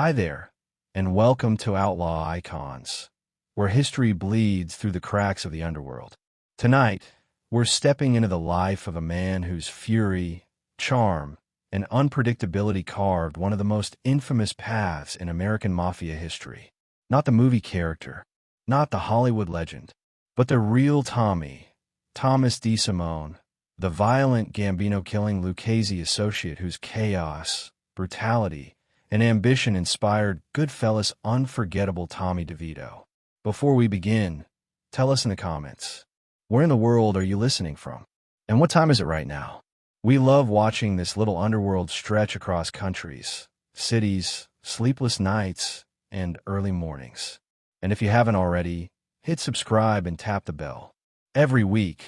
Hi there, and welcome to Outlaw Icons, where history bleeds through the cracks of the underworld. Tonight, we're stepping into the life of a man whose fury, charm, and unpredictability carved one of the most infamous paths in American Mafia history. Not the movie character, not the Hollywood legend, but the real Tommy, Thomas DeSimone, the violent Gambino-killing Lucchese associate whose chaos, brutality, and ambition inspired Goodfellas' unforgettable Tommy DeVito. Before we begin, tell us in the comments, where in the world are you listening from? And what time is it right now? We love watching this little underworld stretch across countries, cities, sleepless nights, and early mornings. And if you haven't already, hit subscribe and tap the bell. Every week,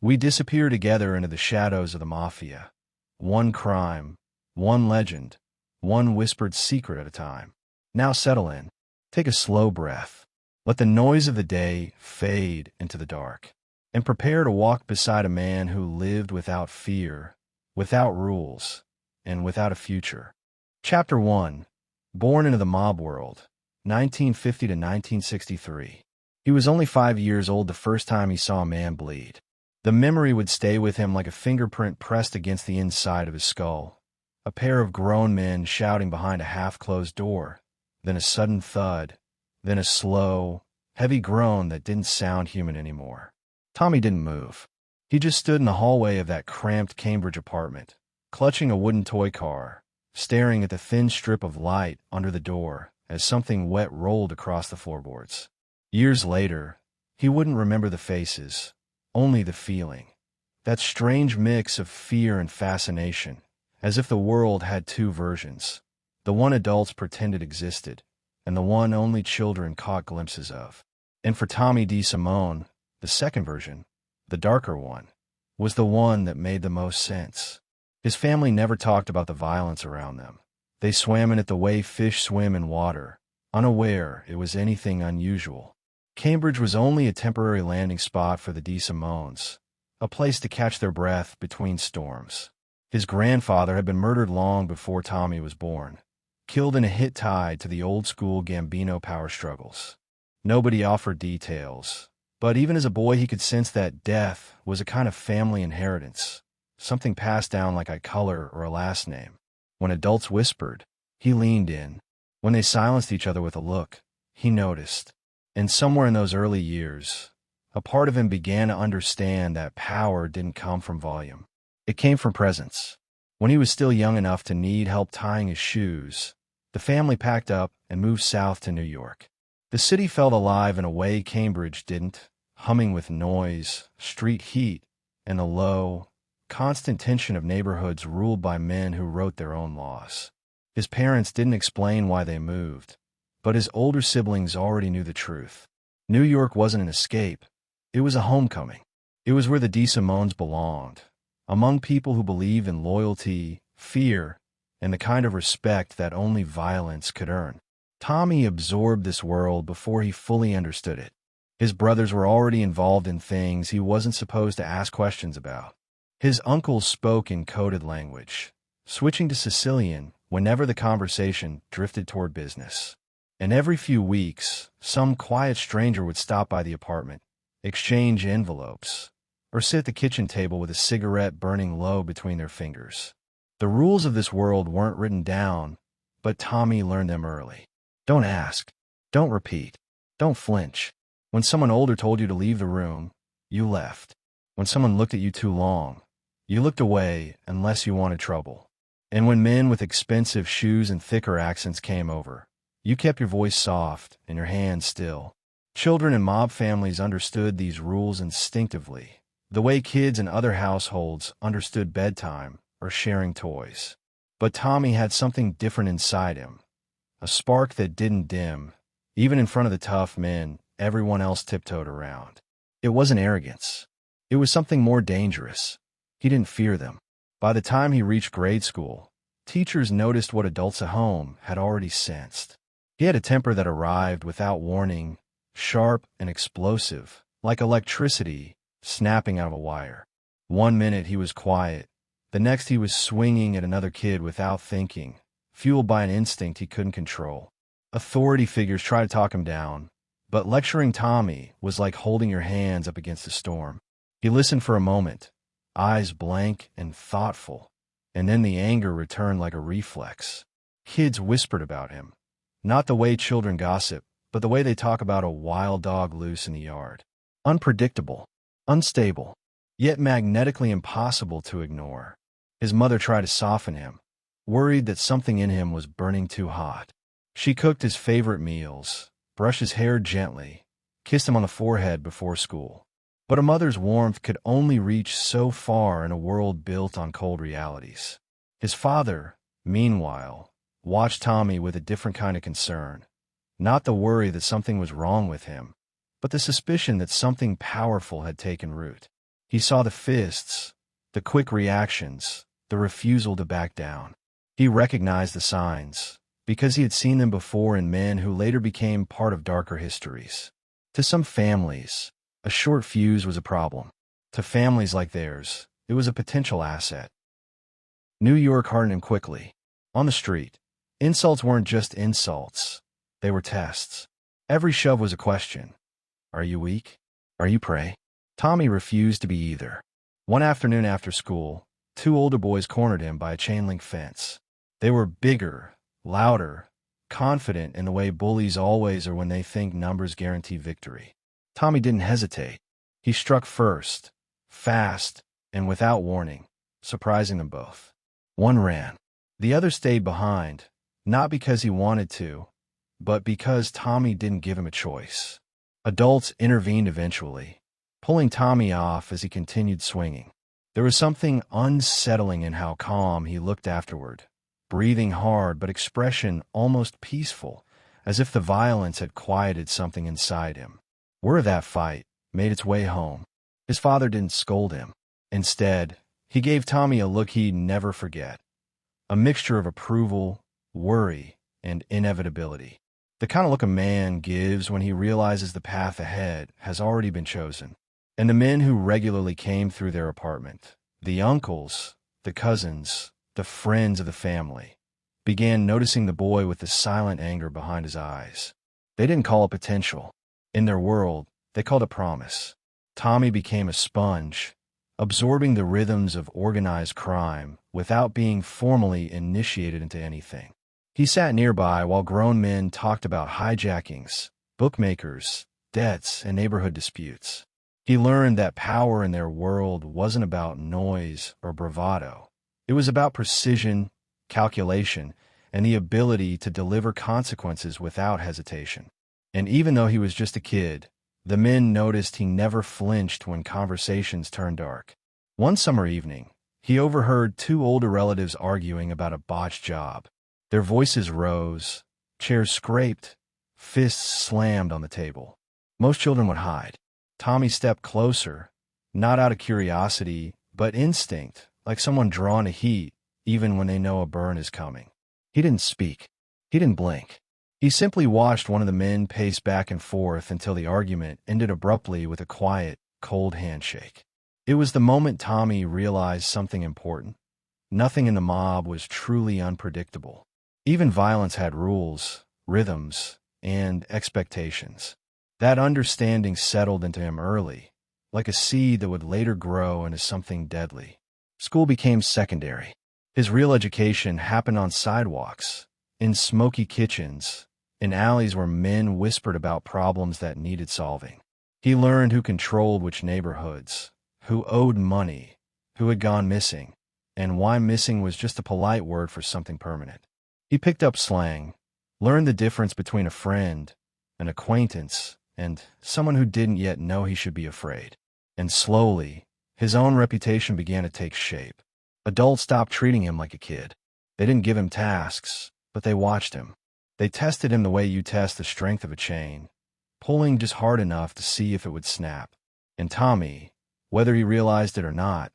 we disappear together into the shadows of the Mafia. One crime, one legend, one whispered secret at a time. Now settle in. Take a slow breath. Let the noise of the day fade into the dark. And prepare to walk beside a man who lived without fear, without rules, and without a future. Chapter 1. Born into the mob world, 1950 to 1963. He was only 5 years old the first time he saw a man bleed. The memory would stay with him like a fingerprint pressed against the inside of his skull. A pair of grown men shouting behind a half-closed door, then a sudden thud, then a slow, heavy groan that didn't sound human anymore. Tommy didn't move. He just stood in the hallway of that cramped Cambridge apartment, clutching a wooden toy car, staring at the thin strip of light under the door as something wet rolled across the floorboards. Years later, he wouldn't remember the faces, only the feeling. That strange mix of fear and fascination, as if the world had two versions, the one adults pretended existed, and the one only children caught glimpses of. And for Tommy DeSimone, the second version, the darker one, was the one that made the most sense. His family never talked about the violence around them. They swam in it the way fish swim in water, unaware it was anything unusual. Cambridge was only a temporary landing spot for the DeSimones, a place to catch their breath between storms. His grandfather had been murdered long before Tommy was born, killed in a hit tied to the old-school Gambino power struggles. Nobody offered details, but even as a boy he could sense that death was a kind of family inheritance, something passed down like a color or a last name. When adults whispered, he leaned in. When they silenced each other with a look, he noticed. And somewhere in those early years, a part of him began to understand that power didn't come from volume. It came from presence. When he was still young enough to need help tying his shoes, the family packed up and moved south to New York. The city felt alive in a way Cambridge didn't, humming with noise, street heat, and the low, constant tension of neighborhoods ruled by men who wrote their own laws. His parents didn't explain why they moved, but his older siblings already knew the truth. New York wasn't an escape. It was a homecoming. It was where the DeSimones belonged, among people who believed in loyalty, fear, and the kind of respect that only violence could earn. Tommy absorbed this world before he fully understood it. His brothers were already involved in things he wasn't supposed to ask questions about. His uncles spoke in coded language, switching to Sicilian whenever the conversation drifted toward business. And every few weeks, some quiet stranger would stop by the apartment, exchange envelopes, or sit at the kitchen table with a cigarette burning low between their fingers. The rules of this world weren't written down, but Tommy learned them early. Don't ask. Don't repeat. Don't flinch. When someone older told you to leave the room, you left. When someone looked at you too long, you looked away unless you wanted trouble. And when men with expensive shoes and thicker accents came over, you kept your voice soft and your hands still. Children in mob families understood these rules instinctively, the way kids in other households understood bedtime or sharing toys. But Tommy had something different inside him, a spark that didn't dim, even in front of the tough men everyone else tiptoed around. It wasn't arrogance. It was something more dangerous. He didn't fear them. By the time he reached grade school, teachers noticed what adults at home had already sensed. He had a temper that arrived without warning, sharp and explosive, like electricity snapping out of a wire. One minute he was quiet, the next he was swinging at another kid without thinking, fueled by an instinct he couldn't control. Authority figures tried to talk him down, but lecturing Tommy was like holding your hands up against a storm. He listened for a moment, eyes blank and thoughtful, and then the anger returned like a reflex. Kids whispered about him, not the way children gossip, but the way they talk about a wild dog loose in the yard. Unpredictable, unstable, yet magnetically impossible to ignore. His mother tried to soften him, worried that something in him was burning too hot. She cooked his favorite meals, brushed his hair gently, kissed him on the forehead before school. But a mother's warmth could only reach so far in a world built on cold realities. His father, meanwhile, watched Tommy with a different kind of concern. Not the worry that something was wrong with him, but the suspicion that something powerful had taken root. He saw the fists, the quick reactions, the refusal to back down. He recognized the signs, because he had seen them before in men who later became part of darker histories. To some families, a short fuse was a problem. To families like theirs, it was a potential asset. New York hardened him quickly. On the street, insults weren't just insults. They were tests. Every shove was a question. Are you weak? Are you prey? Tommy refused to be either. One afternoon after school, two older boys cornered him by a chain-link fence. They were bigger, louder, confident in the way bullies always are when they think numbers guarantee victory. Tommy didn't hesitate. He struck first, fast, and without warning, surprising them both. One ran. The other stayed behind, not because he wanted to, but because Tommy didn't give him a choice. Adults intervened eventually, pulling Tommy off as he continued swinging. There was something unsettling in how calm he looked afterward, breathing hard but expression almost peaceful, as if the violence had quieted something inside him. Word of that fight made its way home. His father didn't scold him. Instead, he gave Tommy a look he'd never forget, a mixture of approval, worry, and inevitability. The kind of look a man gives when he realizes the path ahead has already been chosen. And the men who regularly came through their apartment, the uncles, the cousins, the friends of the family, began noticing the boy with the silent anger behind his eyes. They didn't call it potential. In their world, they called it promise. Tommy became a sponge, absorbing the rhythms of organized crime without being formally initiated into anything. He sat nearby while grown men talked about hijackings, bookmakers, debts, and neighborhood disputes. He learned that power in their world wasn't about noise or bravado. It was about precision, calculation, and the ability to deliver consequences without hesitation. And even though he was just a kid, the men noticed he never flinched when conversations turned dark. One summer evening, he overheard two older relatives arguing about a botched job. Their voices rose, chairs scraped, fists slammed on the table. Most children would hide. Tommy stepped closer, not out of curiosity, but instinct, like someone drawn to heat, even when they know a burn is coming. He didn't speak. He didn't blink. He simply watched one of the men pace back and forth until the argument ended abruptly with a quiet, cold handshake. It was the moment Tommy realized something important. Nothing in the mob was truly unpredictable. Even violence had rules, rhythms, and expectations. That understanding settled into him early, like a seed that would later grow into something deadly. School became secondary. His real education happened on sidewalks, in smoky kitchens, in alleys where men whispered about problems that needed solving. He learned who controlled which neighborhoods, who owed money, who had gone missing, and why missing was just a polite word for something permanent. He picked up slang, learned the difference between a friend, an acquaintance, and someone who didn't yet know he should be afraid. And slowly, his own reputation began to take shape. Adults stopped treating him like a kid. They didn't give him tasks, but they watched him. They tested him the way you test the strength of a chain, pulling just hard enough to see if it would snap. And Tommy, whether he realized it or not,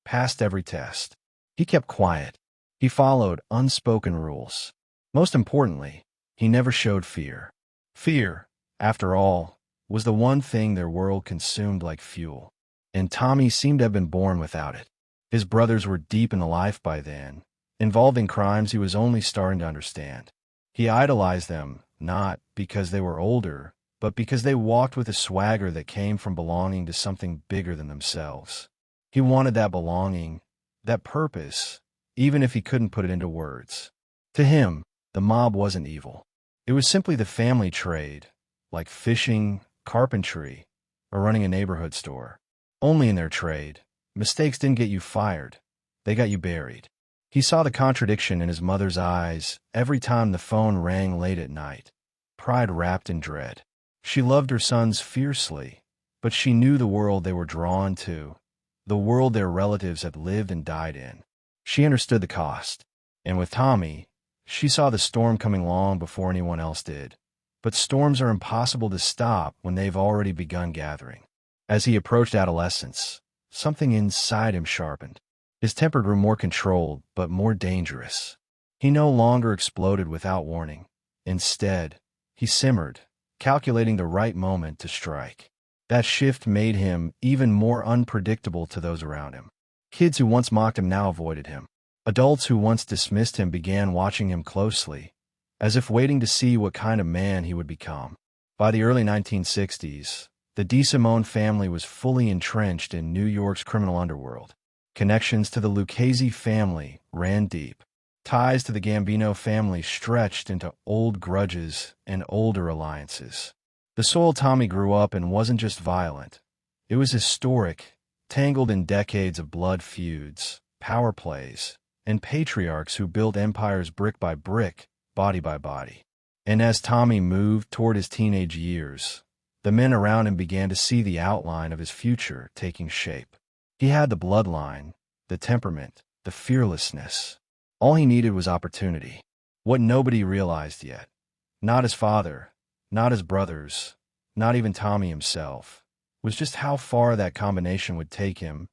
passed every test. He kept quiet. He followed unspoken rules. Most importantly, he never showed fear. Fear, after all, was the one thing their world consumed like fuel. And Tommy seemed to have been born without it. His brothers were deep in the life by then, involving crimes he was only starting to understand. He idolized them, not because they were older, but because they walked with a swagger that came from belonging to something bigger than themselves. He wanted that belonging, that purpose, even if he couldn't put it into words. To him, the mob wasn't evil. It was simply the family trade, like fishing, carpentry, or running a neighborhood store. Only in their trade, mistakes didn't get you fired, they got you buried. He saw the contradiction in his mother's eyes every time the phone rang late at night, pride wrapped in dread. She loved her sons fiercely, but she knew the world they were drawn to, the world their relatives had lived and died in. She understood the cost. And with Tommy, she saw the storm coming long before anyone else did. But storms are impossible to stop when they've already begun gathering. As he approached adolescence, something inside him sharpened. His temper grew more controlled, but more dangerous. He no longer exploded without warning. Instead, he simmered, calculating the right moment to strike. That shift made him even more unpredictable to those around him. Kids who once mocked him now avoided him. Adults who once dismissed him began watching him closely, as if waiting to see what kind of man he would become. By the early 1960s, the DeSimone family was fully entrenched in New York's criminal underworld. Connections to the Lucchese family ran deep. Ties to the Gambino family stretched into old grudges and older alliances. The soil Tommy grew up in wasn't just violent. It was historic, tangled in decades of blood feuds, power plays, and patriarchs who built empires brick by brick, body by body. And as Tommy moved toward his teenage years, the men around him began to see the outline of his future taking shape. He had the bloodline, the temperament, the fearlessness. All he needed was opportunity. What nobody realized yet. Not his father, not his brothers, not even Tommy himself, was just how far that combination would take him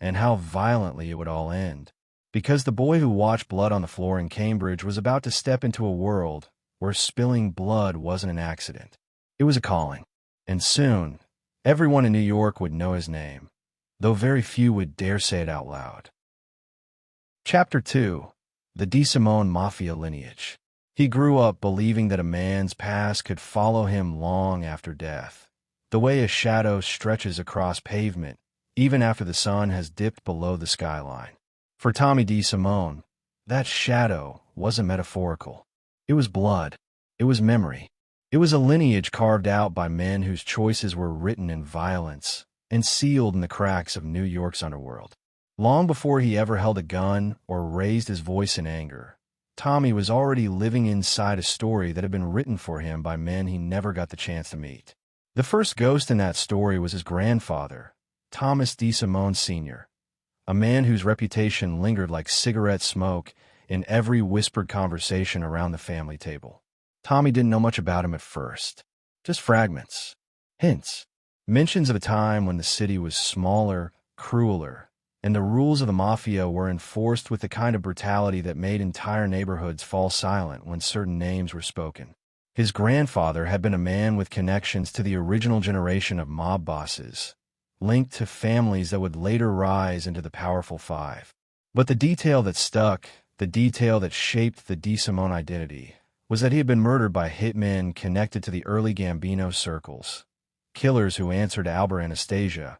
and how violently it would all end. Because the boy who watched blood on the floor in Cambridge was about to step into a world where spilling blood wasn't an accident. It was a calling. And soon, everyone in New York would know his name, though very few would dare say it out loud. Chapter 2. The DeSimone Mafia Lineage. He grew up believing that a man's past could follow him long after death, the way a shadow stretches across pavement, even after the sun has dipped below the skyline. For Tommy DeSimone, that shadow wasn't metaphorical. It was blood. It was memory. It was a lineage carved out by men whose choices were written in violence and sealed in the cracks of New York's underworld. Long before he ever held a gun or raised his voice in anger, Tommy was already living inside a story that had been written for him by men he never got the chance to meet. The first ghost in that story was his grandfather, Thomas DeSimone Sr., a man whose reputation lingered like cigarette smoke in every whispered conversation around the family table. Tommy didn't know much about him at first, just fragments, hints, mentions of a time when the city was smaller, crueler, and the rules of the Mafia were enforced with the kind of brutality that made entire neighborhoods fall silent when certain names were spoken. His grandfather had been a man with connections to the original generation of mob bosses, linked to families that would later rise into the powerful five. But the detail that stuck, the detail that shaped the DeSimone identity, was that he had been murdered by hitmen connected to the early Gambino circles, killers who answered to Albert Anastasia,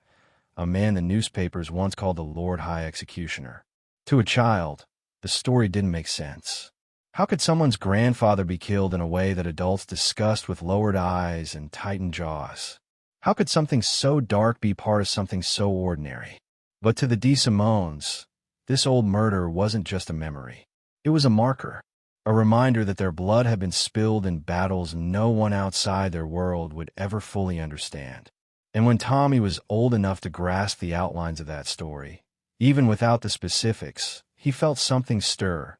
a man the newspapers once called the Lord High Executioner. To a child, the story didn't make sense. How could someone's grandfather be killed in a way that adults discussed with lowered eyes and tightened jaws? How could something so dark be part of something so ordinary? But to the DeSimones, this old murder wasn't just a memory. It was a marker, a reminder that their blood had been spilled in battles no one outside their world would ever fully understand. And when Tommy was old enough to grasp the outlines of that story, even without the specifics, he felt something stir.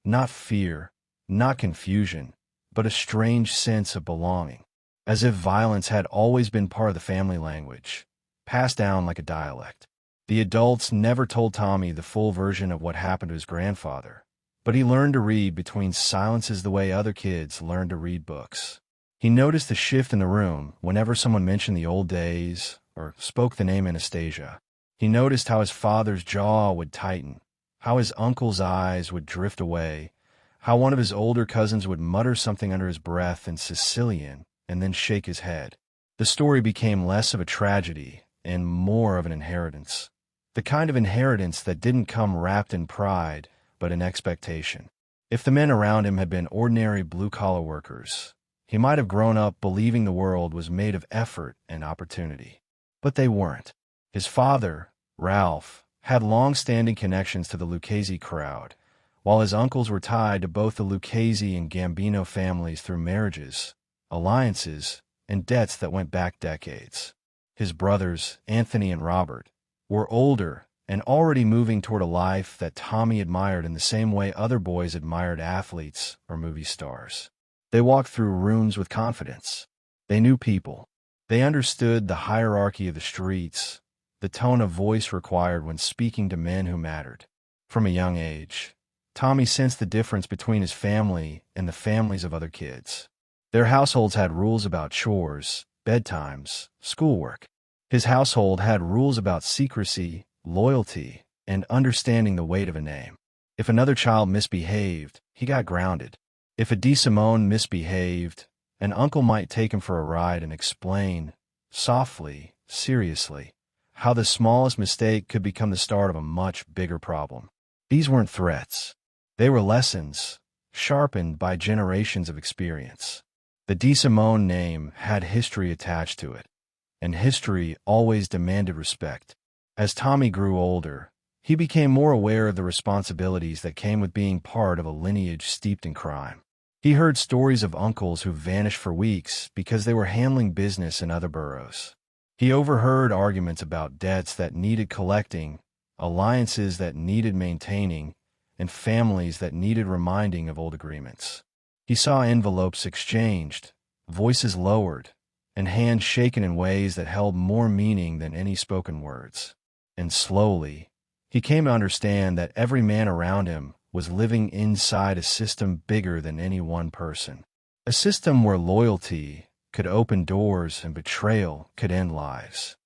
Not fear, not confusion, but a strange sense of belonging, as if violence had always been part of the family language, passed down like a dialect. The adults never told Tommy the full version of what happened to his grandfather, but he learned to read between silences the way other kids learned to read books. He noticed the shift in the room whenever someone mentioned the old days or spoke the name Anastasia. He noticed how his father's jaw would tighten, how his uncle's eyes would drift away, how one of his older cousins would mutter something under his breath in Sicilian and then shake his head. The story became less of a tragedy and more of an inheritance. The kind of inheritance that didn't come wrapped in pride, but in expectation. If the men around him had been ordinary blue-collar workers, he might have grown up believing the world was made of effort and opportunity. But they weren't. His father, Ralph, had long-standing connections to the Lucchese crowd, while his uncles were tied to both the Lucchese and Gambino families through marriages, alliances, and debts that went back decades. His brothers, Anthony and Robert, were older and already moving toward a life that Tommy admired in the same way other boys admired athletes or movie stars. They walked through rooms with confidence. They knew people. They understood the hierarchy of the streets, the tone of voice required when speaking to men who mattered. From a young age, Tommy sensed the difference between his family and the families of other kids. Their households had rules about chores, bedtimes, schoolwork. His household had rules about secrecy, loyalty, and understanding the weight of a name. If another child misbehaved, he got grounded. If a DeSimone misbehaved, an uncle might take him for a ride and explain, softly, seriously, how the smallest mistake could become the start of a much bigger problem. These weren't threats. They were lessons, sharpened by generations of experience. The DeSimone name had history attached to it, and history always demanded respect. As Tommy grew older, he became more aware of the responsibilities that came with being part of a lineage steeped in crime. He heard stories of uncles who vanished for weeks because they were handling business in other boroughs. He overheard arguments about debts that needed collecting, alliances that needed maintaining, and families that needed reminding of old agreements. He saw envelopes exchanged, voices lowered, and hands shaken in ways that held more meaning than any spoken words. And slowly, he came to understand that every man around him was living inside a system bigger than any one person. A system where loyalty could open doors and betrayal could end lives.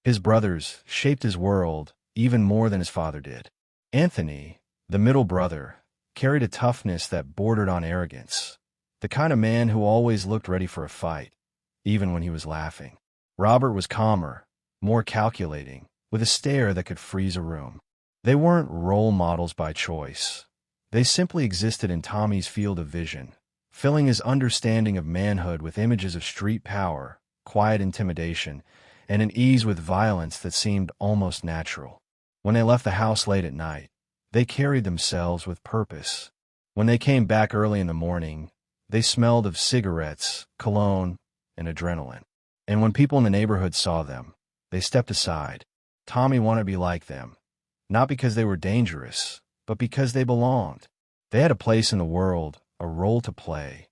His brothers shaped his world even more than his father did. Anthony, the middle brother, carried a toughness that bordered on arrogance, the kind of man who always looked ready for a fight, even when he was laughing. Robert was calmer, more calculating, with a stare that could freeze a room. They weren't role models by choice. They simply existed in Tommy's field of vision, filling his understanding of manhood with images of street power, quiet intimidation, and an ease with violence that seemed almost natural. When they left the house late at night, they carried themselves with purpose. When they came back early in the morning, they smelled of cigarettes, cologne, and adrenaline. And when people in the neighborhood saw them, they stepped aside. Tommy wanted to be like them, not because they were dangerous, but because they belonged. They had a place in the world, a role to play,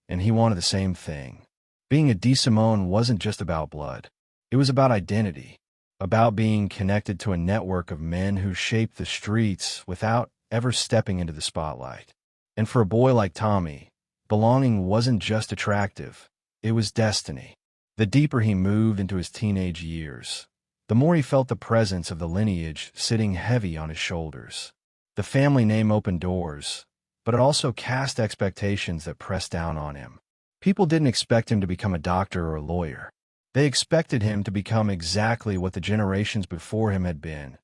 and he wanted the same thing. Being a DeSimone wasn't just about blood. It was about identity, about being connected to a network of men who shaped the streets without ever stepping into the spotlight. And for a boy like Tommy, belonging wasn't just attractive, it was destiny. The deeper he moved into his teenage years, the more he felt the presence of the lineage sitting heavy on his shoulders. The family name opened doors, but it also cast expectations that pressed down on him. People didn't expect him to become a doctor or a lawyer. They expected him to become exactly what the generations before him had been,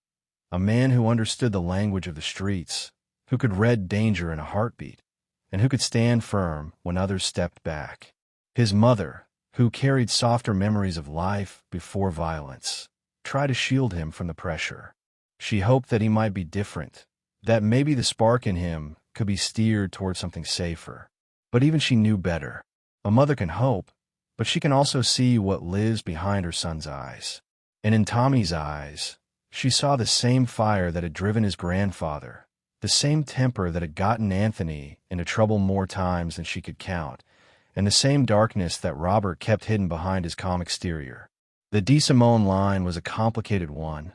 a man who understood the language of the streets, who could read danger in a heartbeat, and who could stand firm when others stepped back. His mother, who carried softer memories of life before violence, tried to shield him from the pressure. She hoped that he might be different, that maybe the spark in him could be steered toward something safer. But even she knew better. A mother can hope, but she can also see what lives behind her son's eyes. And in Tommy's eyes, she saw the same fire that had driven his grandfather, the same temper that had gotten Anthony into trouble more times than she could count, and the same darkness that Robert kept hidden behind his calm exterior. The DeSimone line was a complicated one,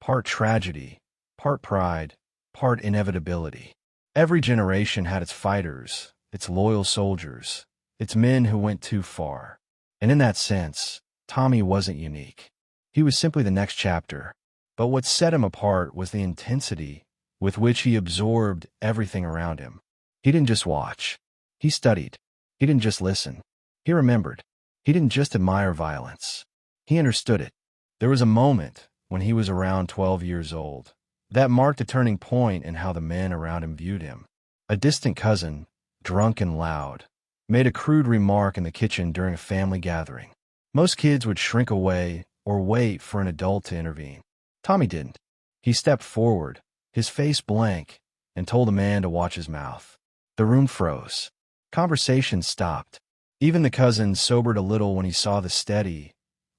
part tragedy, part pride, part inevitability. Every generation had its fighters, its loyal soldiers, its men who went too far. And in that sense, Tommy wasn't unique. He was simply the next chapter. But what set him apart was the intensity, with which he absorbed everything around him. He didn't just watch. He studied. He didn't just listen. He remembered. He didn't just admire violence. He understood it. There was a moment when he was around 12 years old that marked a turning point in how the men around him viewed him. A distant cousin, drunk and loud, made a crude remark in the kitchen during a family gathering. Most kids would shrink away or wait for an adult to intervene. Tommy didn't. He stepped forward, his face blank, and told the man to watch his mouth. The room froze. Conversation stopped. Even the cousin sobered a little when he saw the steady,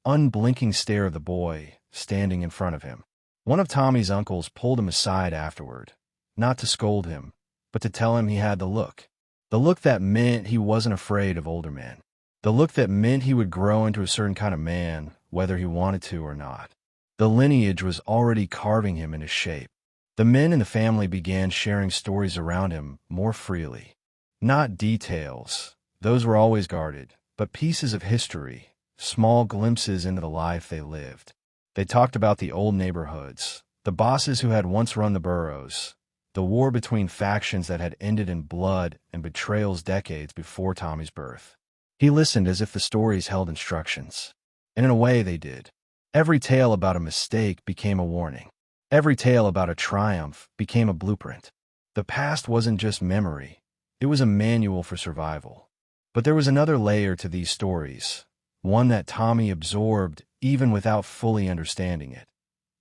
unblinking stare of the boy standing in front of him. One of Tommy's uncles pulled him aside afterward, not to scold him, but to tell him he had the look. The look that meant he wasn't afraid of older men. The look that meant he would grow into a certain kind of man, whether he wanted to or not. The lineage was already carving him into shape. The men in the family began sharing stories around him more freely. Not details, those were always guarded, but pieces of history, small glimpses into the life they lived. They talked about the old neighborhoods, the bosses who had once run the boroughs, the war between factions that had ended in blood and betrayals decades before Tommy's birth. He listened as if the stories held instructions. And in a way they did. Every tale about a mistake became a warning. Every tale about a triumph became a blueprint. The past wasn't just memory. It was a manual for survival. But there was another layer to these stories, one that Tommy absorbed even without fully understanding it.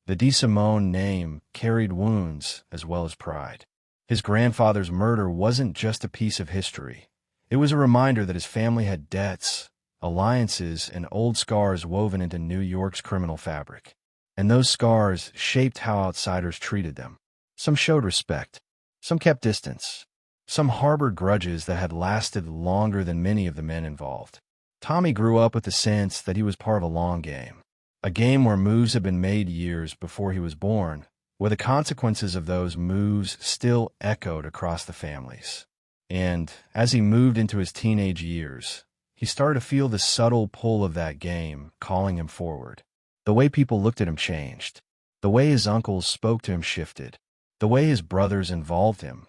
The DeSimone name carried wounds as well as pride. His grandfather's murder wasn't just a piece of history. It was a reminder that his family had debts, alliances, and old scars woven into New York's criminal fabric. And those scars shaped how outsiders treated them. Some showed respect. Some kept distance. Some harbored grudges that had lasted longer than many of the men involved. Tommy grew up with the sense that he was part of a long game. A game where moves had been made years before he was born, where the consequences of those moves still echoed across the families. And as he moved into his teenage years, he started to feel the subtle pull of that game calling him forward. The way people looked at him changed. The way his uncles spoke to him shifted. The way his brothers involved him,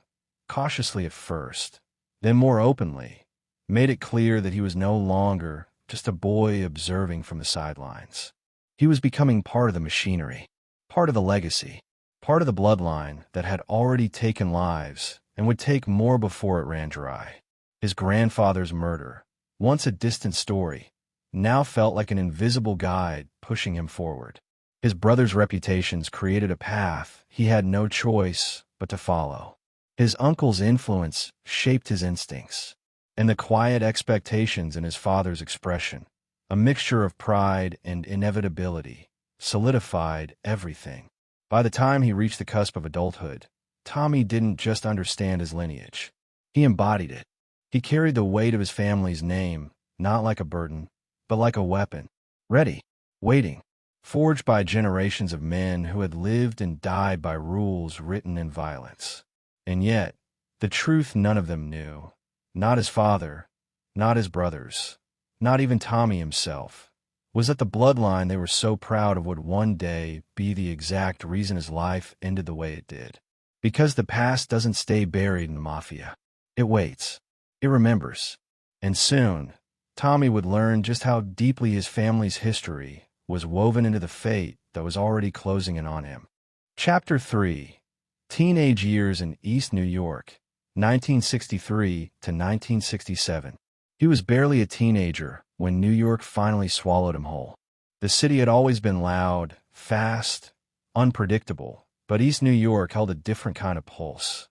cautiously at first, then more openly, made it clear that he was no longer just a boy observing from the sidelines. He was becoming part of the machinery, part of the legacy, part of the bloodline that had already taken lives and would take more before it ran dry. His grandfather's murder, once a distant story, now felt like an invisible guide pushing him forward. His brother's reputations created a path he had no choice but to follow. His uncle's influence shaped his instincts, and the quiet expectations in his father's expression, a mixture of pride and inevitability, solidified everything. By the time he reached the cusp of adulthood, Tommy didn't just understand his lineage. He embodied it. He carried the weight of his family's name, not like a burden, but like a weapon, ready, waiting, forged by generations of men who had lived and died by rules written in violence. And yet, the truth none of them knew, not his father, not his brothers, not even Tommy himself, was that the bloodline they were so proud of would one day be the exact reason his life ended the way it did. Because the past doesn't stay buried in the Mafia. It waits. It remembers. And soon, Tommy would learn just how deeply his family's history was woven into the fate that was already closing in on him. Chapter 3. Teenage Years in East New York, 1963 to 1967. He was barely a teenager when New York finally swallowed him whole. The city had always been loud, fast, unpredictable, but East New York held a different kind of pulse,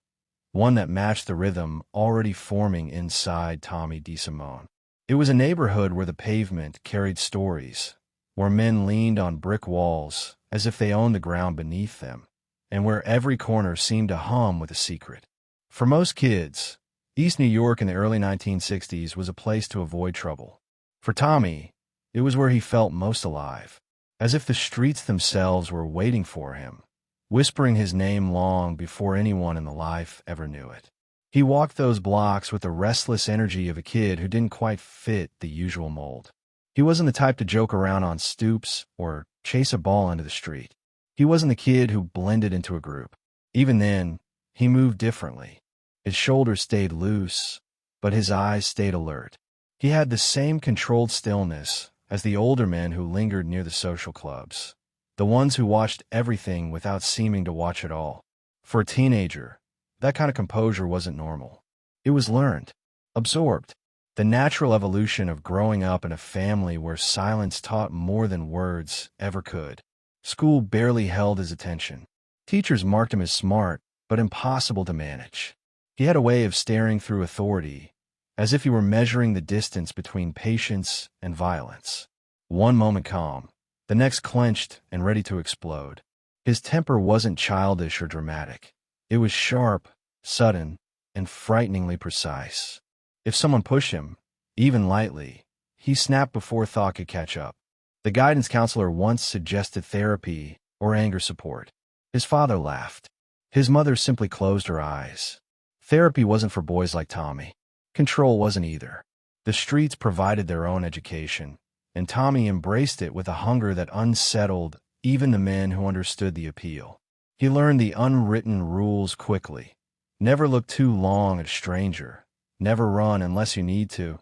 one that matched the rhythm already forming inside Tommy DeSimone. It was a neighborhood where the pavement carried stories, where men leaned on brick walls as if they owned the ground beneath them, and where every corner seemed to hum with a secret. For most kids, East New York in the early 1960s was a place to avoid trouble. For Tommy, it was where he felt most alive, as if the streets themselves were waiting for him, whispering his name long before anyone in the life ever knew it. He walked those blocks with the restless energy of a kid who didn't quite fit the usual mold. He wasn't the type to joke around on stoops or chase a ball into the street. He wasn't the kid who blended into a group. Even then, he moved differently. His shoulders stayed loose, but his eyes stayed alert. He had the same controlled stillness as the older men who lingered near the social clubs, the ones who watched everything without seeming to watch at all. For a teenager, that kind of composure wasn't normal. It was learned, absorbed, the natural evolution of growing up in a family where silence taught more than words ever could. School barely held his attention. Teachers marked him as smart, but impossible to manage. He had a way of staring through authority, as if he were measuring the distance between patience and violence. One moment calm, the next clenched and ready to explode. His temper wasn't childish or dramatic. It was sharp, sudden, and frighteningly precise. If someone pushed him, even lightly, he snapped before thought could catch up. The guidance counselor once suggested therapy or anger support. His father laughed. His mother simply closed her eyes. Therapy wasn't for boys like Tommy. Control wasn't either. The streets provided their own education, and Tommy embraced it with a hunger that unsettled even the men who understood the appeal. He learned the unwritten rules quickly. Never look too long at a stranger. Never run unless you need to.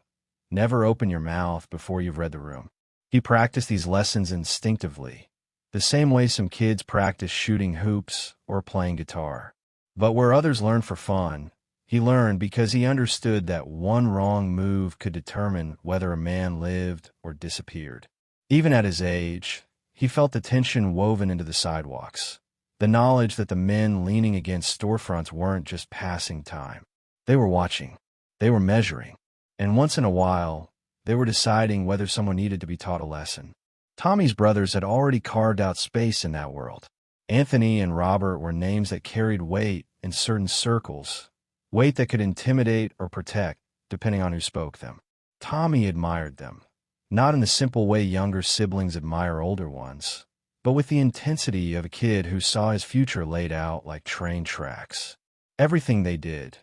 Never open your mouth before you've read the room. He practiced these lessons instinctively, the same way some kids practice shooting hoops or playing guitar. But where others learn for fun, he learned because he understood that one wrong move could determine whether a man lived or disappeared. Even at his age, he felt the tension woven into the sidewalks, the knowledge that the men leaning against storefronts weren't just passing time. They were watching. They were measuring. And once in a while, they were deciding whether someone needed to be taught a lesson. Tommy's brothers had already carved out space in that world. Anthony and Robert were names that carried weight in certain circles, weight that could intimidate or protect, depending on who spoke them. Tommy admired them, not in the simple way younger siblings admire older ones, but with the intensity of a kid who saw his future laid out like train tracks. Everything they did,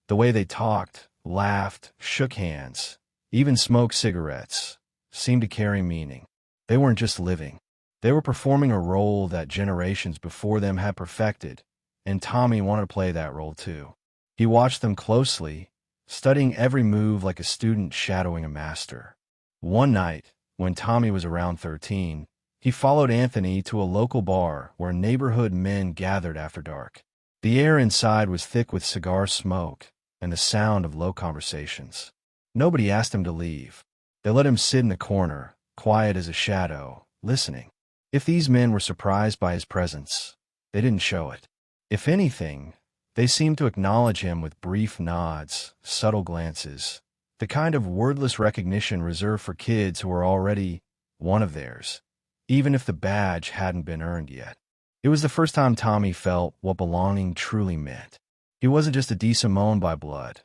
the way they talked, laughed, shook hands, even smoked cigarettes, seemed to carry meaning. They weren't just living. They were performing a role that generations before them had perfected, and Tommy wanted to play that role too. He watched them closely, studying every move like a student shadowing a master. One night, when Tommy was around 13, he followed Anthony to a local bar where neighborhood men gathered after dark. The air inside was thick with cigar smoke and the sound of low conversations. Nobody asked him to leave. They let him sit in the corner, quiet as a shadow, listening. If these men were surprised by his presence, they didn't show it. If anything, they seemed to acknowledge him with brief nods, subtle glances, the kind of wordless recognition reserved for kids who were already one of theirs, even if the badge hadn't been earned yet. It was the first time Tommy felt what belonging truly meant. He wasn't just a DeSimone by blood.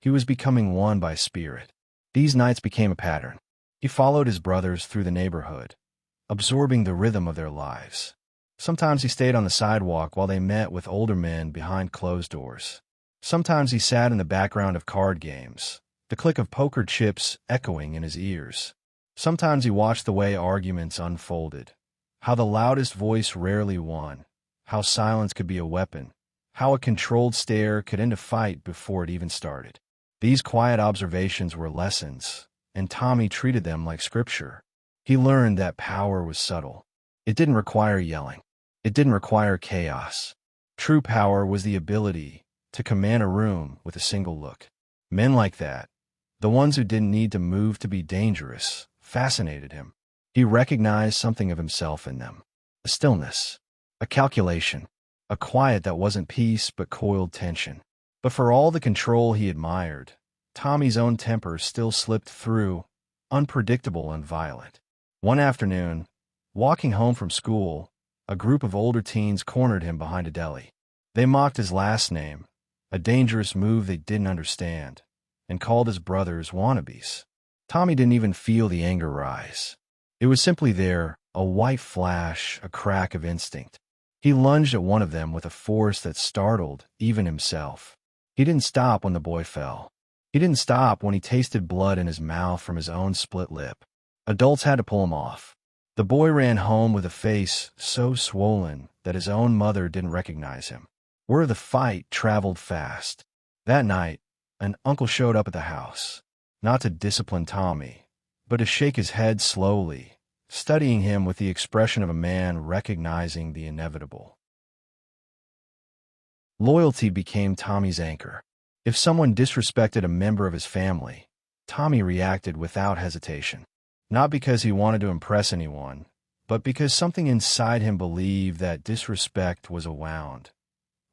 He was becoming one by spirit. These nights became a pattern. He followed his brothers through the neighborhood, absorbing the rhythm of their lives. Sometimes he stayed on the sidewalk while they met with older men behind closed doors. Sometimes he sat in the background of card games, the click of poker chips echoing in his ears. Sometimes he watched the way arguments unfolded, how the loudest voice rarely won, how silence could be a weapon, how a controlled stare could end a fight before it even started. These quiet observations were lessons, and Tommy treated them like scripture. He learned that power was subtle. It didn't require yelling. It didn't require chaos. True power was the ability to command a room with a single look. Men like that, the ones who didn't need to move to be dangerous, fascinated him. He recognized something of himself in them. A stillness, a calculation, a quiet that wasn't peace but coiled tension. But for all the control he admired, Tommy's own temper still slipped through, unpredictable and violent. One afternoon, walking home from school, a group of older teens cornered him behind a deli. They mocked his last name, a dangerous move they didn't understand, and called his brothers wannabes. Tommy didn't even feel the anger rise. It was simply there, a white flash, a crack of instinct. He lunged at one of them with a force that startled even himself. He didn't stop when the boy fell. He didn't stop when he tasted blood in his mouth from his own split lip. Adults had to pull him off. The boy ran home with a face so swollen that his own mother didn't recognize him. Word of the fight traveled fast. That night, an uncle showed up at the house, not to discipline Tommy, but to shake his head slowly, studying him with the expression of a man recognizing the inevitable. Loyalty became Tommy's anchor. If someone disrespected a member of his family, Tommy reacted without hesitation. Not because he wanted to impress anyone, but because something inside him believed that disrespect was a wound,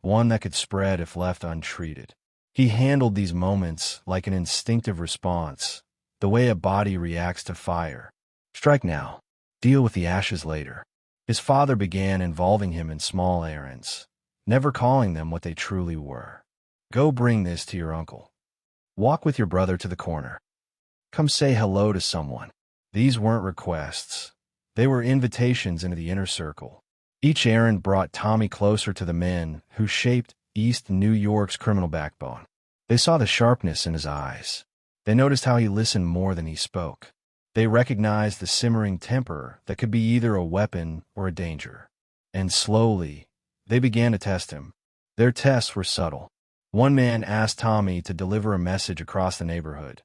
one that could spread if left untreated. He handled these moments like an instinctive response, the way a body reacts to fire. Strike now, deal with the ashes later. His father began involving him in small errands, never calling them what they truly were. Go bring this to your uncle. Walk with your brother to the corner. Come say hello to someone. These weren't requests. They were invitations into the inner circle. Each errand brought Tommy closer to the men who shaped East New York's criminal backbone. They saw the sharpness in his eyes. They noticed how he listened more than he spoke. They recognized the simmering temper that could be either a weapon or a danger. And slowly, they began to test him. Their tests were subtle. One man asked Tommy to deliver a message across the neighborhood,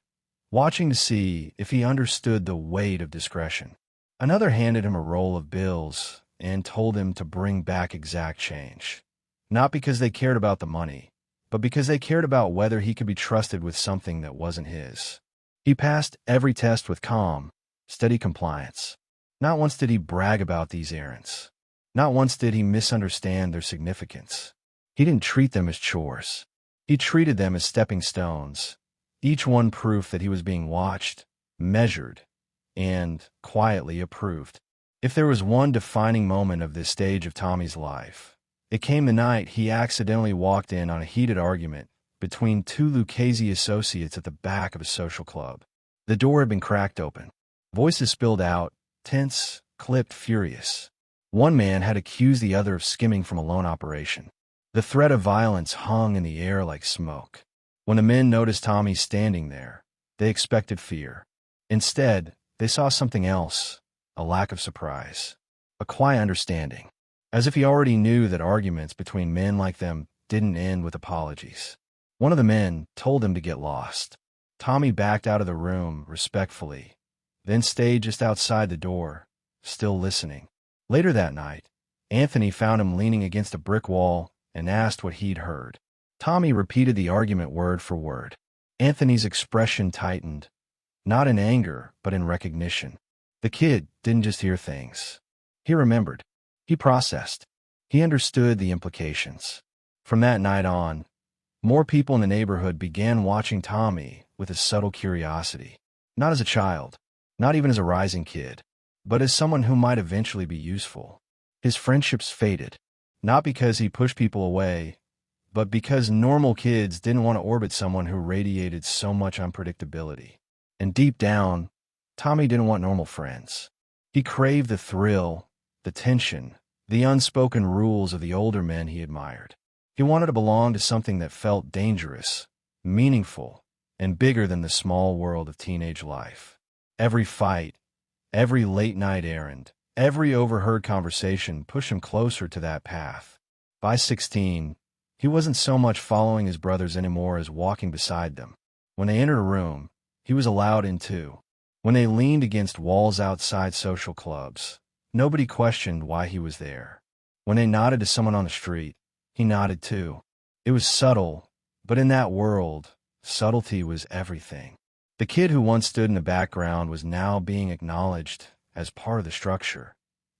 watching to see if he understood the weight of discretion. Another handed him a roll of bills and told him to bring back exact change. Not because they cared about the money, but because they cared about whether he could be trusted with something that wasn't his. He passed every test with calm, steady compliance. Not once did he brag about these errands. Not once did he misunderstand their significance. He didn't treat them as chores. He treated them as stepping stones, each one proof that he was being watched, measured, and quietly approved. If there was one defining moment of this stage of Tommy's life, it came the night he accidentally walked in on a heated argument between two Lucchese associates at the back of a social club. The door had been cracked open. Voices spilled out, tense, clipped, furious. One man had accused the other of skimming from a loan operation. The threat of violence hung in the air like smoke. When the men noticed Tommy standing there, they expected fear. Instead, they saw something else, a lack of surprise, a quiet understanding, as if he already knew that arguments between men like them didn't end with apologies. One of the men told him to get lost. Tommy backed out of the room respectfully, then stayed just outside the door, still listening. Later that night, Anthony found him leaning against a brick wall and asked what he'd heard. Tommy repeated the argument word for word. Anthony's expression tightened, not in anger, but in recognition. The kid didn't just hear things. He remembered. He processed. He understood the implications. From that night on, more people in the neighborhood began watching Tommy with a subtle curiosity. Not as a child, not even as a rising kid, but as someone who might eventually be useful. His friendships faded, not because he pushed people away, but because normal kids didn't want to orbit someone who radiated so much unpredictability. And deep down, Tommy didn't want normal friends. He craved the thrill, the tension, the unspoken rules of the older men he admired. He wanted to belong to something that felt dangerous, meaningful, and bigger than the small world of teenage life. Every fight, every late-night errand, every overheard conversation pushed him closer to that path. By 16, he wasn't so much following his brothers anymore as walking beside them. When they entered a room, he was allowed in too. When they leaned against walls outside social clubs, nobody questioned why he was there. When they nodded to someone on the street, he nodded too. It was subtle, but in that world, subtlety was everything. The kid who once stood in the background was now being acknowledged as part of the structure.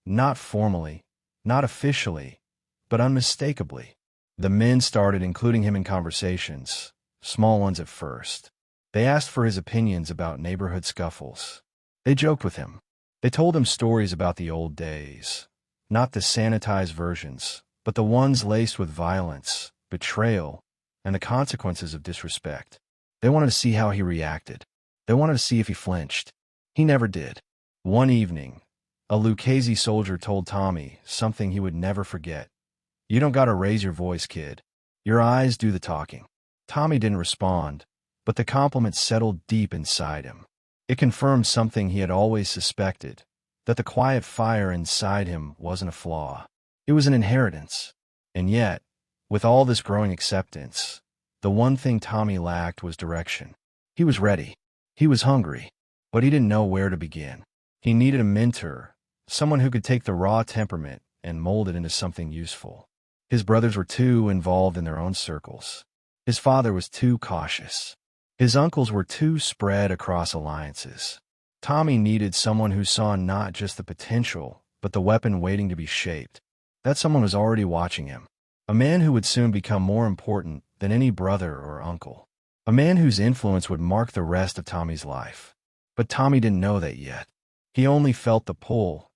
Not formally, not officially, but unmistakably. The men started including him in conversations, small ones at first. They asked for his opinions about neighborhood scuffles. They joked with him. They told him stories about the old days, not the sanitized versions, but the ones laced with violence, betrayal, and the consequences of disrespect. They wanted to see how he reacted. They wanted to see if he flinched. He never did. One evening, a Lucchese soldier told Tommy something he would never forget. "You don't gotta raise your voice, kid. Your eyes do the talking." Tommy didn't respond, but the compliment settled deep inside him. It confirmed something he had always suspected, that the quiet fire inside him wasn't a flaw. It was an inheritance. And yet, With all this growing acceptance, the one thing Tommy lacked was direction. He was ready. He was hungry, but he didn't know where to begin. He needed a mentor, someone who could take the raw temperament and mold it into something useful. His brothers were too involved in their own circles. His father was too cautious. His uncles were too spread across alliances. Tommy needed someone who saw not just the potential, but the weapon waiting to be shaped. That someone was already watching him. A man who would soon become more important than any brother or uncle. A man whose influence would mark the rest of Tommy's life. But Tommy didn't know that yet. He only felt the pull,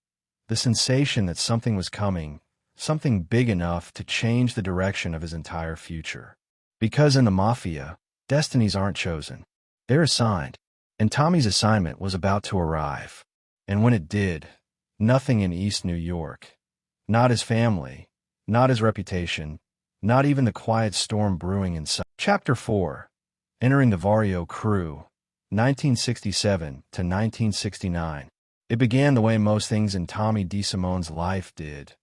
the sensation that something was coming, something big enough to change the direction of his entire future. Because in the Mafia, destinies aren't chosen. They're assigned. And Tommy's assignment was about to arrive. And when it did, nothing in East New York, not his family, not his reputation, not even the quiet storm brewing inside. Chapter 4. Entering the Vario crew, 1967 to 1969. It began the way most things in Tommy DeSimone's life did,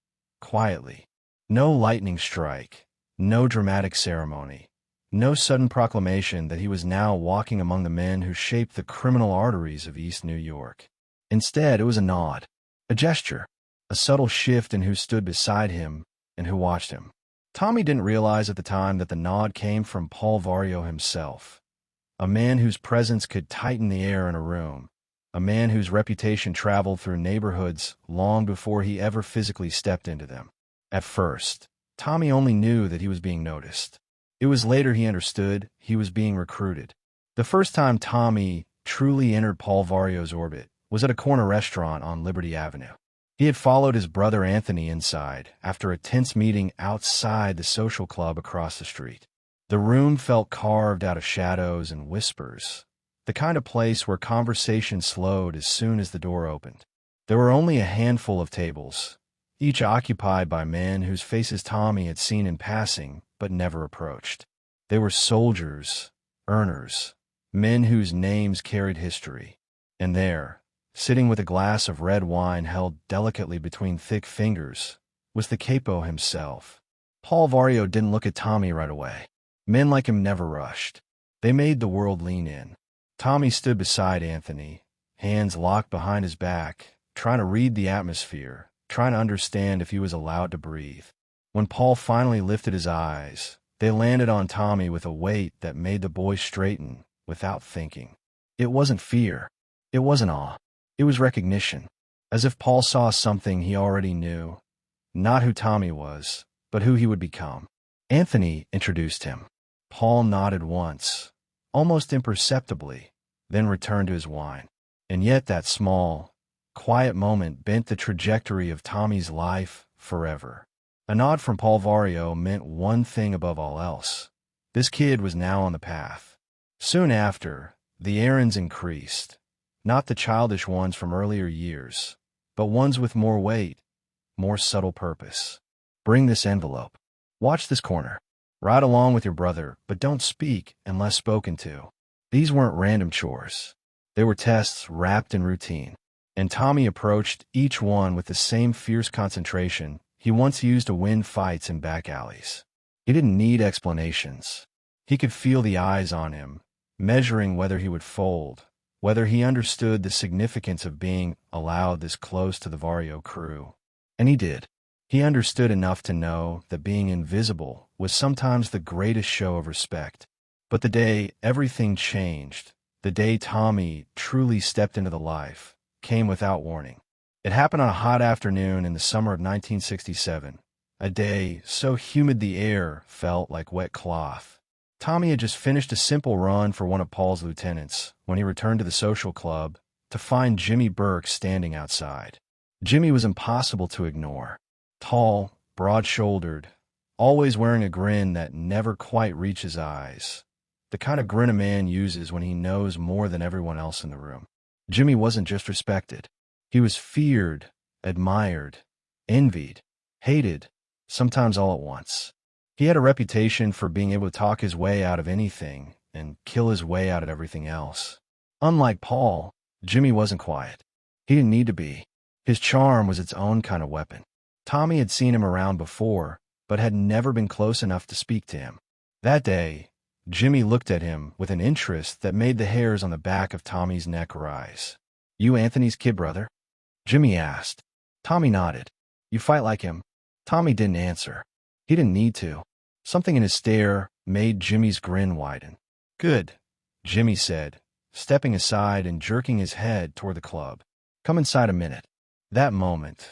quietly. No lightning strike, no dramatic ceremony, no sudden proclamation that he was now walking among the men who shaped the criminal arteries of East New York. Instead, it was a nod, a gesture, a subtle shift in who stood beside him and who watched him. Tommy didn't realize at the time that the nod came from Paul Vario himself, a man whose presence could tighten the air in a room, a man whose reputation traveled through neighborhoods long before he ever physically stepped into them. At first, Tommy only knew that he was being noticed. It was later he understood he was being recruited. The first time Tommy truly entered Paul Vario's orbit was at a corner restaurant on Liberty Avenue. He had followed his brother Anthony inside after a tense meeting outside the social club across the street. The room felt carved out of shadows and whispers, the kind of place where conversation slowed as soon as the door opened. There were only a handful of tables, each occupied by men whose faces Tommy had seen in passing but never approached. They were soldiers, earners, men whose names carried history. And there, sitting with a glass of red wine held delicately between thick fingers, was the capo himself. Paul Vario didn't look at Tommy right away. Men like him never rushed. They made the world lean in. Tommy stood beside Anthony, hands locked behind his back, trying to read the atmosphere, trying to understand if he was allowed to breathe. When Paul finally lifted his eyes, they landed on Tommy with a weight that made the boy straighten without thinking. It wasn't fear. It wasn't awe. It was recognition, as if Paul saw something he already knew, not who Tommy was, but who he would become. Anthony introduced him. Paul nodded once, almost imperceptibly, then returned to his wine. And yet that small, quiet moment bent the trajectory of Tommy's life forever. A nod from Paul Vario meant one thing above all else. This kid was now on the path. Soon after, the errands increased, not the childish ones from earlier years, but ones with more weight, more subtle purpose. Bring this envelope. Watch this corner. Ride along with your brother, but don't speak unless spoken to. These weren't random chores. They were tests wrapped in routine. And Tommy approached each one with the same fierce concentration he once used to win fights in back alleys. He didn't need explanations. He could feel the eyes on him, measuring whether he would fold, whether he understood the significance of being allowed this close to the Vario crew. And he did. He understood enough to know that being invisible was sometimes the greatest show of respect. But the day everything changed, the day Tommy truly stepped into the life, came without warning. It happened on a hot afternoon in the summer of 1967, a day so humid the air felt like wet cloth. Tommy had just finished a simple run for one of Paul's lieutenants when he returned to the social club to find Jimmy Burke standing outside. Jimmy was impossible to ignore. Tall, broad-shouldered, always wearing a grin that never quite reached his eyes, the kind of grin a man uses when he knows more than everyone else in the room. Jimmy wasn't just respected. He was feared, admired, envied, hated, sometimes all at once. He had a reputation for being able to talk his way out of anything and kill his way out of everything else. Unlike Paul, Jimmy wasn't quiet. He didn't need to be. His charm was its own kind of weapon. Tommy had seen him around before, but had never been close enough to speak to him. That day, Jimmy looked at him with an interest that made the hairs on the back of Tommy's neck rise. "You Anthony's kid brother?" Jimmy asked. Tommy nodded. "You fight like him?" Tommy didn't answer. He didn't need to. Something in his stare made Jimmy's grin widen. "Good," Jimmy said, stepping aside and jerking his head toward the club. "Come inside a minute." That moment,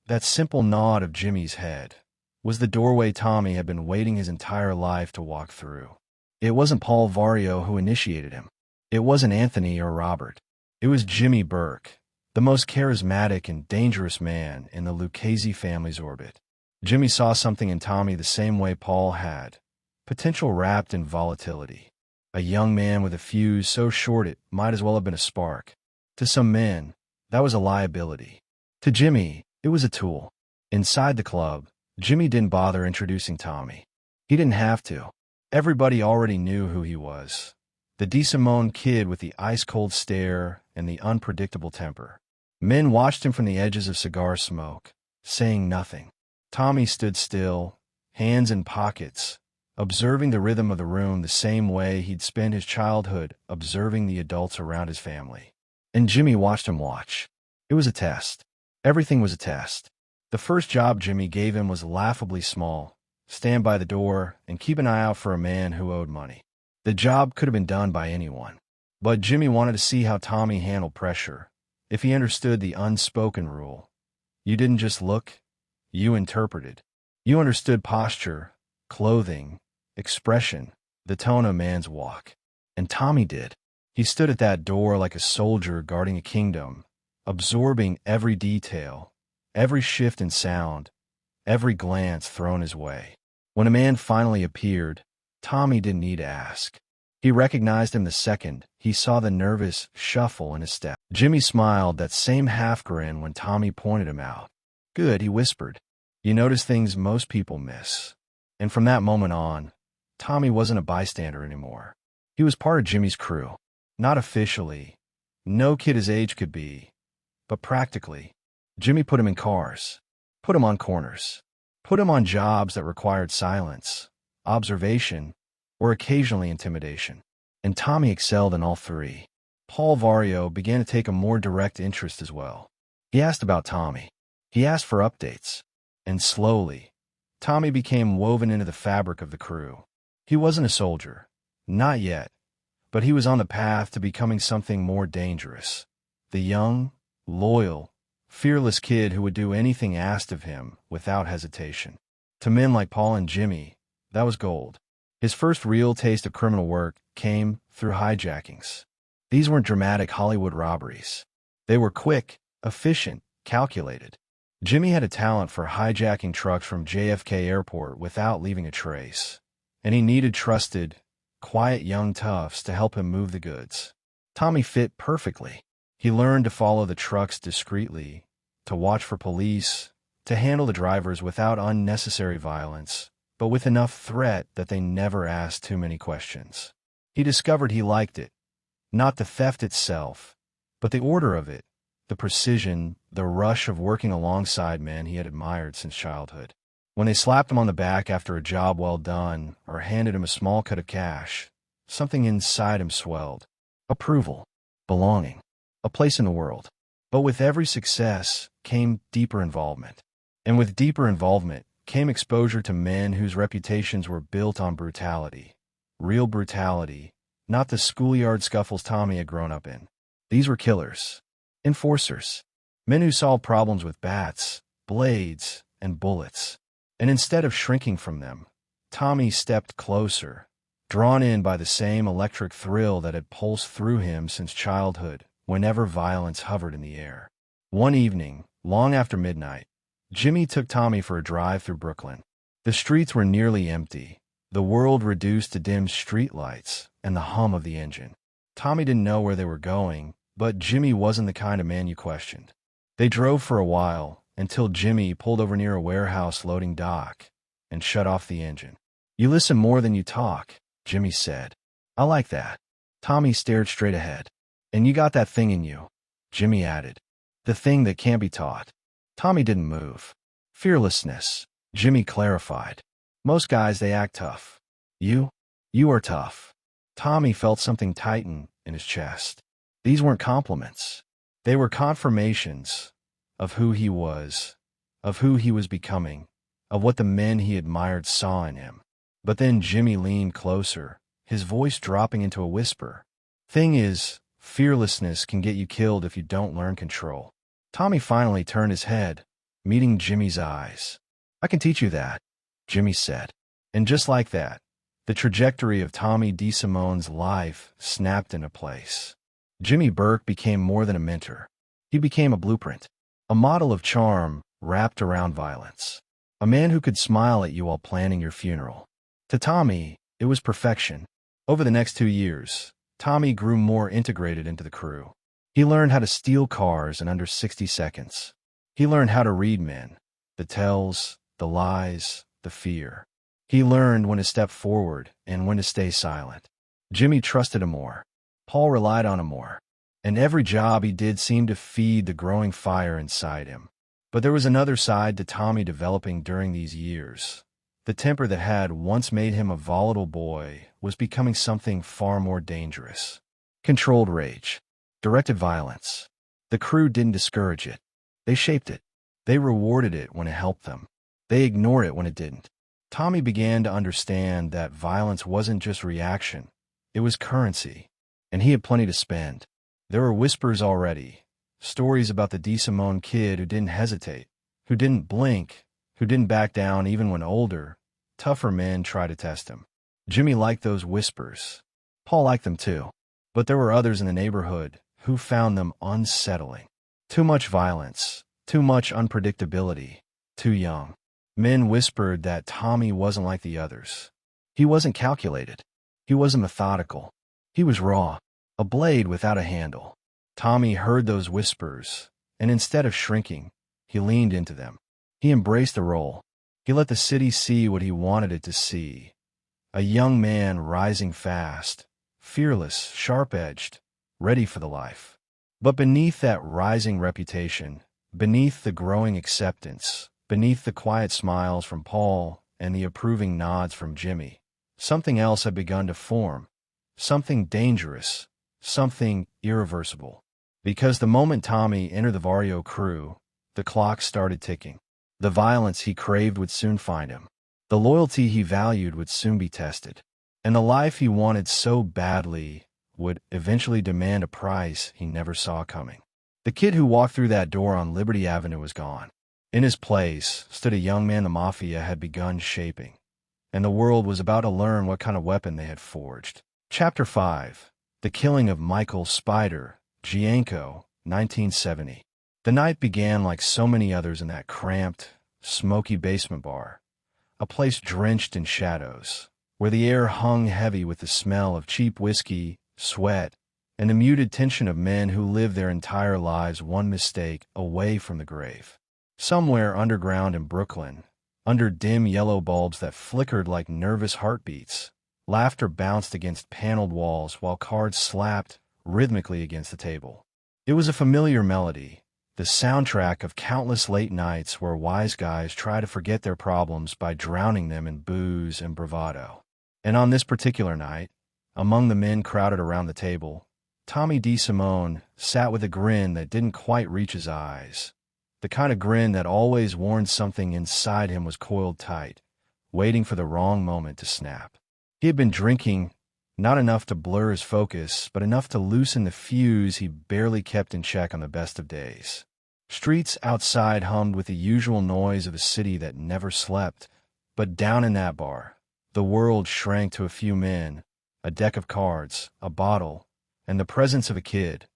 that simple nod of Jimmy's head, was the doorway Tommy had been waiting his entire life to walk through. It wasn't Paul Vario who initiated him. It wasn't Anthony or Robert. It was Jimmy Burke, the most charismatic and dangerous man in the Lucchese family's orbit. Jimmy saw something in Tommy the same way Paul had, potential wrapped in volatility. A young man with a fuse so short it might as well have been a spark. To some men, that was a liability. To Jimmy, it was a tool. Inside the club, Jimmy didn't bother introducing Tommy. He didn't have to. Everybody already knew who he was. The DeSimone kid with the ice-cold stare and the unpredictable temper. Men watched him from the edges of cigar smoke, saying nothing. Tommy stood still, hands in pockets, observing the rhythm of the room the same way he'd spent his childhood observing the adults around his family. And Jimmy watched him watch. It was a test. Everything was a test. The first job Jimmy gave him was laughably small: stand by the door and keep an eye out for a man who owed money. The job could have been done by anyone. But Jimmy wanted to see how Tommy handled pressure, if he understood the unspoken rule. You didn't just look, you interpreted. You understood posture, clothing, expression, the tone of a man's walk. And Tommy did. He stood at that door like a soldier guarding a kingdom, absorbing every detail, every shift in sound, every glance thrown his way. When a man finally appeared, Tommy didn't need to ask. He recognized him the second he saw the nervous shuffle in his step. Jimmy smiled that same half-grin when Tommy pointed him out. "Good," he whispered. "You notice things most people miss." And from that moment on, Tommy wasn't a bystander anymore. He was part of Jimmy's crew. Not officially. No kid his age could be. But practically. Jimmy put him in cars. Put him on corners. Put him on jobs that required silence, observation, or occasionally intimidation. And Tommy excelled in all three. Paul Vario began to take a more direct interest as well. He asked about Tommy. He asked for updates. And slowly, Tommy became woven into the fabric of the crew. He wasn't a soldier. Not yet. But he was on the path to becoming something more dangerous. The young, loyal, fearless kid who would do anything asked of him without hesitation. To men like Paul and Jimmy, that was gold. His first real taste of criminal work came through hijackings. These weren't dramatic Hollywood robberies. They were quick, efficient, calculated. Jimmy had a talent for hijacking trucks from JFK Airport without leaving a trace. And he needed trusted, quiet young toughs to help him move the goods. Tommy fit perfectly. He learned to follow the trucks discreetly, to watch for police, to handle the drivers without unnecessary violence, but with enough threat that they never asked too many questions. He discovered he liked it. Not the theft itself, but the order of it, the precision, the rush of working alongside men he had admired since childhood. When they slapped him on the back after a job well done or handed him a small cut of cash, something inside him swelled. Approval. Belonging. A place in the world. But with every success came deeper involvement. And with deeper involvement came exposure to men whose reputations were built on brutality. Real brutality, not the schoolyard scuffles Tommy had grown up in. These were killers. Enforcers. Men who solved problems with bats, blades, and bullets. And instead of shrinking from them, Tommy stepped closer, drawn in by the same electric thrill that had pulsed through him since childhood whenever violence hovered in the air. One evening, long after midnight, Jimmy took Tommy for a drive through Brooklyn. The streets were nearly empty, the world reduced to dim streetlights and the hum of the engine. Tommy didn't know where they were going, but Jimmy wasn't the kind of man you questioned. They drove for a while, until Jimmy pulled over near a warehouse loading dock and shut off the engine. "You listen more than you talk," Jimmy said. "I like that." Tommy stared straight ahead. "And you got that thing in you," Jimmy added. "The thing that can't be taught." Tommy didn't move. "Fearlessness," Jimmy clarified. Most guys, they act tough. You? You are tough. Tommy felt something tighten in his chest. These weren't compliments. They were confirmations of who he was, of who he was becoming, of what the men he admired saw in him. But then Jimmy leaned closer, his voice dropping into a whisper. Thing is, fearlessness can get you killed if you don't learn control. Tommy finally turned his head, meeting Jimmy's eyes. I can teach you that, Jimmy said. And just like that, the trajectory of Tommy DeSimone's life snapped into place. Jimmy Burke became more than a mentor. He became a blueprint, a model of charm wrapped around violence, a man who could smile at you while planning your funeral. To Tommy, it was perfection. Over the next 2 years, Tommy grew more integrated into the crew. He learned how to steal cars in under 60 seconds. He learned how to read men, the tells, the lies, the fear. He learned when to step forward and when to stay silent. Jimmy trusted him more. Paul relied on him more. And every job he did seemed to feed the growing fire inside him. But there was another side to Tommy developing during these years. The temper that had once made him a volatile boy was becoming something far more dangerous. Controlled rage. Directed violence. The crew didn't discourage it. They shaped it. They rewarded it when it helped them. They ignored it when it didn't. Tommy began to understand that violence wasn't just reaction. It was currency. And he had plenty to spend. There were whispers already. Stories about the DeSimone kid who didn't hesitate, who didn't blink, who didn't back down even when older, tougher men tried to test him. Jimmy liked those whispers. Paul liked them too. But there were others in the neighborhood who found them unsettling. Too much violence, too much unpredictability, too young. Men whispered that Tommy wasn't like the others. He wasn't calculated. He wasn't methodical. He was raw, a blade without a handle. Tommy heard those whispers, and instead of shrinking, he leaned into them. He embraced the role. He let the city see what he wanted it to see. A young man rising fast, fearless, sharp-edged, ready for the life. But beneath that rising reputation, beneath the growing acceptance, beneath the quiet smiles from Paul and the approving nods from Jimmy, something else had begun to form. Something dangerous, something irreversible. Because the moment Tommy entered the Vario crew, the clock started ticking. The violence he craved would soon find him. The loyalty he valued would soon be tested. And the life he wanted so badly would eventually demand a price he never saw coming. The kid who walked through that door on Liberty Avenue was gone. In his place stood a young man the Mafia had begun shaping, and the world was about to learn what kind of weapon they had forged. Chapter 5. The Killing of Michael Spider, Gienko, 1970. The night began like so many others in that cramped, smoky basement bar, a place drenched in shadows, where the air hung heavy with the smell of cheap whiskey, sweat, and the muted tension of men who lived their entire lives one mistake away from the grave. Somewhere underground in Brooklyn, under dim yellow bulbs that flickered like nervous heartbeats, laughter bounced against paneled walls while cards slapped rhythmically against the table. It was a familiar melody, the soundtrack of countless late nights where wise guys try to forget their problems by drowning them in booze and bravado. And on this particular night, among the men crowded around the table, Tommy DeSimone sat with a grin that didn't quite reach his eyes, the kind of grin that always warned something inside him was coiled tight, waiting for the wrong moment to snap. He had been drinking, not enough to blur his focus, but enough to loosen the fuse he barely kept in check on the best of days. Streets outside hummed with the usual noise of a city that never slept, but down in that bar, the world shrank to a few men, a deck of cards, a bottle, and the presence of a kid,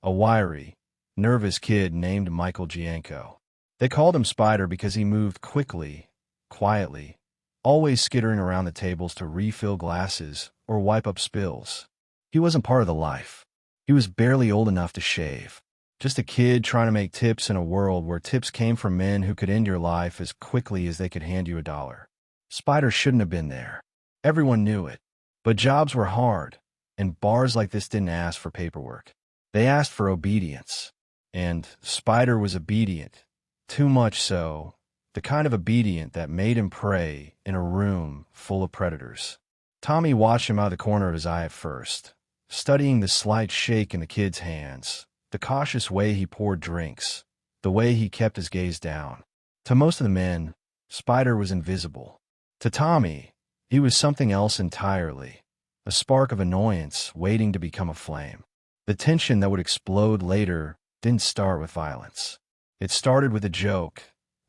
a wiry, nervous kid named Michael Gienko. They called him Spider because he moved quickly, quietly, always skittering around the tables to refill glasses or wipe up spills. He wasn't part of the life. He was barely old enough to shave. Just a kid trying to make tips in a world where tips came from men who could end your life as quickly as they could hand you $1. Spider shouldn't have been there. Everyone knew it. But jobs were hard, and bars like this didn't ask for paperwork. They asked for obedience. And Spider was obedient. Too much so the kind of obedient that made him prey in a room full of predators. Tommy watched him out of the corner of his eye at first, studying the slight shake in the kid's hands, the cautious way he poured drinks, the way he kept his gaze down. To most of the men, Spider was invisible. To Tommy, he was something else entirely, a spark of annoyance waiting to become a flame. The tension that would explode later didn't start with violence. It started with a joke,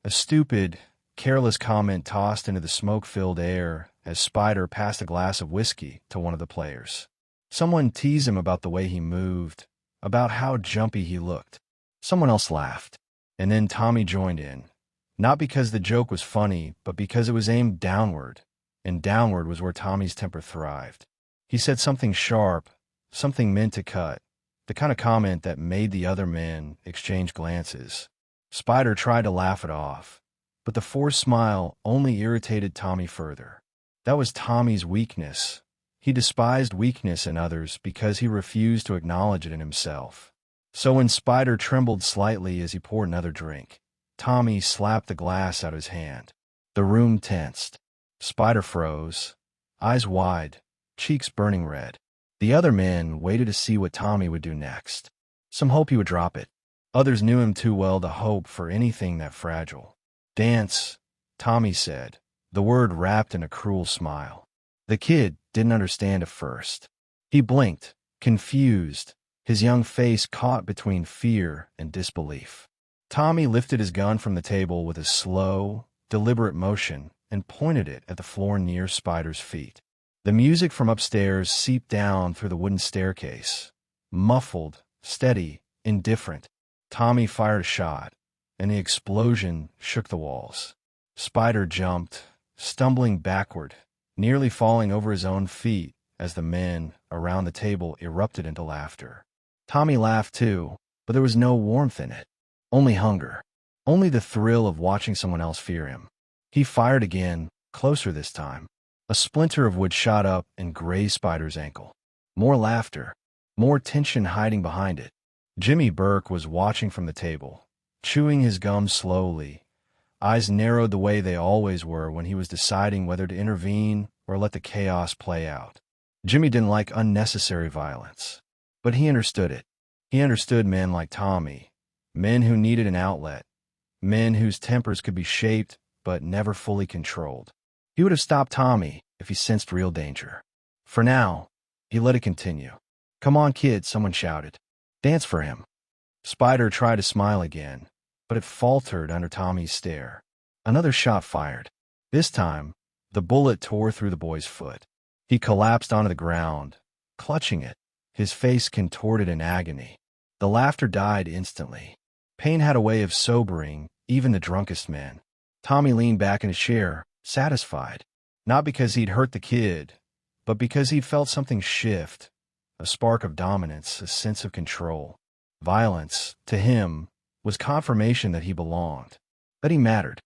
a stupid, careless comment tossed into the smoke-filled air as Spider passed a glass of whiskey to one of the players. Someone teased him about the way he moved, about how jumpy he looked. Someone else laughed, and then Tommy joined in. Not because the joke was funny, but because it was aimed downward, and downward was where Tommy's temper thrived. He said something sharp, something meant to cut, the kind of comment that made the other men exchange glances. Spider tried to laugh it off, but the forced smile only irritated Tommy further. That was Tommy's weakness. He despised weakness in others because he refused to acknowledge it in himself. So when Spider trembled slightly as he poured another drink, Tommy slapped the glass out of his hand. The room tensed. Spider froze, eyes wide, cheeks burning red. The other men waited to see what Tommy would do next. Some hoped he would drop it. Others knew him too well to hope for anything that fragile. "Dance," Tommy said, the word wrapped in a cruel smile. The kid didn't understand at first. He blinked, confused, his young face caught between fear and disbelief. Tommy lifted his gun from the table with a slow, deliberate motion and pointed it at the floor near Spider's feet. The music from upstairs seeped down through the wooden staircase, muffled, steady, indifferent. Tommy fired a shot, and the explosion shook the walls. Spider jumped, stumbling backward, nearly falling over his own feet as the men around the table erupted into laughter. Tommy laughed too, but there was no warmth in it. Only hunger. Only the thrill of watching someone else fear him. He fired again, closer this time. A splinter of wood shot up and grazed Spider's ankle. More laughter. More tension hiding behind it. Jimmy Burke was watching from the table, chewing his gum slowly. Eyes narrowed the way they always were when he was deciding whether to intervene or let the chaos play out. Jimmy didn't like unnecessary violence, but he understood it. He understood men like Tommy, men who needed an outlet, men whose tempers could be shaped but never fully controlled. He would have stopped Tommy if he sensed real danger. For now, he let it continue. "Come on, kid," someone shouted. "Dance for him." Spider tried to smile again, but it faltered under Tommy's stare. Another shot fired. This time, the bullet tore through the boy's foot. He collapsed onto the ground, clutching it, his face contorted in agony. The laughter died instantly. Pain had a way of sobering even the drunkest men. Tommy leaned back in his chair, satisfied, not because he'd hurt the kid, but because he'd felt something shift, a spark of dominance, a sense of control. Violence, to him, was confirmation that he belonged, that he mattered.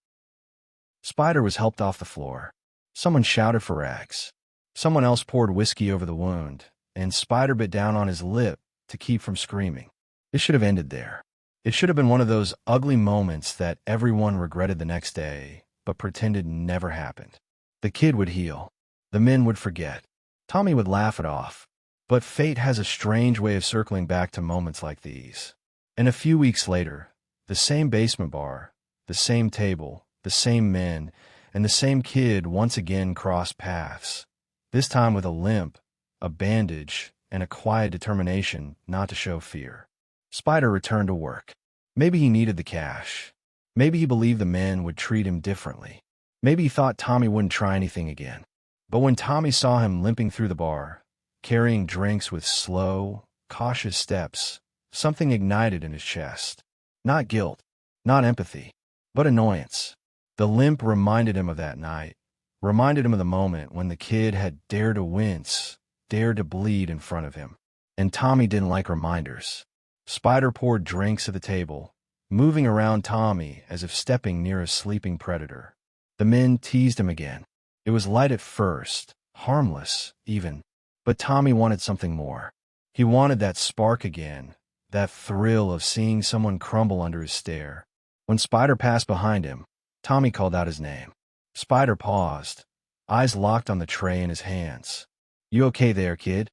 Spider was helped off the floor. Someone shouted for rags. Someone else poured whiskey over the wound, and Spider bit down on his lip to keep from screaming. It should have ended there. It should have been one of those ugly moments that everyone regretted the next day, but pretended never happened. The kid would heal. The men would forget. Tommy would laugh it off. But fate has a strange way of circling back to moments like these. And a few weeks later, the same basement bar, the same table, the same men, and the same kid once again crossed paths, this time with a limp, a bandage, and a quiet determination not to show fear. Spider returned to work. Maybe he needed the cash. Maybe he believed the men would treat him differently. Maybe he thought Tommy wouldn't try anything again. But when Tommy saw him limping through the bar, carrying drinks with slow, cautious steps, something ignited in his chest. Not guilt, not empathy, but annoyance. The limp reminded him of that night, reminded him of the moment when the kid had dared to wince, dared to bleed in front of him. And Tommy didn't like reminders. Spider poured drinks at the table, moving around Tommy as if stepping near a sleeping predator. The men teased him again. It was light at first, harmless, even. But Tommy wanted something more. He wanted that spark again, that thrill of seeing someone crumble under his stare. When Spider passed behind him, Tommy called out his name. Spider paused, eyes locked on the tray in his hands. "You okay there, kid?"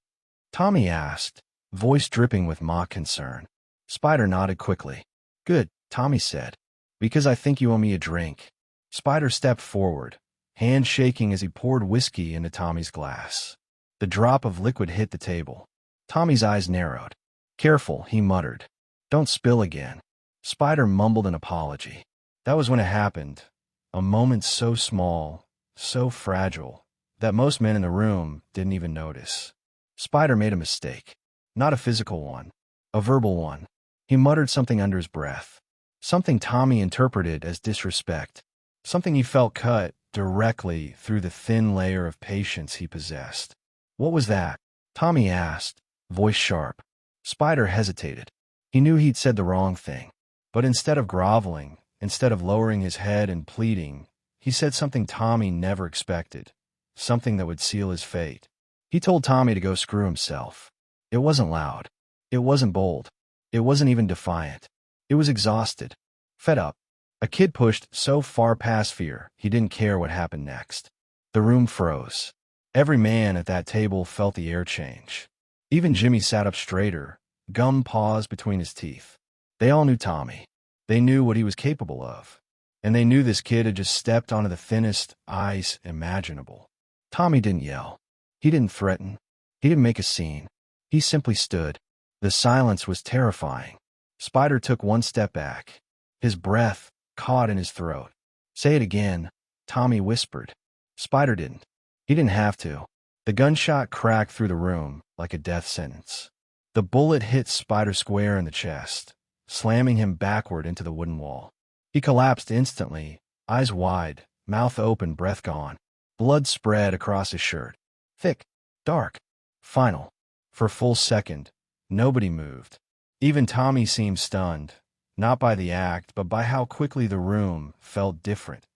Tommy asked, voice dripping with mock concern. Spider nodded quickly. "Good," Tommy said. "Because I think you owe me a drink." Spider stepped forward, hand shaking as he poured whiskey into Tommy's glass. The drop of liquid hit the table. Tommy's eyes narrowed. "Careful," he muttered. "Don't spill again." Spider mumbled an apology. That was when it happened. A moment so small, so fragile, that most men in the room didn't even notice. Spider made a mistake. Not a physical one. A verbal one. He muttered something under his breath. Something Tommy interpreted as disrespect. Something he felt cut directly through the thin layer of patience he possessed. "What was that?" Tommy asked, voice sharp. Spider hesitated. He knew he'd said the wrong thing. But instead of groveling, instead of lowering his head and pleading, he said something Tommy never expected. Something that would seal his fate. He told Tommy to go screw himself. It wasn't loud. It wasn't bold. It wasn't even defiant. It was exhausted. Fed up. A kid pushed so far past fear, he didn't care what happened next. The room froze. Every man at that table felt the air change. Even Jimmy sat up straighter, gum paused between his teeth. They all knew Tommy. They knew what he was capable of. And they knew this kid had just stepped onto the thinnest ice imaginable. Tommy didn't yell. He didn't threaten. He didn't make a scene. He simply stood. The silence was terrifying. Spider took one step back. His breath caught in his throat. "Say it again," Tommy whispered. Spider didn't. He didn't have to. The gunshot cracked through the room like a death sentence. The bullet hit Spider square in the chest, slamming him backward into the wooden wall. He collapsed instantly, eyes wide, mouth open, breath gone. Blood spread across his shirt. Thick, dark, final. For a full second, nobody moved. Even Tommy seemed stunned, not by the act, but by how quickly the room felt different,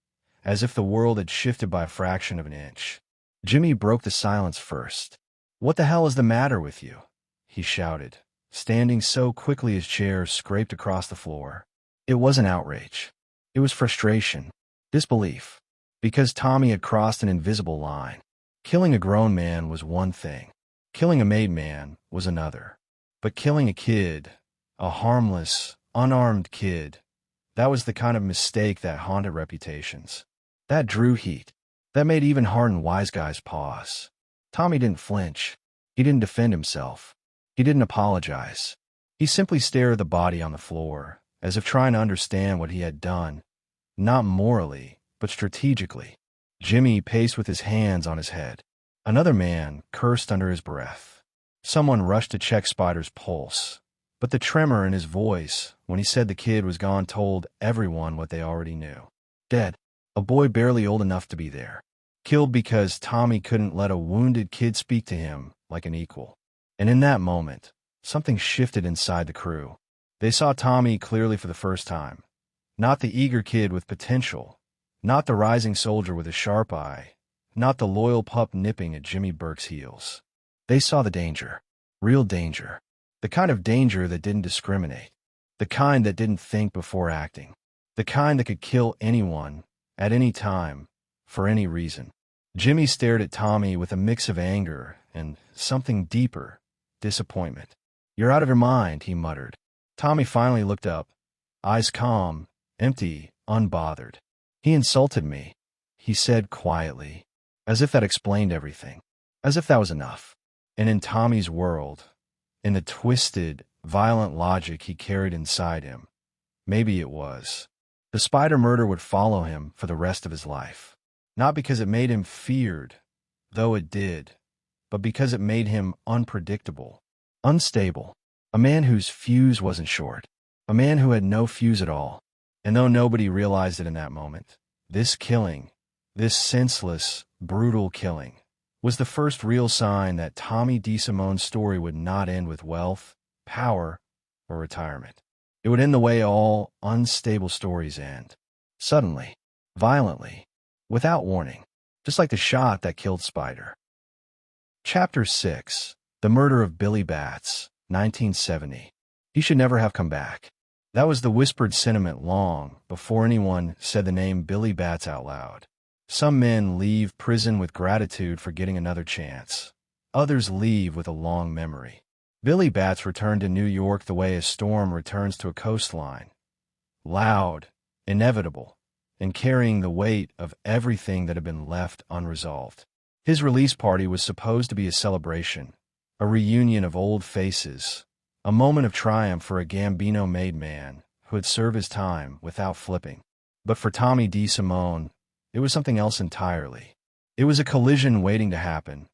as if the world had shifted by a fraction of an inch. Jimmy broke the silence first. "What the hell is the matter with you?" he shouted, standing so quickly his chair scraped across the floor. It wasn't outrage. It was frustration, disbelief, because Tommy had crossed an invisible line. Killing a grown man was one thing. Killing a made man was another. But killing a kid, a harmless, unarmed kid, that was the kind of mistake that haunted reputations. That drew heat. That made even hardened wise guys pause. Tommy didn't flinch. He didn't defend himself. He didn't apologize. He simply stared at the body on the floor, as if trying to understand what he had done, not morally, but strategically. Jimmy paced with his hands on his head. Another man cursed under his breath. Someone rushed to check Spider's pulse, but the tremor in his voice when he said the kid was gone told everyone what they already knew. Dead. A boy barely old enough to be there. Killed because Tommy couldn't let a wounded kid speak to him like an equal. And in that moment, something shifted inside the crew. They saw Tommy clearly for the first time. Not the eager kid with potential. Not the rising soldier with a sharp eye. Not the loyal pup nipping at Jimmy Burke's heels. They saw the danger. Real danger. The kind of danger that didn't discriminate. The kind that didn't think before acting. The kind that could kill anyone, at any time, for any reason. Jimmy stared at Tommy with a mix of anger and something deeper, disappointment. "You're out of your mind," he muttered. Tommy finally looked up, eyes calm, empty, unbothered. "He insulted me," he said quietly, as if that explained everything, as if that was enough. And in Tommy's world, in the twisted, violent logic he carried inside him, maybe it was. The Spider murder would follow him for the rest of his life. Not because it made him feared, though it did, but because it made him unpredictable, unstable. A man whose fuse wasn't short. A man who had no fuse at all. And though nobody realized it in that moment, this killing, this senseless, brutal killing, was the first real sign that Tommy DeSimone's story would not end with wealth, power, or retirement. It would end the way all unstable stories end. Suddenly, violently, without warning, just like the shot that killed Spider. Chapter 6. The Murder of Billy Batts, 1970. He should never have come back. That was the whispered sentiment long before anyone said the name Billy Bats out loud. Some men leave prison with gratitude for getting another chance. Others leave with a long memory. Billy Bats returned to New York the way a storm returns to a coastline. Loud, inevitable, and carrying the weight of everything that had been left unresolved. His release party was supposed to be a celebration, a reunion of old faces, a moment of triumph for a Gambino-made man who had served his time without flipping. But for Tommy DeSimone, it was something else entirely. It was a collision waiting to happen,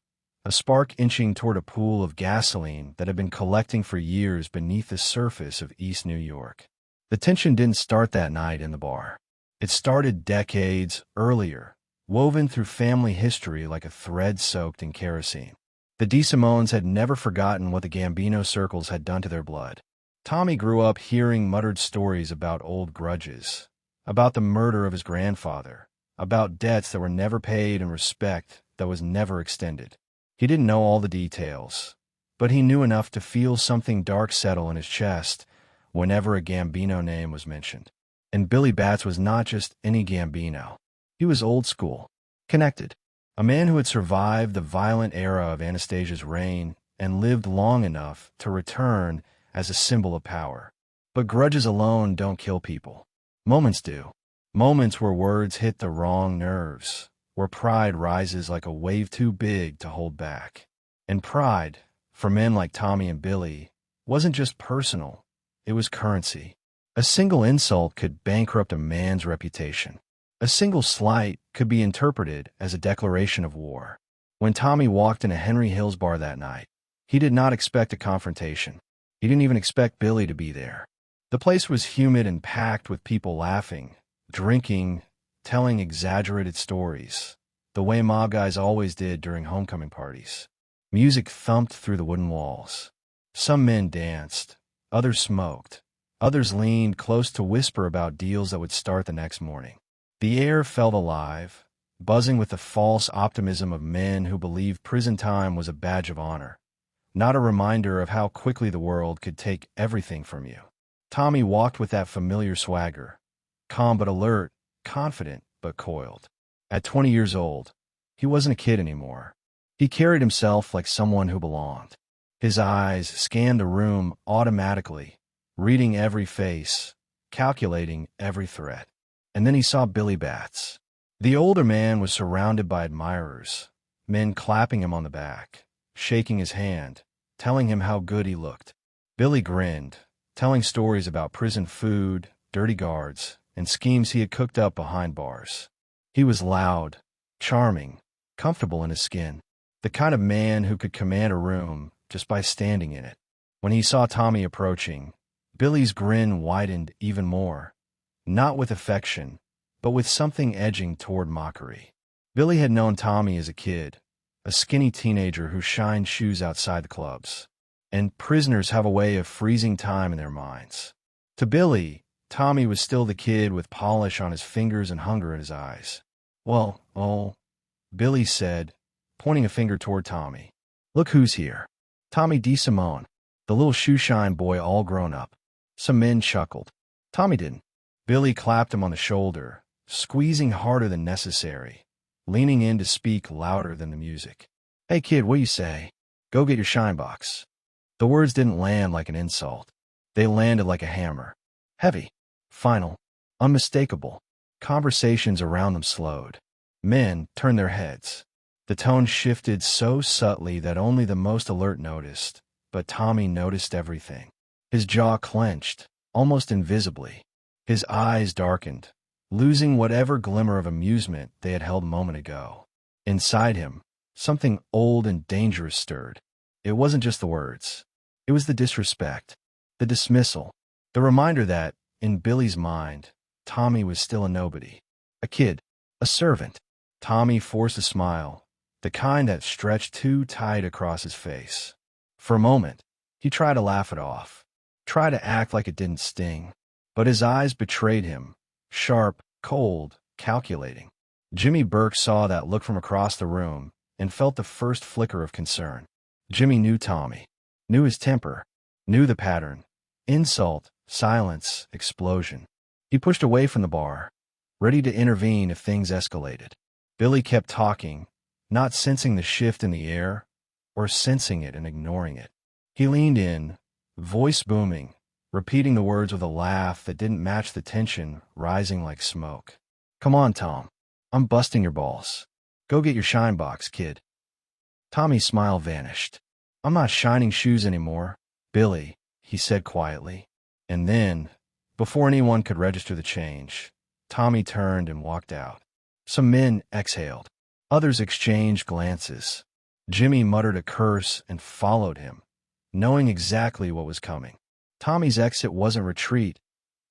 a spark inching toward a pool of gasoline that had been collecting for years beneath the surface of East New York. The tension didn't start that night in the bar. It started decades earlier, woven through family history like a thread soaked in kerosene. The DeSimones had never forgotten what the Gambino circles had done to their blood. Tommy grew up hearing muttered stories about old grudges, about the murder of his grandfather, about debts that were never paid and respect that was never extended. He didn't know all the details, but he knew enough to feel something dark settle in his chest whenever a Gambino name was mentioned. And Billy Bats was not just any Gambino. He was old school, connected. A man who had survived the violent era of Anastasia's reign and lived long enough to return as a symbol of power. But grudges alone don't kill people. Moments do. Moments where words hit the wrong nerves, where pride rises like a wave too big to hold back. And pride, for men like Tommy and Billy, wasn't just personal, it was currency. A single insult could bankrupt a man's reputation. A single slight could be interpreted as a declaration of war. When Tommy walked in a Henry Hills bar that night, he did not expect a confrontation. He didn't even expect Billy to be there. The place was humid and packed with people laughing, drinking, telling exaggerated stories, the way mob guys always did during homecoming parties. Music thumped through the wooden walls. Some men danced, others smoked, others leaned close to whisper about deals that would start the next morning. The air felt alive, buzzing with the false optimism of men who believed prison time was a badge of honor, not a reminder of how quickly the world could take everything from you. Tommy walked with that familiar swagger, calm but alert, confident but coiled. At 20 years old, he wasn't a kid anymore. He carried himself like someone who belonged. His eyes scanned the room automatically, reading every face, calculating every threat. And then he saw Billy Bats. The older man was surrounded by admirers, men clapping him on the back, shaking his hand, telling him how good he looked. Billy grinned, telling stories about prison food, dirty guards, and schemes he had cooked up behind bars. He was loud, charming, comfortable in his skin, the kind of man who could command a room just by standing in it. When he saw Tommy approaching, Billy's grin widened even more. Not with affection, but with something edging toward mockery. Billy had known Tommy as a kid, a skinny teenager who shined shoes outside the clubs. And prisoners have a way of freezing time in their minds. To Billy, Tommy was still the kid with polish on his fingers and hunger in his eyes. Well, Billy said, pointing a finger toward Tommy. Look who's here. Tommy DeSimone, the little shoeshine boy all grown up. Some men chuckled. Tommy didn't. Billy clapped him on the shoulder, squeezing harder than necessary, leaning in to speak louder than the music. Hey kid, what you say? Go get your shine box. The words didn't land like an insult. They landed like a hammer. Heavy, final, unmistakable. Conversations around them slowed. Men turned their heads. The tone shifted so subtly that only the most alert noticed, but Tommy noticed everything. His jaw clenched, almost invisibly. His eyes darkened, losing whatever glimmer of amusement they had held a moment ago. Inside him, something old and dangerous stirred. It wasn't just the words. It was the disrespect, the dismissal, the reminder that, in Billy's mind, Tommy was still a nobody. A kid, a servant. Tommy forced a smile, the kind that stretched too tight across his face. For a moment, he tried to laugh it off, tried to act like it didn't sting. But his eyes betrayed him, sharp, cold, calculating. Jimmy Burke saw that look from across the room and felt the first flicker of concern. Jimmy knew Tommy, knew his temper, knew the pattern. Insult, Silence, explosion. He pushed away from the bar, ready to intervene if things escalated. Billy kept talking, not sensing the shift in the air, or sensing it and ignoring it. He leaned in, voice booming, repeating the words with a laugh that didn't match the tension rising like smoke. "Come on, Tom. I'm busting your balls. Go get your shine box, kid." Tommy's smile vanished. "I'm not shining shoes anymore, Billy," he said quietly. And then, before anyone could register the change, Tommy turned and walked out. Some men exhaled. Others exchanged glances. Jimmy muttered a curse and followed him, knowing exactly what was coming. Tommy's exit wasn't retreat,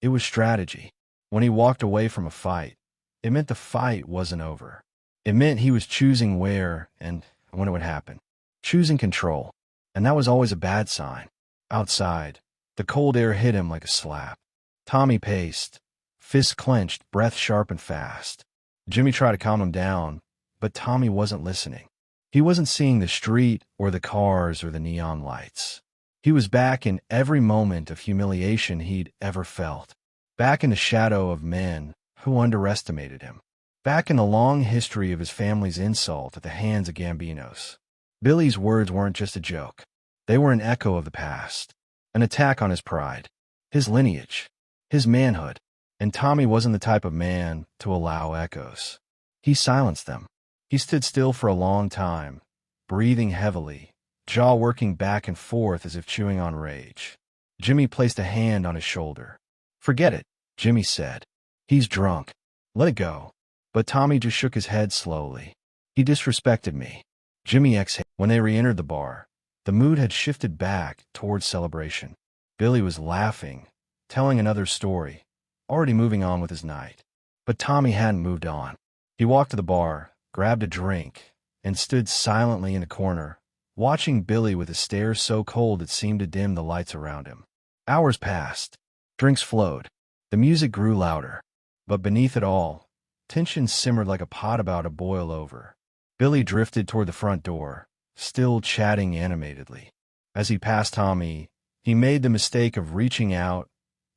it was strategy. When he walked away from a fight, it meant the fight wasn't over. It meant he was choosing where and when it would happen. Choosing control. And that was always a bad sign. Outside, the cold air hit him like a slap. Tommy paced, fists clenched, breath sharp and fast. Jimmy tried to calm him down, but Tommy wasn't listening. He wasn't seeing the street or the cars or the neon lights. He was back in every moment of humiliation he'd ever felt. Back in the shadow of men who underestimated him. Back in the long history of his family's insult at the hands of Gambinos. Billy's words weren't just a joke. They were an echo of the past. An attack on his pride. His lineage. His manhood. And Tommy wasn't the type of man to allow echoes. He silenced them. He stood still for a long time, breathing heavily, jaw working back and forth as if chewing on rage. Jimmy placed a hand on his shoulder. "Forget it," Jimmy said. "He's drunk. Let it go." But Tommy just shook his head slowly. "He disrespected me." Jimmy exhaled. When they re-entered the bar, the mood had shifted back towards celebration. Billy was laughing, telling another story, already moving on with his night. But Tommy hadn't moved on. He walked to the bar, grabbed a drink, and stood silently in a corner, watching Billy with a stare so cold it seemed to dim the lights around him. Hours passed. Drinks flowed. The music grew louder. But beneath it all, tension simmered like a pot about to boil over. Billy drifted toward the front door, still chatting animatedly. As he passed Tommy, he made the mistake of reaching out,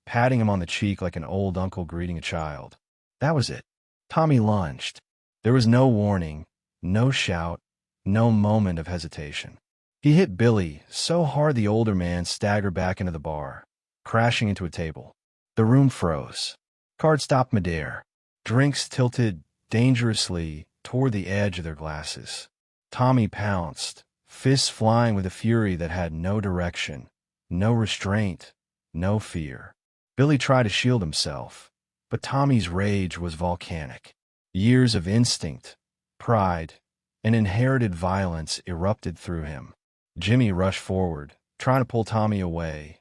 patting him on the cheek like an old uncle greeting a child. That was it. Tommy lunged. There was no warning, no shout, no moment of hesitation. He hit Billy so hard the older man staggered back into the bar, crashing into a table. The room froze. Cards stopped midair. Drinks tilted dangerously toward the edge of their glasses. Tommy pounced, fists flying with a fury that had no direction, no restraint, no fear. Billy tried to shield himself, but Tommy's rage was volcanic. Years of instinct, pride, and inherited violence erupted through him. Jimmy rushed forward, trying to pull Tommy away,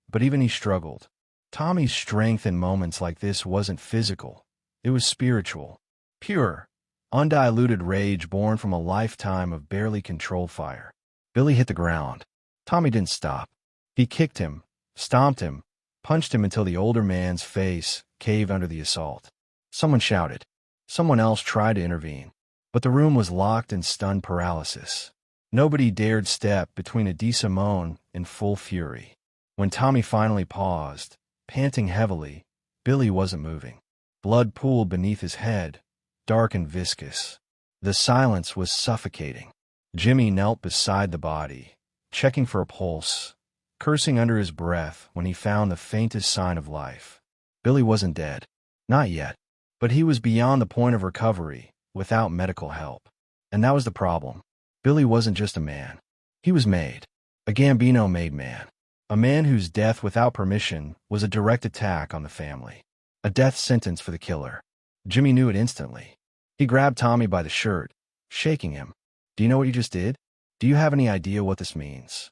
but even he struggled. Tommy's strength in moments like this wasn't physical, it was spiritual. Pure, undiluted rage born from a lifetime of barely controlled fire. Billy hit the ground. Tommy didn't stop. He kicked him, stomped him, punched him until the older man's face caved under the assault. Someone shouted. Someone else tried to intervene. But the room was locked in stunned paralysis. Nobody dared step between a DeSimone in full fury. When Tommy finally paused, panting heavily, Billy wasn't moving. Blood pooled beneath his head, dark and viscous. The silence was suffocating. Jimmy knelt beside the body, checking for a pulse, cursing under his breath when he found the faintest sign of life. Billy wasn't dead. Not yet. But he was beyond the point of recovery, without medical help. And that was the problem. Billy wasn't just a man. He was made. A Gambino-made man. A man whose death without permission was a direct attack on the family. A death sentence for the killer. Jimmy knew it instantly. He grabbed Tommy by the shirt, shaking him. "Do you know what you just did? Do you have any idea what this means?"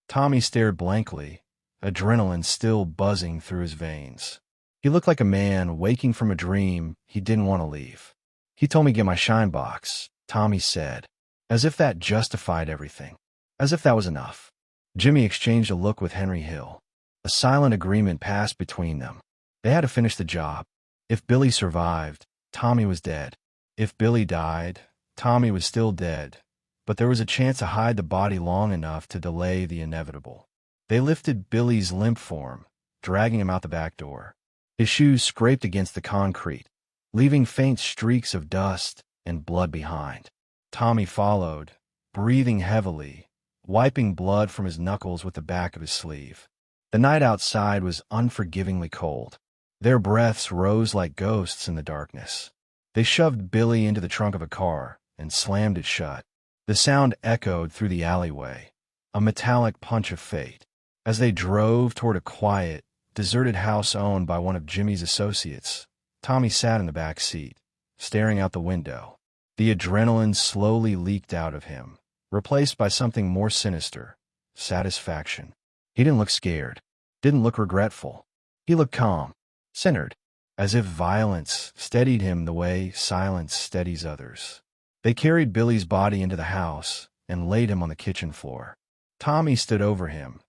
Tommy stared blankly, adrenaline still buzzing through his veins. He looked like a man waking from a dream he didn't want to leave. "He told me to get my shine box," Tommy said, as if that justified everything. As if that was enough. Jimmy exchanged a look with Henry Hill. A silent agreement passed between them. They had to finish the job. If Billy survived, Tommy was dead. If Billy died, Tommy was still dead, but there was a chance to hide the body long enough to delay the inevitable. They lifted Billy's limp form, dragging him out the back door. His shoes scraped against the concrete, leaving faint streaks of dust and blood behind. Tommy followed, breathing heavily, wiping blood from his knuckles with the back of his sleeve. The night outside was unforgivingly cold. Their breaths rose like ghosts in the darkness. They shoved Billy into the trunk of a car and slammed it shut. The sound echoed through the alleyway, a metallic punch of fate. As they drove toward a quiet, deserted house owned by one of Jimmy's associates, Tommy sat in the back seat, staring out the window. The adrenaline slowly leaked out of him, replaced by something more sinister: satisfaction. He didn't look scared, didn't look regretful. He looked calm, centered, as if violence steadied him the way silence steadies others. They carried Billy's body into the house and laid him on the kitchen floor. Tommy stood over him,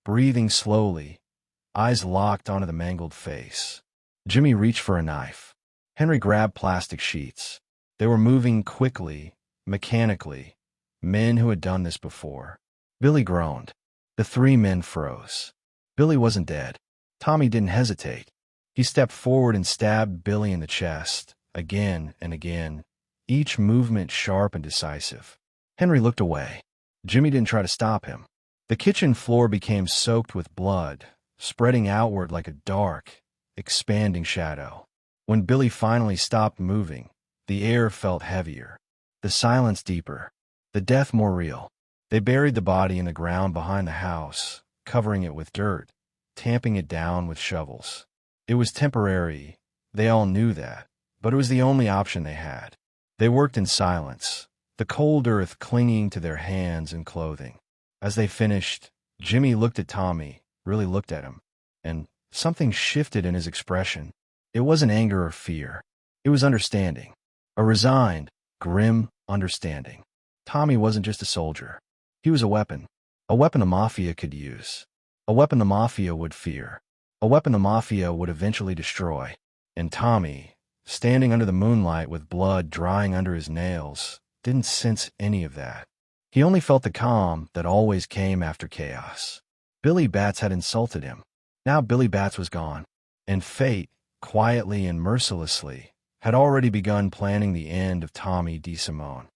breathing slowly, eyes locked onto the mangled face. Jimmy reached for a knife. Henry grabbed plastic sheets. They were moving quickly, mechanically, men who had done this before. Billy groaned. The three men froze. Billy wasn't dead. Tommy didn't hesitate. He stepped forward and stabbed Billy in the chest, again and again, each movement sharp and decisive. Henry looked away. Jimmy didn't try to stop him. The kitchen floor became soaked with blood, spreading outward like a dark, expanding shadow. When Billy finally stopped moving, the air felt heavier, the silence deeper, the death more real. They buried the body in the ground behind the house, covering it with dirt, tamping it down with shovels. It was temporary, they all knew that, but it was the only option they had. They worked in silence, the cold earth clinging to their hands and clothing. As they finished, Jimmy looked at Tommy, really looked at him, and something shifted in his expression. It wasn't anger or fear. It was understanding. A resigned, grim understanding. Tommy wasn't just a soldier. He was a weapon the Mafia could use, a weapon the Mafia would fear, a weapon the Mafia would eventually destroy. And Tommy, standing under the moonlight with blood drying under his nails, didn't sense any of that. He only felt the calm that always came after chaos. Billy Batts had insulted him. Now Billy Batts was gone, and fate, quietly and mercilessly, had already begun planning the end of Tommy DeSimone.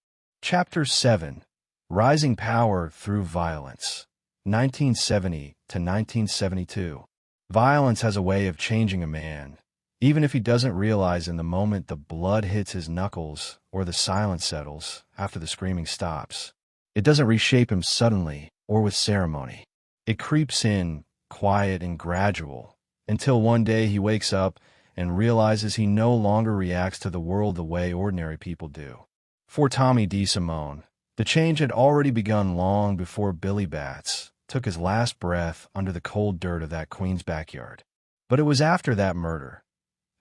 Chapter 7: Rising Power Through Violence, 1970 to 1972. Violence has a way of changing a man, even if he doesn't realize in the moment the blood hits his knuckles or the silence settles after the screaming stops. It doesn't reshape him suddenly or with ceremony. It creeps in, quiet and gradual, until one day he wakes up and realizes he no longer reacts to the world the way ordinary people do. For Tommy DeSimone, the change had already begun long before Billy Batts took his last breath under the cold dirt of that Queens backyard. But it was after that murder,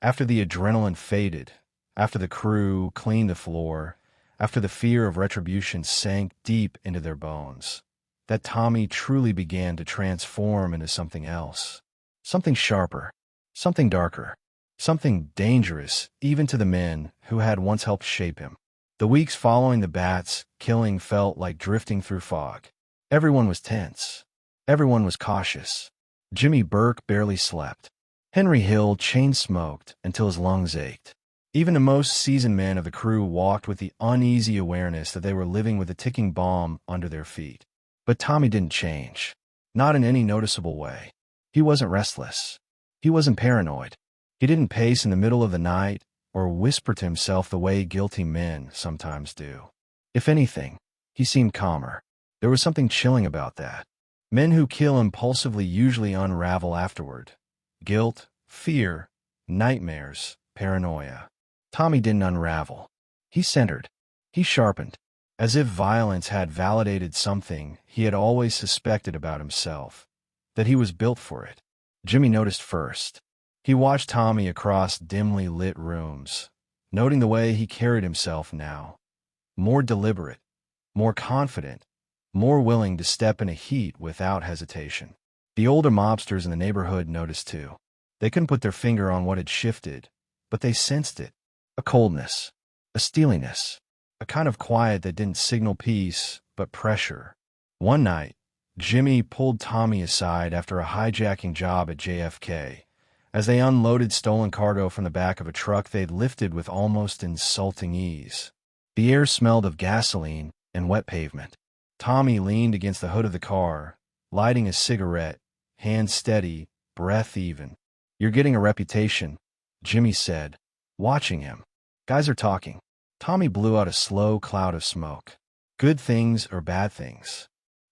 after the adrenaline faded, after the crew cleaned the floor, after the fear of retribution sank deep into their bones, that Tommy truly began to transform into something else. Something sharper, something darker, something dangerous even to the men who had once helped shape him. The weeks following the Batts killing felt like drifting through fog. Everyone was tense. Everyone was cautious. Jimmy Burke barely slept. Henry Hill chain-smoked until his lungs ached. Even the most seasoned men of the crew walked with the uneasy awareness that they were living with a ticking bomb under their feet. But Tommy didn't change. Not in any noticeable way. He wasn't restless. He wasn't paranoid. He didn't pace in the middle of the night or whisper to himself the way guilty men sometimes do. If anything, he seemed calmer. There was something chilling about that. Men who kill impulsively usually unravel afterward. Guilt, fear, nightmares, paranoia. Tommy didn't unravel. He centered. He sharpened. As if violence had validated something he had always suspected about himself, that he was built for it. Jimmy noticed first. He watched Tommy across dimly lit rooms, noting the way he carried himself now. More deliberate, more confident, more willing to step in a heat without hesitation. The older mobsters in the neighborhood noticed too. They couldn't put their finger on what had shifted, but they sensed it. A coldness, a steeliness, a kind of quiet that didn't signal peace, but pressure. One night, Jimmy pulled Tommy aside after a hijacking job at JFK. As they unloaded stolen cargo from the back of a truck they'd lifted with almost insulting ease. The air smelled of gasoline and wet pavement. Tommy leaned against the hood of the car, lighting a cigarette, hand steady, breath even. "You're getting a reputation," Jimmy said, watching him. "Guys are talking." Tommy blew out a slow cloud of smoke. "Good things or bad things?"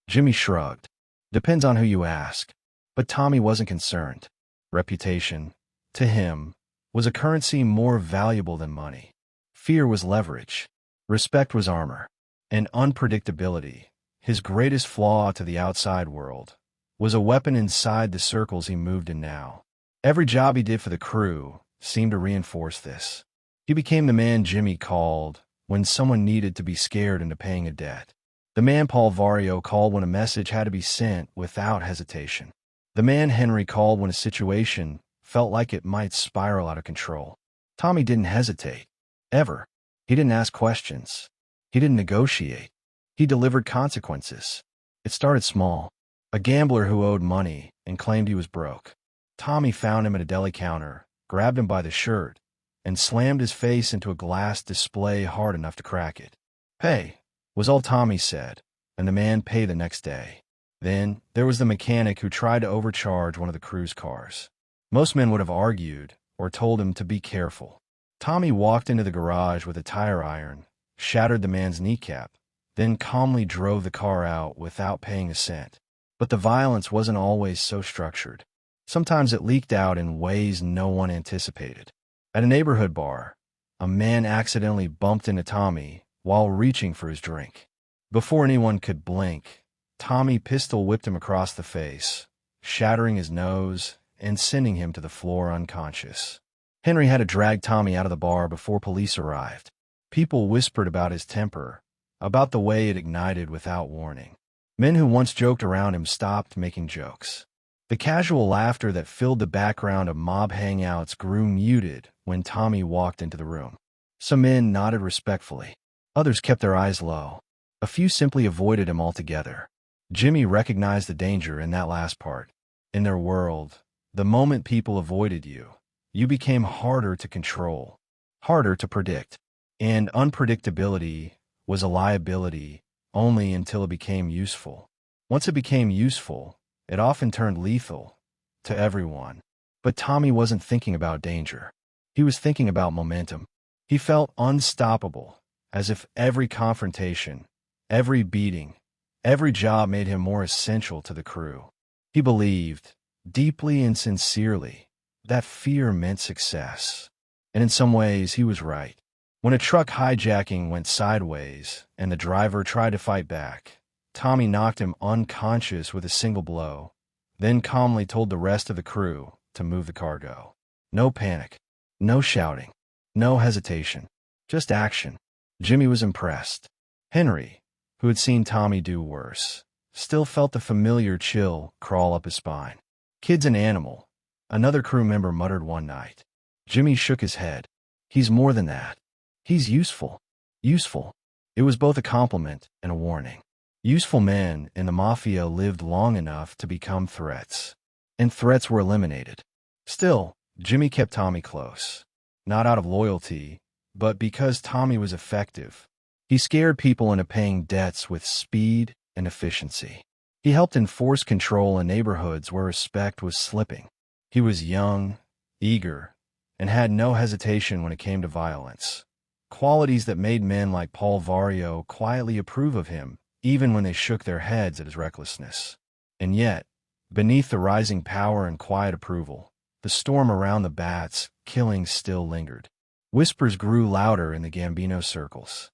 Jimmy shrugged. "Depends on who you ask." But Tommy wasn't concerned. Reputation, to him, was a currency more valuable than money. Fear was leverage. Respect was armor. And unpredictability, his greatest flaw to the outside world, was a weapon inside the circles he moved in now. Every job he did for the crew seemed to reinforce this. He became the man Jimmy called when someone needed to be scared into paying a debt. The man Paul Vario called when a message had to be sent without hesitation. The man Henry called when a situation felt like it might spiral out of control. Tommy didn't hesitate. Ever. He didn't ask questions. He didn't negotiate. He delivered consequences. It started small. A gambler who owed money and claimed he was broke. Tommy found him at a deli counter, grabbed him by the shirt, and slammed his face into a glass display hard enough to crack it. "Pay," was all Tommy said, and the man paid the next day. Then there was the mechanic who tried to overcharge one of the crew's cars. Most men would have argued or told him to be careful. Tommy walked into the garage with a tire iron, shattered the man's kneecap, then calmly drove the car out without paying a cent. But the violence wasn't always so structured. Sometimes it leaked out in ways no one anticipated. At a neighborhood bar, a man accidentally bumped into Tommy while reaching for his drink. Before anyone could blink, Tommy pistol whipped him across the face, shattering his nose and sending him to the floor unconscious. Henry had to drag Tommy out of the bar before police arrived. People whispered about his temper, about the way it ignited without warning. Men who once joked around him stopped making jokes. The casual laughter that filled the background of mob hangouts grew muted when Tommy walked into the room. Some men nodded respectfully. Others kept their eyes low. A few simply avoided him altogether. Jimmy recognized the danger in that last part. In their world, the moment people avoided you, you became harder to control, harder to predict. And unpredictability was a liability only until it became useful. Once it became useful, it often turned lethal to everyone. But Tommy wasn't thinking about danger. He was thinking about momentum. He felt unstoppable, as if every confrontation, every beating, every job made him more essential to the crew. He believed, deeply and sincerely, that fear meant success. And in some ways, he was right. When a truck hijacking went sideways and the driver tried to fight back, Tommy knocked him unconscious with a single blow, then calmly told the rest of the crew to move the cargo. No panic, no shouting, no hesitation, just action. Jimmy was impressed. Henry, who had seen Tommy do worse, still felt the familiar chill crawl up his spine. "Kid's an animal," another crew member muttered one night. Jimmy shook his head. "He's more than that. He's useful." Useful. It was both a compliment and a warning. Useful men in the Mafia lived long enough to become threats, and threats were eliminated. Still, Jimmy kept Tommy close. Not out of loyalty, but because Tommy was effective. He scared people into paying debts with speed and efficiency. He helped enforce control in neighborhoods where respect was slipping. He was young, eager, and had no hesitation when it came to violence. Qualities that made men like Paul Vario quietly approve of him, even when they shook their heads at his recklessness. And yet, beneath the rising power and quiet approval, the storm around the bats' killings still lingered. Whispers grew louder in the Gambino circles.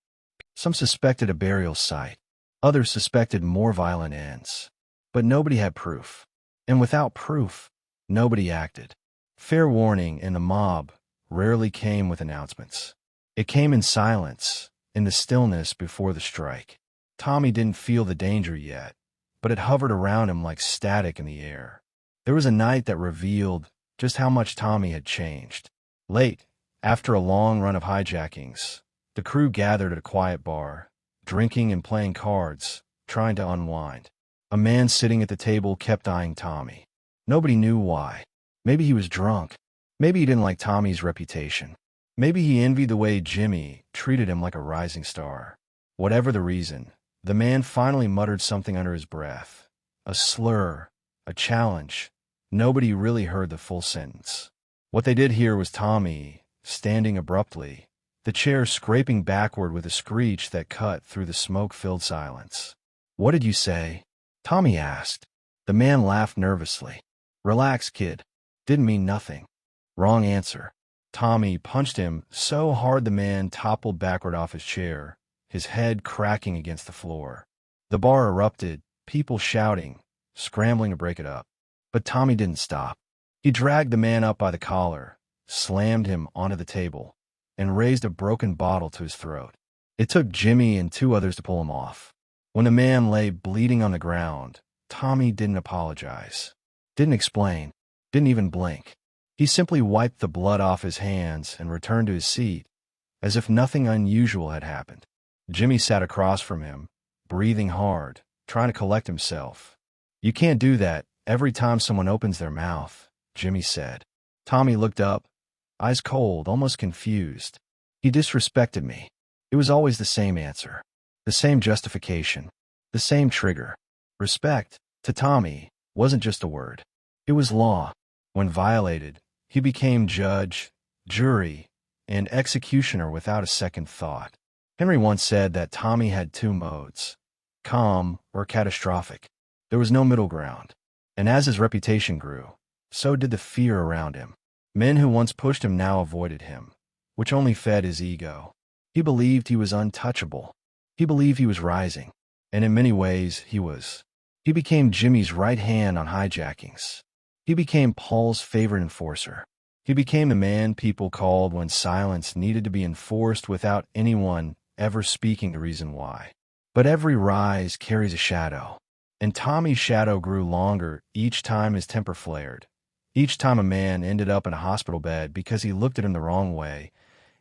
Some suspected a burial site. Others suspected more violent ends. But nobody had proof. And without proof, nobody acted. Fair warning in the mob rarely came with announcements. It came in silence, in the stillness before the strike. Tommy didn't feel the danger yet, but it hovered around him like static in the air. There was a night that revealed just how much Tommy had changed. Late, after a long run of hijackings, the crew gathered at a quiet bar, drinking and playing cards, trying to unwind. A man sitting at the table kept eyeing Tommy. Nobody knew why. Maybe he was drunk. Maybe he didn't like Tommy's reputation. Maybe he envied the way Jimmy treated him like a rising star. Whatever the reason, the man finally muttered something under his breath. A slur, a challenge. Nobody really heard the full sentence. What they did hear was Tommy, standing abruptly, the chair scraping backward with a screech that cut through the smoke-filled silence. "What did you say?" Tommy asked. The man laughed nervously. "Relax, kid. Didn't mean nothing." "Wrong answer." Tommy punched him so hard the man toppled backward off his chair, his head cracking against the floor. The bar erupted, people shouting, scrambling to break it up. But Tommy didn't stop. He dragged the man up by the collar, slammed him onto the table, and raised a broken bottle to his throat. It took Jimmy and 2 others to pull him off. When the man lay bleeding on the ground, Tommy didn't apologize, didn't explain, didn't even blink. He simply wiped the blood off his hands and returned to his seat, as if nothing unusual had happened. Jimmy sat across from him, breathing hard, trying to collect himself. "You can't do that every time someone opens their mouth," Jimmy said. Tommy looked up, eyes cold, almost confused. "He disrespected me." It was always the same answer, the same justification, the same trigger. Respect, to Tommy, wasn't just a word. It was law. When violated, he became judge, jury, and executioner without a second thought. Henry once said that Tommy had 2 modes, calm or catastrophic. There was no middle ground. And as his reputation grew, so did the fear around him. Men who once pushed him now avoided him, which only fed his ego. He believed he was untouchable. He believed he was rising. And in many ways, he was. He became Jimmy's right hand on hijackings. He became Paul's favorite enforcer. He became the man people called when silence needed to be enforced without anyone ever speaking the reason why. But every rise carries a shadow. And Tommy's shadow grew longer each time his temper flared. Each time a man ended up in a hospital bed because he looked at him the wrong way.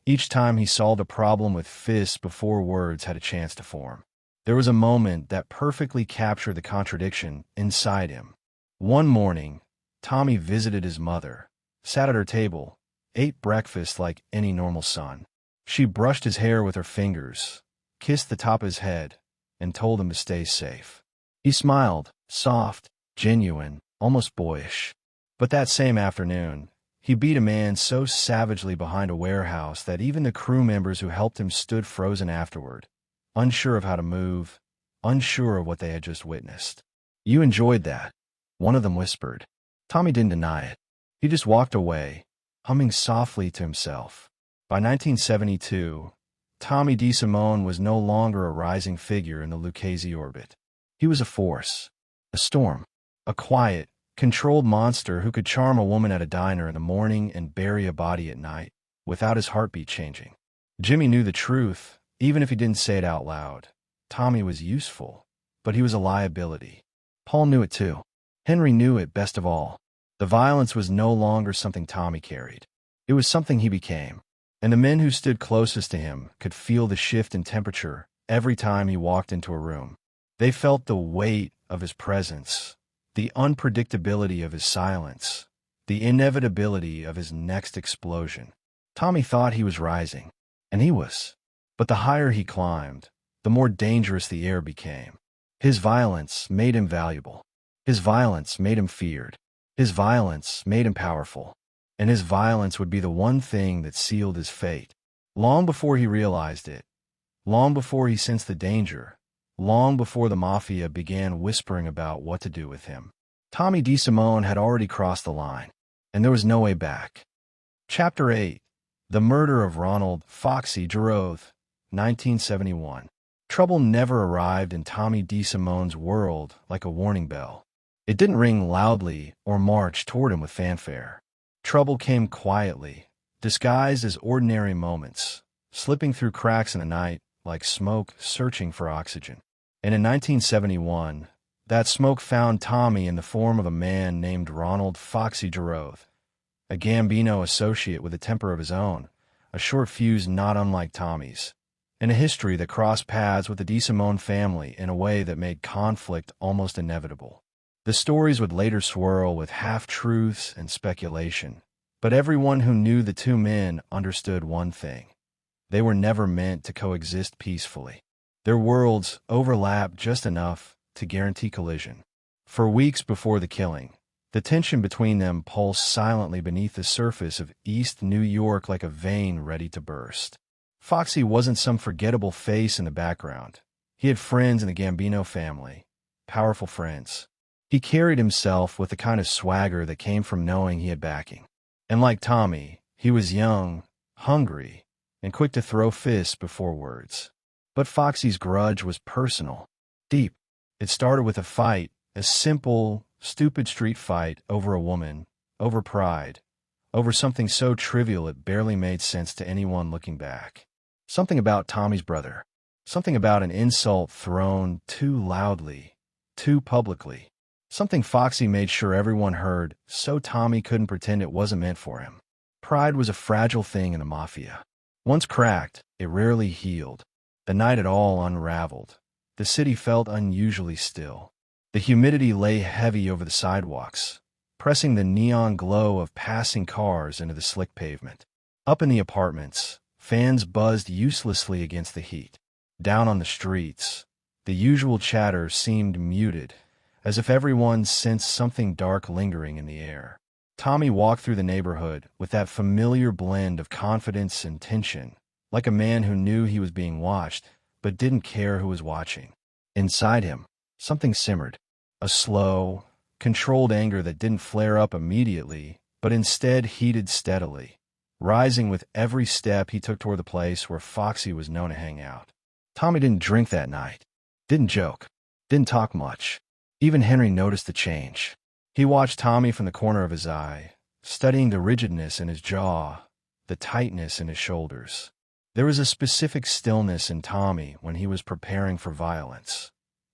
Each time he solved a problem with fists before words had a chance to form. There was a moment that perfectly captured the contradiction inside him. One morning, Tommy visited his mother, sat at her table, ate breakfast like any normal son. She brushed his hair with her fingers, kissed the top of his head, and told him to stay safe. He smiled, soft, genuine, almost boyish. But that same afternoon, he beat a man so savagely behind a warehouse that even the crew members who helped him stood frozen afterward, unsure of how to move, unsure of what they had just witnessed. "You enjoyed that," one of them whispered. Tommy didn't deny it. He just walked away, humming softly to himself. By 1972, Tommy DeSimone was no longer a rising figure in the Lucchese orbit. He was a force, a storm, a quiet, controlled monster who could charm a woman at a diner in the morning and bury a body at night, without his heartbeat changing. Jimmy knew the truth, even if he didn't say it out loud. Tommy was useful, but he was a liability. Paul knew it too. Henry knew it best of all. The violence was no longer something Tommy carried. It was something he became. And the men who stood closest to him could feel the shift in temperature every time he walked into a room. They felt the weight of his presence, the unpredictability of his silence, the inevitability of his next explosion. Tommy thought he was rising, and he was. But the higher he climbed, the more dangerous the air became. His violence made him valuable. His violence made him feared. His violence made him powerful. And his violence would be the one thing that sealed his fate. Long before he realized it, long before he sensed the danger, long before the Mafia began whispering about what to do with him, Tommy DeSimone had already crossed the line, and there was no way back. Chapter 8. The Murder of Ronald Foxy Gerro, 1971. Trouble never arrived in Tommy DeSimone's world like a warning bell. It didn't ring loudly or march toward him with fanfare. Trouble came quietly, disguised as ordinary moments, slipping through cracks in the night like smoke searching for oxygen. And in 1971, that smoke found Tommy in the form of a man named Ronald Foxy Gerro, a Gambino associate with a temper of his own, a short fuse not unlike Tommy's, and a history that crossed paths with the DeSimone family in a way that made conflict almost inevitable. The stories would later swirl with half-truths and speculation, but everyone who knew the two men understood one thing. They were never meant to coexist peacefully. Their worlds overlapped just enough to guarantee collision. For weeks before the killing, the tension between them pulsed silently beneath the surface of East New York like a vein ready to burst. Foxy wasn't some forgettable face in the background. He had friends in the Gambino family, powerful friends. He carried himself with the kind of swagger that came from knowing he had backing. And like Tommy, he was young, hungry, and quick to throw fists before words. But Foxy's grudge was personal, deep. It started with a fight, a simple, stupid street fight over a woman, over pride, over something so trivial it barely made sense to anyone looking back. Something about Tommy's brother. Something about an insult thrown too loudly, too publicly. Something Foxy made sure everyone heard, so Tommy couldn't pretend it wasn't meant for him. Pride was a fragile thing in the Mafia. Once cracked, it rarely healed. The night it all unraveled. The city felt unusually still. The humidity lay heavy over the sidewalks, pressing the neon glow of passing cars into the slick pavement. Up in the apartments, fans buzzed uselessly against the heat. Down on the streets, the usual chatter seemed muted, as if everyone sensed something dark lingering in the air. Tommy walked through the neighborhood with that familiar blend of confidence and tension, like a man who knew he was being watched, but didn't care who was watching. Inside him, something simmered, a slow, controlled anger that didn't flare up immediately, but instead heated steadily, rising with every step he took toward the place where Foxy was known to hang out. Tommy didn't drink that night, didn't joke, didn't talk much. Even Henry noticed the change. He watched Tommy from the corner of his eye, studying the rigidness in his jaw, the tightness in his shoulders. There was a specific stillness in Tommy when he was preparing for violence.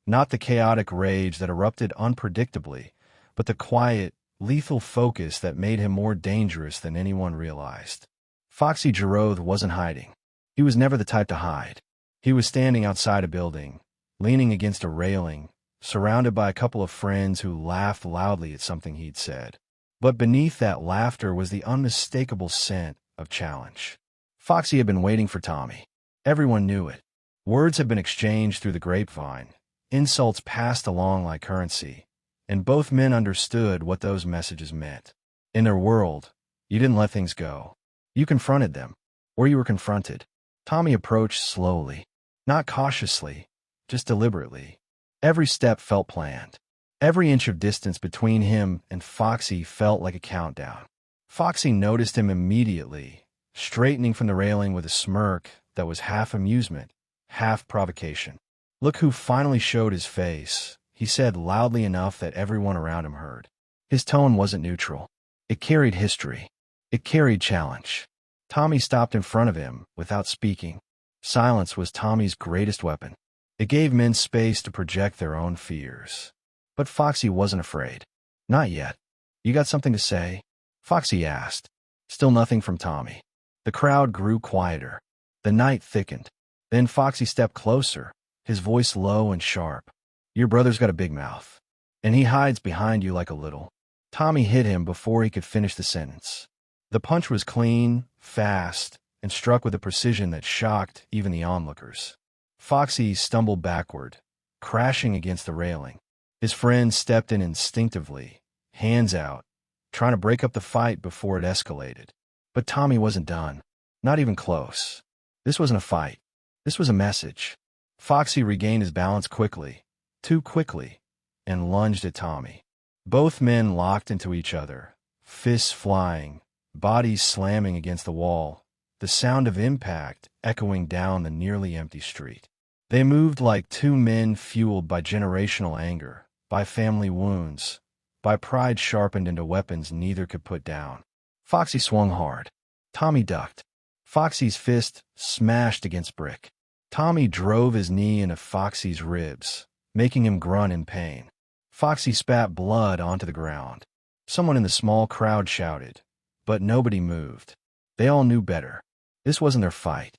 Not the chaotic rage that erupted unpredictably, but the quiet, lethal focus that made him more dangerous than anyone realized. Foxy Gerro wasn't hiding. He was never the type to hide. He was standing outside a building, leaning against a railing, surrounded by a couple of friends who laughed loudly at something he'd said. But beneath that laughter was the unmistakable scent of challenge. Foxy had been waiting for Tommy. Everyone knew it. Words had been exchanged through the grapevine, insults passed along like currency, and both men understood what those messages meant. In their world, you didn't let things go. You confronted them, or you were confronted. Tommy approached slowly, not cautiously, just deliberately. Every step felt planned. Every inch of distance between him and Foxy felt like a countdown. Foxy noticed him immediately, straightening from the railing with a smirk that was half amusement, half provocation. "Look who finally showed his face," he said loudly enough that everyone around him heard. His tone wasn't neutral. It carried history. It carried challenge. Tommy stopped in front of him without speaking. Silence was Tommy's greatest weapon. It gave men space to project their own fears. But Foxy wasn't afraid. "Not yet. You got something to say?" Foxy asked. Still nothing from Tommy. The crowd grew quieter. The night thickened. Then Foxy stepped closer, his voice low and sharp. "Your brother's got a big mouth, and he hides behind you like a little." Tommy hit him before he could finish the sentence. The punch was clean, fast, and struck with a precision that shocked even the onlookers. Foxy stumbled backward, crashing against the railing. His friend stepped in instinctively, hands out, trying to break up the fight before it escalated. But Tommy wasn't done. Not even close. This wasn't a fight. This was a message. Foxy regained his balance quickly, too quickly, and lunged at Tommy. Both men locked into each other, fists flying, bodies slamming against the wall, the sound of impact echoing down the nearly empty street. They moved like two men fueled by generational anger, by family wounds, by pride sharpened into weapons neither could put down. Foxy swung hard. Tommy ducked. Foxy's fist smashed against brick. Tommy drove his knee into Foxy's ribs, making him grunt in pain. Foxy spat blood onto the ground. Someone in the small crowd shouted, but nobody moved. They all knew better. This wasn't their fight.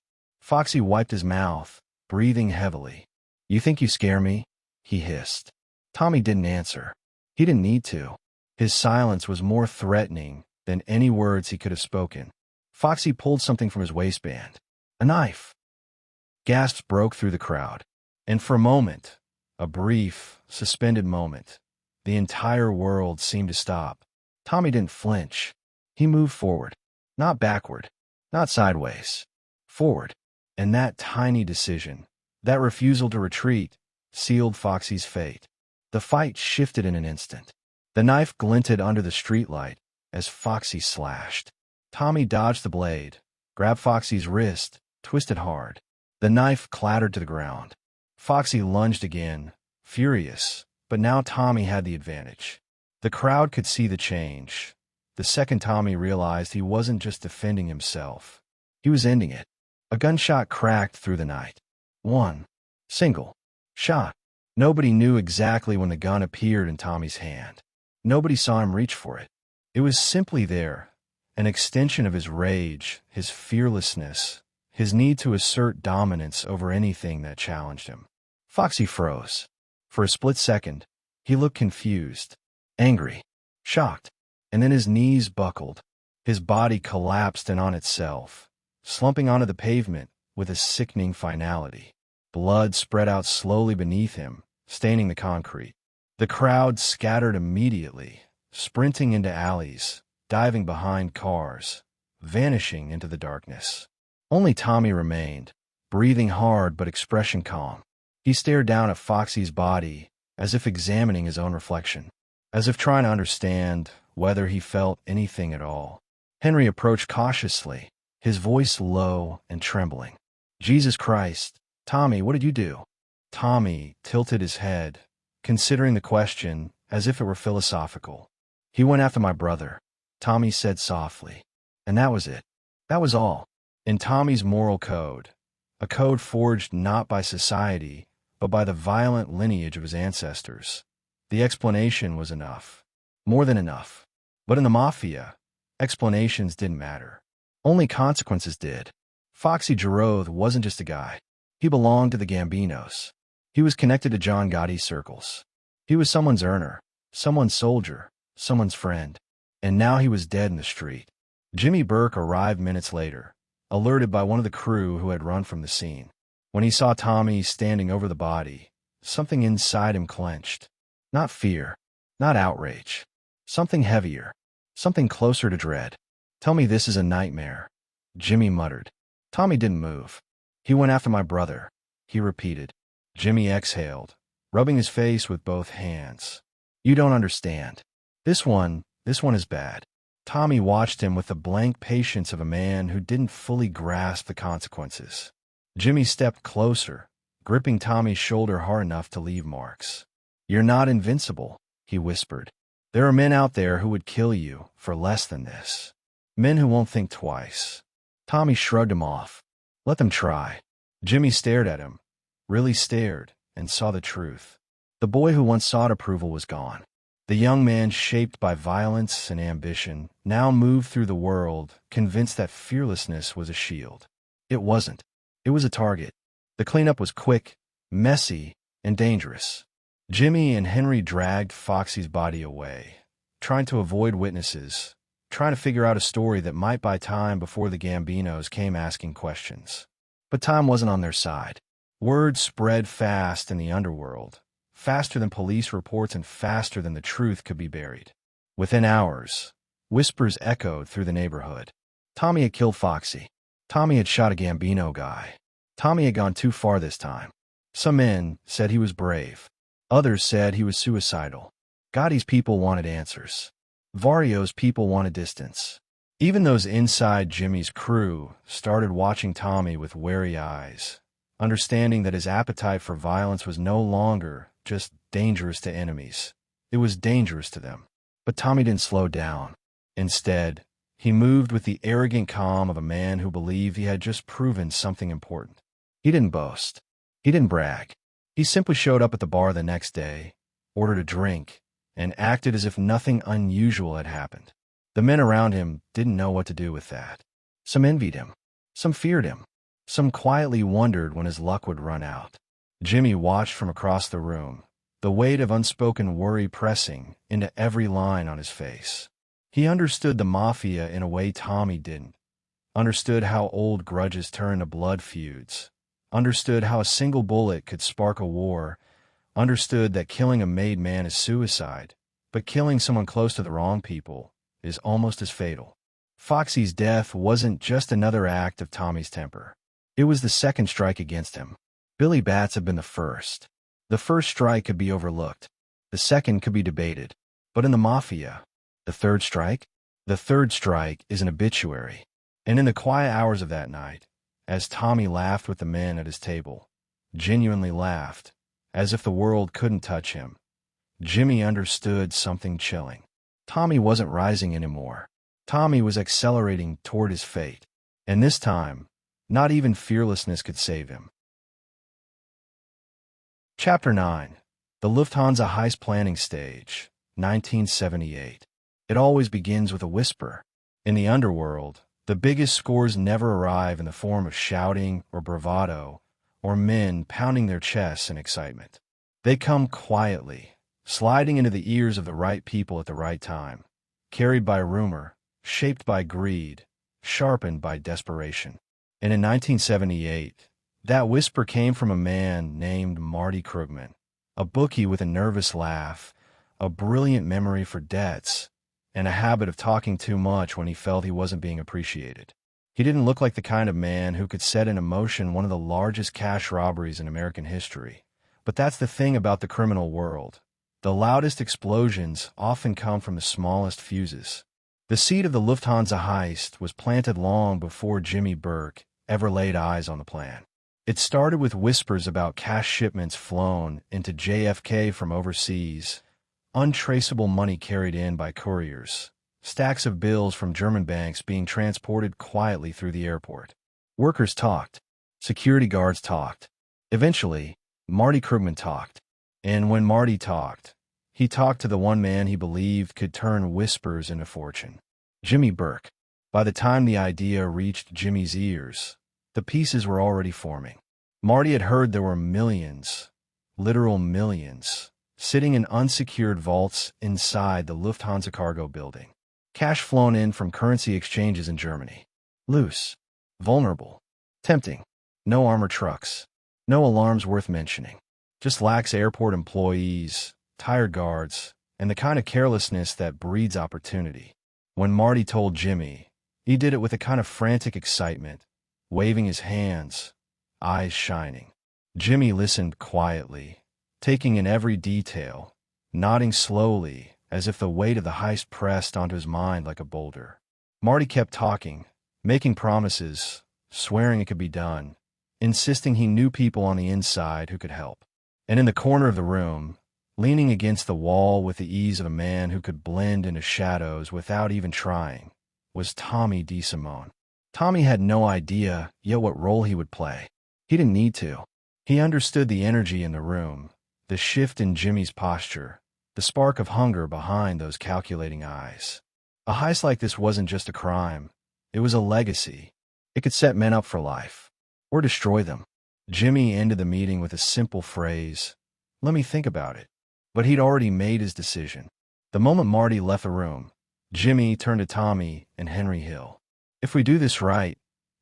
Foxy wiped his mouth, breathing heavily. "You think you scare me?" he hissed. Tommy didn't answer. He didn't need to. His silence was more threatening than any words he could have spoken. Foxy pulled something from his waistband. A knife. Gasps broke through the crowd. And for a moment, a brief, suspended moment, the entire world seemed to stop. Tommy didn't flinch. He moved forward. Not backward. Not sideways. Forward. And that tiny decision, that refusal to retreat, sealed Foxy's fate. The fight shifted in an instant. The knife glinted under the streetlight as Foxy slashed. Tommy dodged the blade, grabbed Foxy's wrist, twisted hard. The knife clattered to the ground. Foxy lunged again, furious, but now Tommy had the advantage. The crowd could see the change. The second Tommy realized he wasn't just defending himself. He was ending it. A gunshot cracked through the night. One. Single. Shot. Nobody knew exactly when the gun appeared in Tommy's hand. Nobody saw him reach for it. It was simply there, an extension of his rage, his fearlessness, his need to assert dominance over anything that challenged him. Foxy froze. For a split second, he looked confused, angry, shocked, and then his knees buckled. His body collapsed in on itself, slumping onto the pavement with a sickening finality. Blood spread out slowly beneath him, staining the concrete. The crowd scattered immediately, sprinting into alleys, diving behind cars, vanishing into the darkness. Only Tommy remained, breathing hard but expression calm. He stared down at Foxy's body, as if examining his own reflection, as if trying to understand whether he felt anything at all. Henry approached cautiously, his voice low and trembling. "Jesus Christ, Tommy, what did you do?" Tommy tilted his head, considering the question as if it were philosophical. "He went after my brother," Tommy said softly. And that was it. That was all. In Tommy's moral code, a code forged not by society, but by the violent lineage of his ancestors, the explanation was enough. More than enough. But in the Mafia, explanations didn't matter. Only consequences did. Foxy Gerro wasn't just a guy. He belonged to the Gambinos. He was connected to John Gotti's circles. He was someone's earner, someone's soldier, someone's friend. And now he was dead in the street. Jimmy Burke arrived minutes later, alerted by one of the crew who had run from the scene. When he saw Tommy standing over the body, something inside him clenched. Not fear, not outrage. Something heavier, something closer to dread. "Tell me this is a nightmare," Jimmy muttered. Tommy didn't move. "He went after my brother," he repeated. Jimmy exhaled, rubbing his face with both hands. "You don't understand. This one is bad." Tommy watched him with the blank patience of a man who didn't fully grasp the consequences. Jimmy stepped closer, gripping Tommy's shoulder hard enough to leave marks. "You're not invincible," he whispered. "There are men out there who would kill you for less than this. Men who won't think twice." Tommy shrugged him off. "Let them try." Jimmy stared at him, really stared, and saw the truth. The boy who once sought approval was gone. The young man shaped by violence and ambition now moved through the world, convinced that fearlessness was a shield. It wasn't. It was a target. The cleanup was quick, messy, and dangerous. Jimmy and Henry dragged Foxy's body away, trying to avoid witnesses, trying to figure out a story that might buy time before the Gambinos came asking questions. But time wasn't on their side. Word spread fast in the underworld, faster than police reports and faster than the truth could be buried. Within hours, whispers echoed through the neighborhood. Tommy had killed Foxy. Tommy had shot a Gambino guy. Tommy had gone too far this time. Some men said he was brave. Others said he was suicidal. Gotti's people wanted answers. Vario's people wanted distance. Even those inside Jimmy's crew started watching Tommy with wary eyes, understanding that his appetite for violence was no longer just dangerous to enemies. It was dangerous to them. But Tommy didn't slow down. Instead, he moved with the arrogant calm of a man who believed he had just proven something important. He didn't boast. He didn't brag. He simply showed up at the bar the next day, ordered a drink, and acted as if nothing unusual had happened. The men around him didn't know what to do with that. Some envied him. Some feared him. Some quietly wondered when his luck would run out. Jimmy watched from across the room, the weight of unspoken worry pressing into every line on his face. He understood the Mafia in a way Tommy didn't. Understood how old grudges turn to blood feuds. Understood how a single bullet could spark a war. Understood that killing a made man is suicide, but killing someone close to the wrong people is almost as fatal. Foxy's death wasn't just another act of Tommy's temper. It was the second strike against him. Billy Bats had been the first. The first strike could be overlooked. The second could be debated. But in the Mafia, the third strike? The third strike is an obituary. And in the quiet hours of that night, as Tommy laughed with the men at his table, genuinely laughed, as if the world couldn't touch him, Jimmy understood something chilling. Tommy wasn't rising anymore. Tommy was accelerating toward his fate. And this time, not even fearlessness could save him. Chapter 9. The Lufthansa Heist Planning Stage, 1978. It always begins with a whisper. In the underworld, the biggest scores never arrive in the form of shouting or bravado or men pounding their chests in excitement. They come quietly, sliding into the ears of the right people at the right time, carried by rumor, shaped by greed, sharpened by desperation. And in 1978, that whisper came from a man named Marty Krugman, a bookie with a nervous laugh, a brilliant memory for debts, and a habit of talking too much when he felt he wasn't being appreciated. He didn't look like the kind of man who could set in motion one of the largest cash robberies in American history. But that's the thing about the criminal world. The loudest explosions often come from the smallest fuses. The seed of the Lufthansa heist was planted long before Jimmy Burke ever laid eyes on the plan. It started with whispers about cash shipments flown into JFK from overseas, untraceable money carried in by couriers, stacks of bills from German banks being transported quietly through the airport. Workers talked. Security guards talked. Eventually, Marty Krugman talked. And when Marty talked, he talked to the one man he believed could turn whispers into fortune. Jimmy Burke. By the time the idea reached Jimmy's ears, the pieces were already forming. Marty had heard there were millions, literal millions, sitting in unsecured vaults inside the Lufthansa cargo building. Cash flown in from currency exchanges in Germany. Loose, vulnerable, tempting. No armored trucks. No alarms worth mentioning. Just lax airport employees, tired guards, and the kind of carelessness that breeds opportunity. When Marty told Jimmy, he did it with a kind of frantic excitement, waving his hands, eyes shining. Jimmy listened quietly, taking in every detail, nodding slowly as if the weight of the heist pressed onto his mind like a boulder. Marty kept talking, making promises, swearing it could be done, insisting he knew people on the inside who could help. And in the corner of the room, leaning against the wall with the ease of a man who could blend into shadows without even trying, was Tommy DeSimone. Tommy had no idea yet what role he would play. He didn't need to. He understood the energy in the room, the shift in Jimmy's posture, the spark of hunger behind those calculating eyes. A heist like this wasn't just a crime. It was a legacy. It could set men up for life, or destroy them. Jimmy ended the meeting with a simple phrase, "Let me think about it." But he'd already made his decision. The moment Marty left the room, Jimmy turned to Tommy and Henry Hill. "If we do this right,"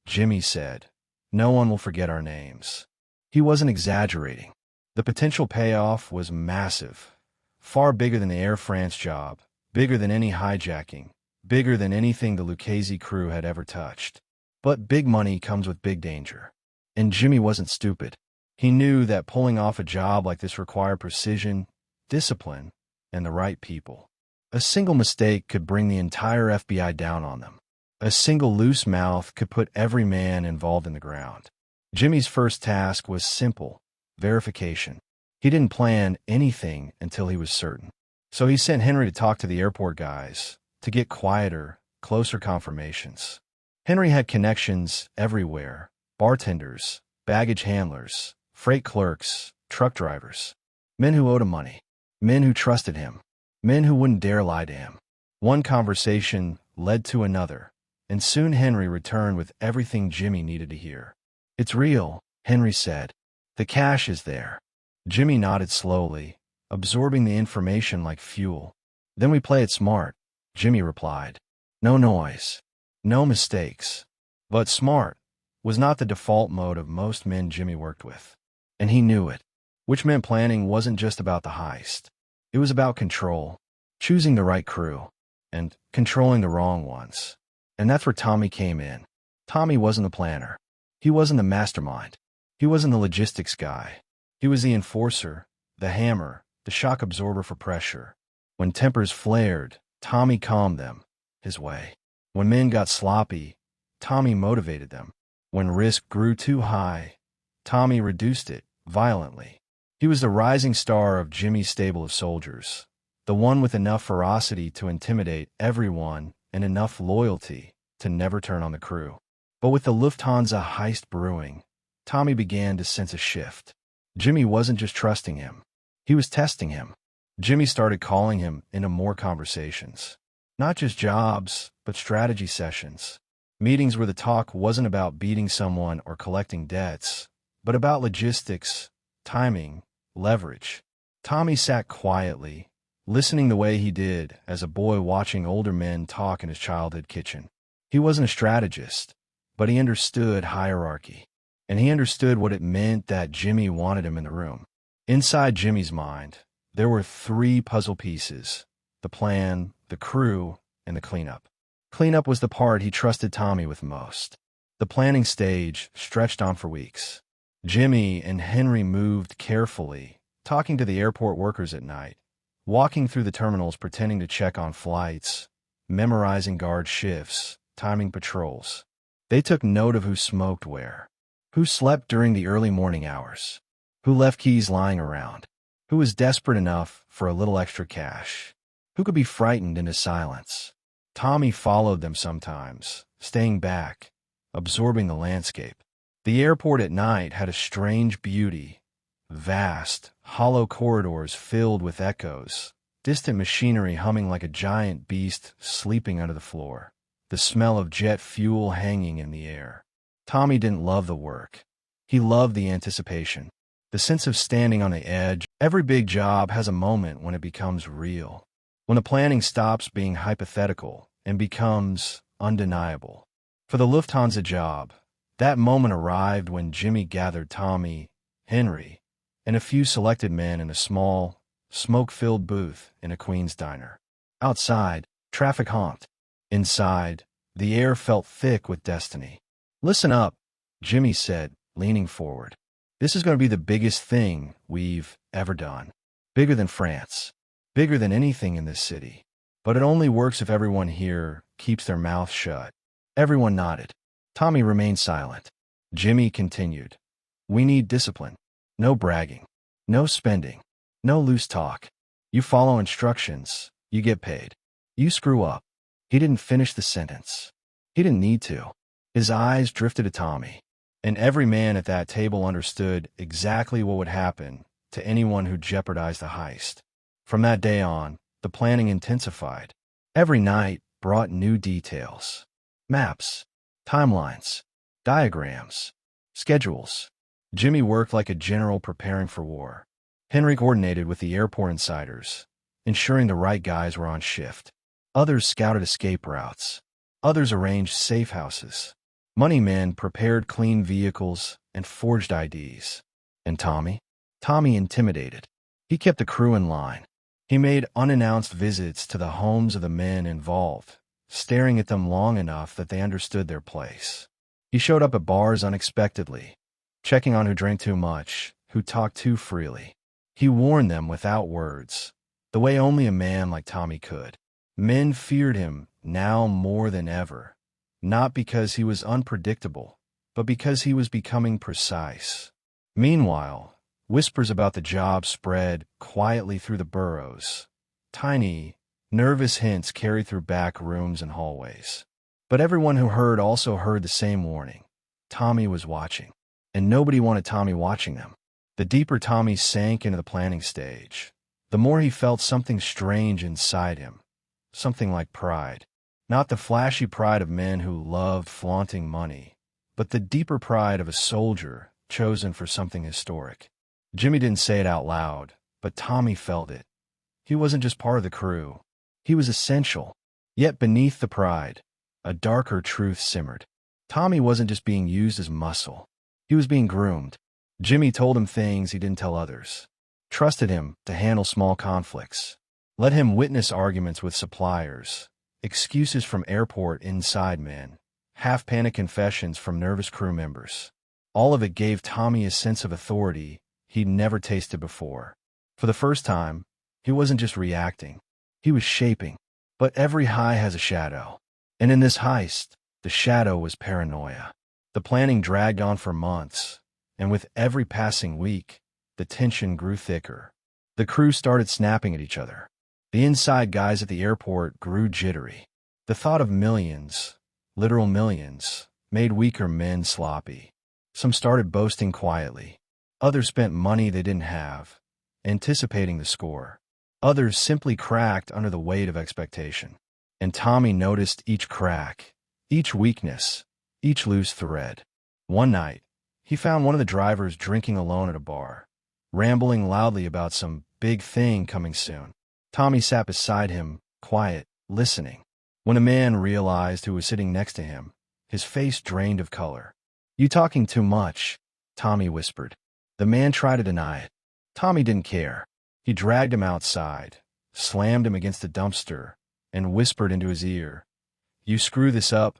Jimmy said, "no one will forget our names." He wasn't exaggerating. The potential payoff was massive, far bigger than the Air France job, bigger than any hijacking, bigger than anything the Lucchese crew had ever touched. But big money comes with big danger. And Jimmy wasn't stupid. He knew that pulling off a job like this required precision, discipline, and the right people. A single mistake could bring the entire FBI down on them. A single loose mouth could put every man involved in the ground. Jimmy's first task was simple: verification. He didn't plan anything until he was certain. So he sent Henry to talk to the airport guys, to get quieter, closer confirmations. Henry had connections everywhere: bartenders, baggage handlers, freight clerks, truck drivers. Men who owed him money. Men who trusted him. Men who wouldn't dare lie to him. One conversation led to another, and soon Henry returned with everything Jimmy needed to hear. It's real, Henry said. The cash is there. Jimmy nodded slowly, absorbing the information like fuel. Then we play it smart, Jimmy replied. No noise. No mistakes. But smart was not the default mode of most men Jimmy worked with. And he knew it. Which meant planning wasn't just about the heist. It was about control, choosing the right crew, and controlling the wrong ones. And that's where Tommy came in. Tommy wasn't the planner. He wasn't the mastermind. He wasn't the logistics guy. He was the enforcer, the hammer, the shock absorber for pressure. When tempers flared, Tommy calmed them, his way. When men got sloppy, Tommy motivated them. When risk grew too high, Tommy reduced it violently. He was the rising star of Jimmy's stable of soldiers, the one with enough ferocity to intimidate everyone and enough loyalty to never turn on the crew. But with the Lufthansa heist brewing, Tommy began to sense a shift. Jimmy wasn't just trusting him. He was testing him. Jimmy started calling him into more conversations. Not just jobs, but strategy sessions. Meetings where the talk wasn't about beating someone or collecting debts, but about logistics, timing, leverage. Tommy sat quietly, listening the way he did as a boy watching older men talk in his childhood kitchen. He wasn't a strategist, but he understood hierarchy. And he understood what it meant that Jimmy wanted him in the room. Inside Jimmy's mind, there were 3 puzzle pieces: the plan, the crew, and the cleanup. Cleanup was the part he trusted Tommy with most. The planning stage stretched on for weeks. Jimmy and Henry moved carefully, talking to the airport workers at night, walking through the terminals pretending to check on flights, memorizing guard shifts, timing patrols. They took note of who smoked where, who slept during the early morning hours, who left keys lying around, who was desperate enough for a little extra cash, who could be frightened into silence. Tommy followed them sometimes, staying back, absorbing the landscape. The airport at night had a strange beauty: vast, hollow corridors filled with echoes, distant machinery humming like a giant beast sleeping under the floor, the smell of jet fuel hanging in the air. Tommy didn't love the work. He loved the anticipation, the sense of standing on the edge. Every big job has a moment when it becomes real, when the planning stops being hypothetical and becomes undeniable. For the Lufthansa job, that moment arrived when Jimmy gathered Tommy, Henry, and a few selected men in a small, smoke-filled booth in a Queen's diner. Outside, traffic honked. Inside, the air felt thick with destiny. "Listen up," Jimmy said, leaning forward. "This is going to be the biggest thing we've ever done. Bigger than France. Bigger than anything in this city. But it only works if everyone here keeps their mouth shut." Everyone nodded. Tommy remained silent. Jimmy continued. "We need discipline. No bragging. No spending. No loose talk. You follow instructions, you get paid. You screw up." He didn't finish the sentence. He didn't need to. His eyes drifted to Tommy, and every man at that table understood exactly what would happen to anyone who jeopardized the heist. From that day on, the planning intensified. Every night brought new details. Maps, timelines, diagrams, schedules. Jimmy worked like a general preparing for war. Henry coordinated with the airport insiders, ensuring the right guys were on shift. Others scouted escape routes. Others arranged safe houses. Money men prepared clean vehicles and forged IDs. And Tommy? Tommy intimidated. He kept the crew in line. He made unannounced visits to the homes of the men involved, staring at them long enough that they understood their place. He showed up at bars unexpectedly, checking on who drank too much, who talked too freely. He warned them without words, the way only a man like Tommy could. Men feared him now more than ever, not because he was unpredictable, but because he was becoming precise. Meanwhile, whispers about the job spread quietly through the boroughs. Tiny, nervous hints carried through back rooms and hallways. But everyone who heard also heard the same warning. Tommy was watching, and nobody wanted Tommy watching them. The deeper Tommy sank into the planning stage, the more he felt something strange inside him, something like pride. Not the flashy pride of men who loved flaunting money, but the deeper pride of a soldier chosen for something historic. Jimmy didn't say it out loud, but Tommy felt it. He wasn't just part of the crew. He was essential. Yet beneath the pride, a darker truth simmered. Tommy wasn't just being used as muscle. He was being groomed. Jimmy told him things he didn't tell others. Trusted him to handle small conflicts. Let him witness arguments with suppliers, excuses from airport inside men, half-panic confessions from nervous crew members. All of it gave Tommy a sense of authority he'd never tasted before. For the first time, he wasn't just reacting. He was shaping. But every high has a shadow. And in this heist, the shadow was paranoia. The planning dragged on for months, and with every passing week, the tension grew thicker. The crew started snapping at each other. The inside guys at the airport grew jittery. The thought of millions, literal millions, made weaker men sloppy. Some started boasting quietly. Others spent money they didn't have, anticipating the score. Others simply cracked under the weight of expectation. And Tommy noticed each crack, each weakness, each loose thread. One night, he found one of the drivers drinking alone at a bar, rambling loudly about some big thing coming soon. Tommy sat beside him, quiet, listening. When a man realized who was sitting next to him, his face drained of color. "You talking too much," Tommy whispered. The man tried to deny it. Tommy didn't care. He dragged him outside, slammed him against a dumpster, and whispered into his ear, "You screw this up,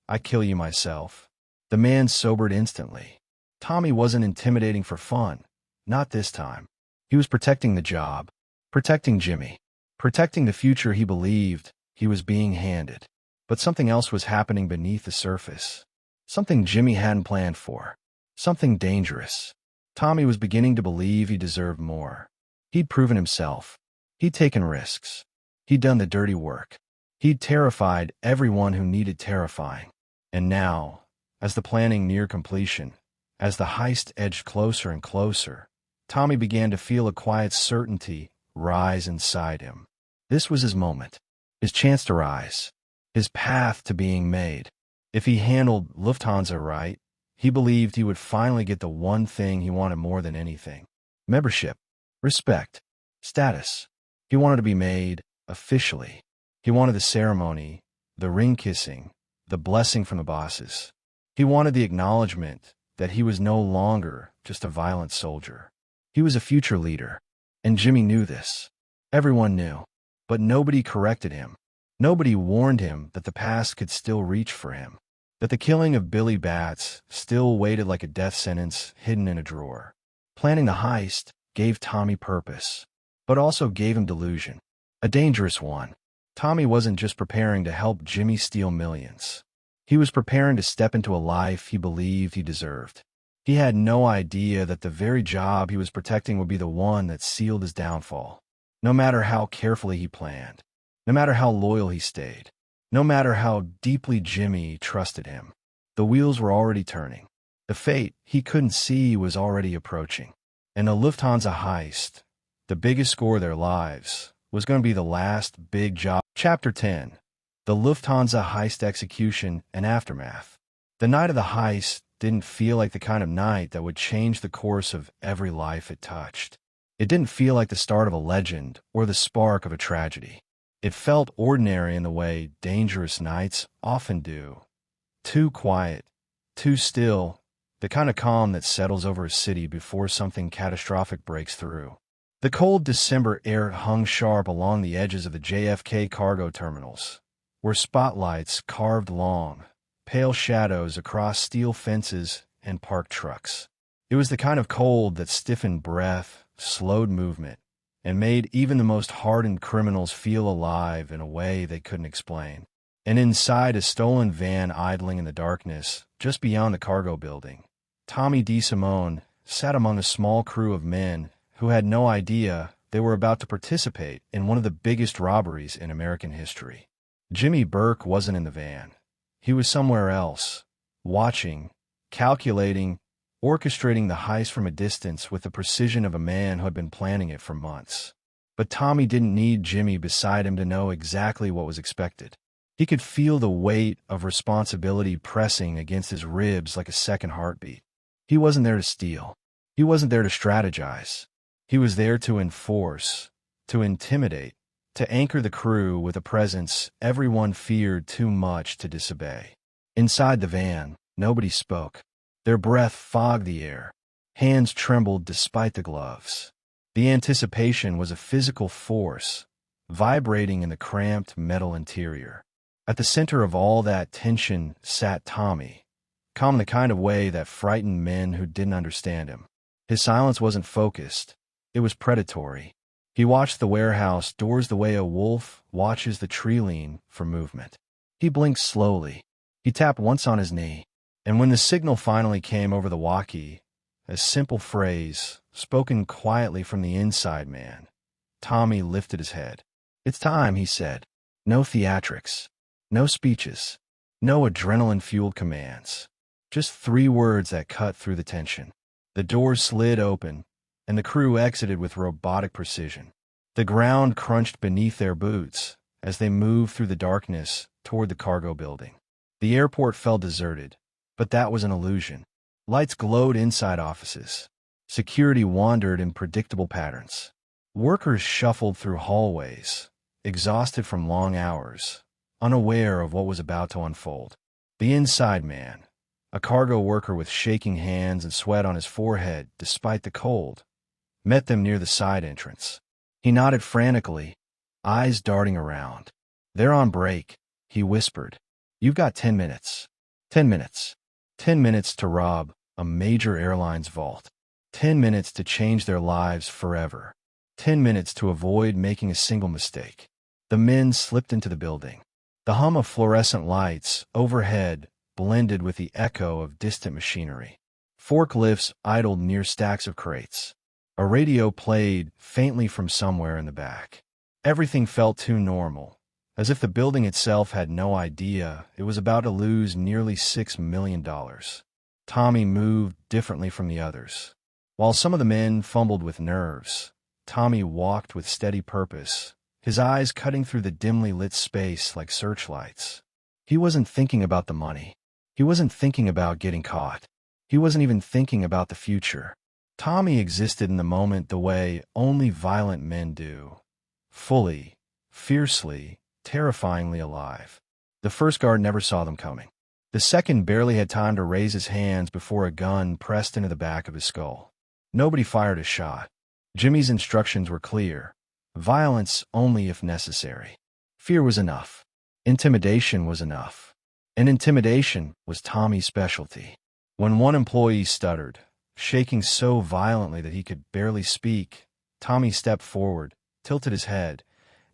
I kill you myself." The man sobered instantly. Tommy wasn't intimidating for fun. Not this time. He was protecting the job, protecting Jimmy, protecting the future he believed he was being handed. But something else was happening beneath the surface. Something Jimmy hadn't planned for. Something dangerous. Tommy was beginning to believe he deserved more. He'd proven himself. He'd taken risks. He'd done the dirty work. He'd terrified everyone who needed terrifying. And now, as the planning neared completion, as the heist edged closer and closer, Tommy began to feel a quiet certainty rise inside him. This was his moment, his chance to rise, his path to being made. If he handled Lufthansa right, he believed he would finally get the one thing he wanted more than anything: membership, respect, status. He wanted to be made officially. He wanted the ceremony, the ring kissing, the blessing from the bosses. He wanted the acknowledgement that he was no longer just a violent soldier. He was a future leader, and Jimmy knew this. Everyone knew, but nobody corrected him. Nobody warned him that the past could still reach for him, that the killing of Billy Batts still waited like a death sentence hidden in a drawer. Planning the heist gave Tommy purpose, but also gave him delusion, a dangerous one. Tommy wasn't just preparing to help Jimmy steal millions. He was preparing to step into a life he believed he deserved. He had no idea that the very job he was protecting would be the one that sealed his downfall. No matter how carefully he planned, no matter how loyal he stayed, no matter how deeply Jimmy trusted him, the wheels were already turning. The fate he couldn't see was already approaching. And the Lufthansa heist, the biggest score of their lives, was going to be the last big job. Chapter 10. The Lufthansa heist execution and aftermath. The night of the heist didn't feel like the kind of night that would change the course of every life it touched. It didn't feel like the start of a legend or the spark of a tragedy. It felt ordinary in the way dangerous nights often do. Too quiet, too still, the kind of calm that settles over a city before something catastrophic breaks through. The cold December air hung sharp along the edges of the JFK cargo terminals, where spotlights carved long, pale shadows across steel fences and parked trucks. It was the kind of cold that stiffened breath, slowed movement, and made even the most hardened criminals feel alive in a way they couldn't explain. And inside a stolen van idling in the darkness, just beyond the cargo building, Tommy DeSimone sat among a small crew of men who had no idea they were about to participate in one of the biggest robberies in American history. Jimmy Burke wasn't in the van. He was somewhere else, watching, calculating, orchestrating the heist from a distance with the precision of a man who had been planning it for months. But Tommy didn't need Jimmy beside him to know exactly what was expected. He could feel the weight of responsibility pressing against his ribs like a second heartbeat. He wasn't there to steal. He wasn't there to strategize. He was there to enforce, to intimidate, to anchor the crew with a presence everyone feared too much to disobey. Inside the van, nobody spoke. Their breath fogged the air. Hands trembled despite the gloves. The anticipation was a physical force, vibrating in the cramped metal interior. At the center of all that tension sat Tommy, calm in the kind of way that frightened men who didn't understand him. His silence wasn't focused. It was predatory. He watched the warehouse doors the way a wolf watches the tree lean for movement. He blinked slowly. He tapped once on his knee. And when the signal finally came over the walkie, a simple phrase, spoken quietly from the inside man, Tommy lifted his head. "It's time," he said. No theatrics. No speeches. No adrenaline-fueled commands. Just 3 words that cut through the tension. The doors slid open, and the crew exited with robotic precision. The ground crunched beneath their boots as they moved through the darkness toward the cargo building. The airport felt deserted, but that was an illusion. Lights glowed inside offices. Security wandered in predictable patterns. Workers shuffled through hallways, exhausted from long hours, unaware of what was about to unfold. The inside man, a cargo worker with shaking hands and sweat on his forehead despite the cold, met them near the side entrance. He nodded frantically, eyes darting around. "They're on break," he whispered. "You've got 10 minutes. 10 minutes. 10 minutes to rob a major airline's vault. 10 minutes to change their lives forever. 10 minutes to avoid making a single mistake." The men slipped into the building. The hum of fluorescent lights overhead blended with the echo of distant machinery. Forklifts idled near stacks of crates. A radio played faintly from somewhere in the back. Everything felt too normal, as if the building itself had no idea it was about to lose nearly $6 million. Tommy moved differently from the others. While some of the men fumbled with nerves, Tommy walked with steady purpose, his eyes cutting through the dimly lit space like searchlights. He wasn't thinking about the money. He wasn't thinking about getting caught. He wasn't even thinking about the future. Tommy existed in the moment the way only violent men do. Fully, fiercely, terrifyingly alive. The first guard never saw them coming. The second barely had time to raise his hands before a gun pressed into the back of his skull. Nobody fired a shot. Jimmy's instructions were clear. Violence only if necessary. Fear was enough. Intimidation was enough. And intimidation was Tommy's specialty. When one employee stuttered, shaking so violently that he could barely speak, Tommy stepped forward, tilted his head,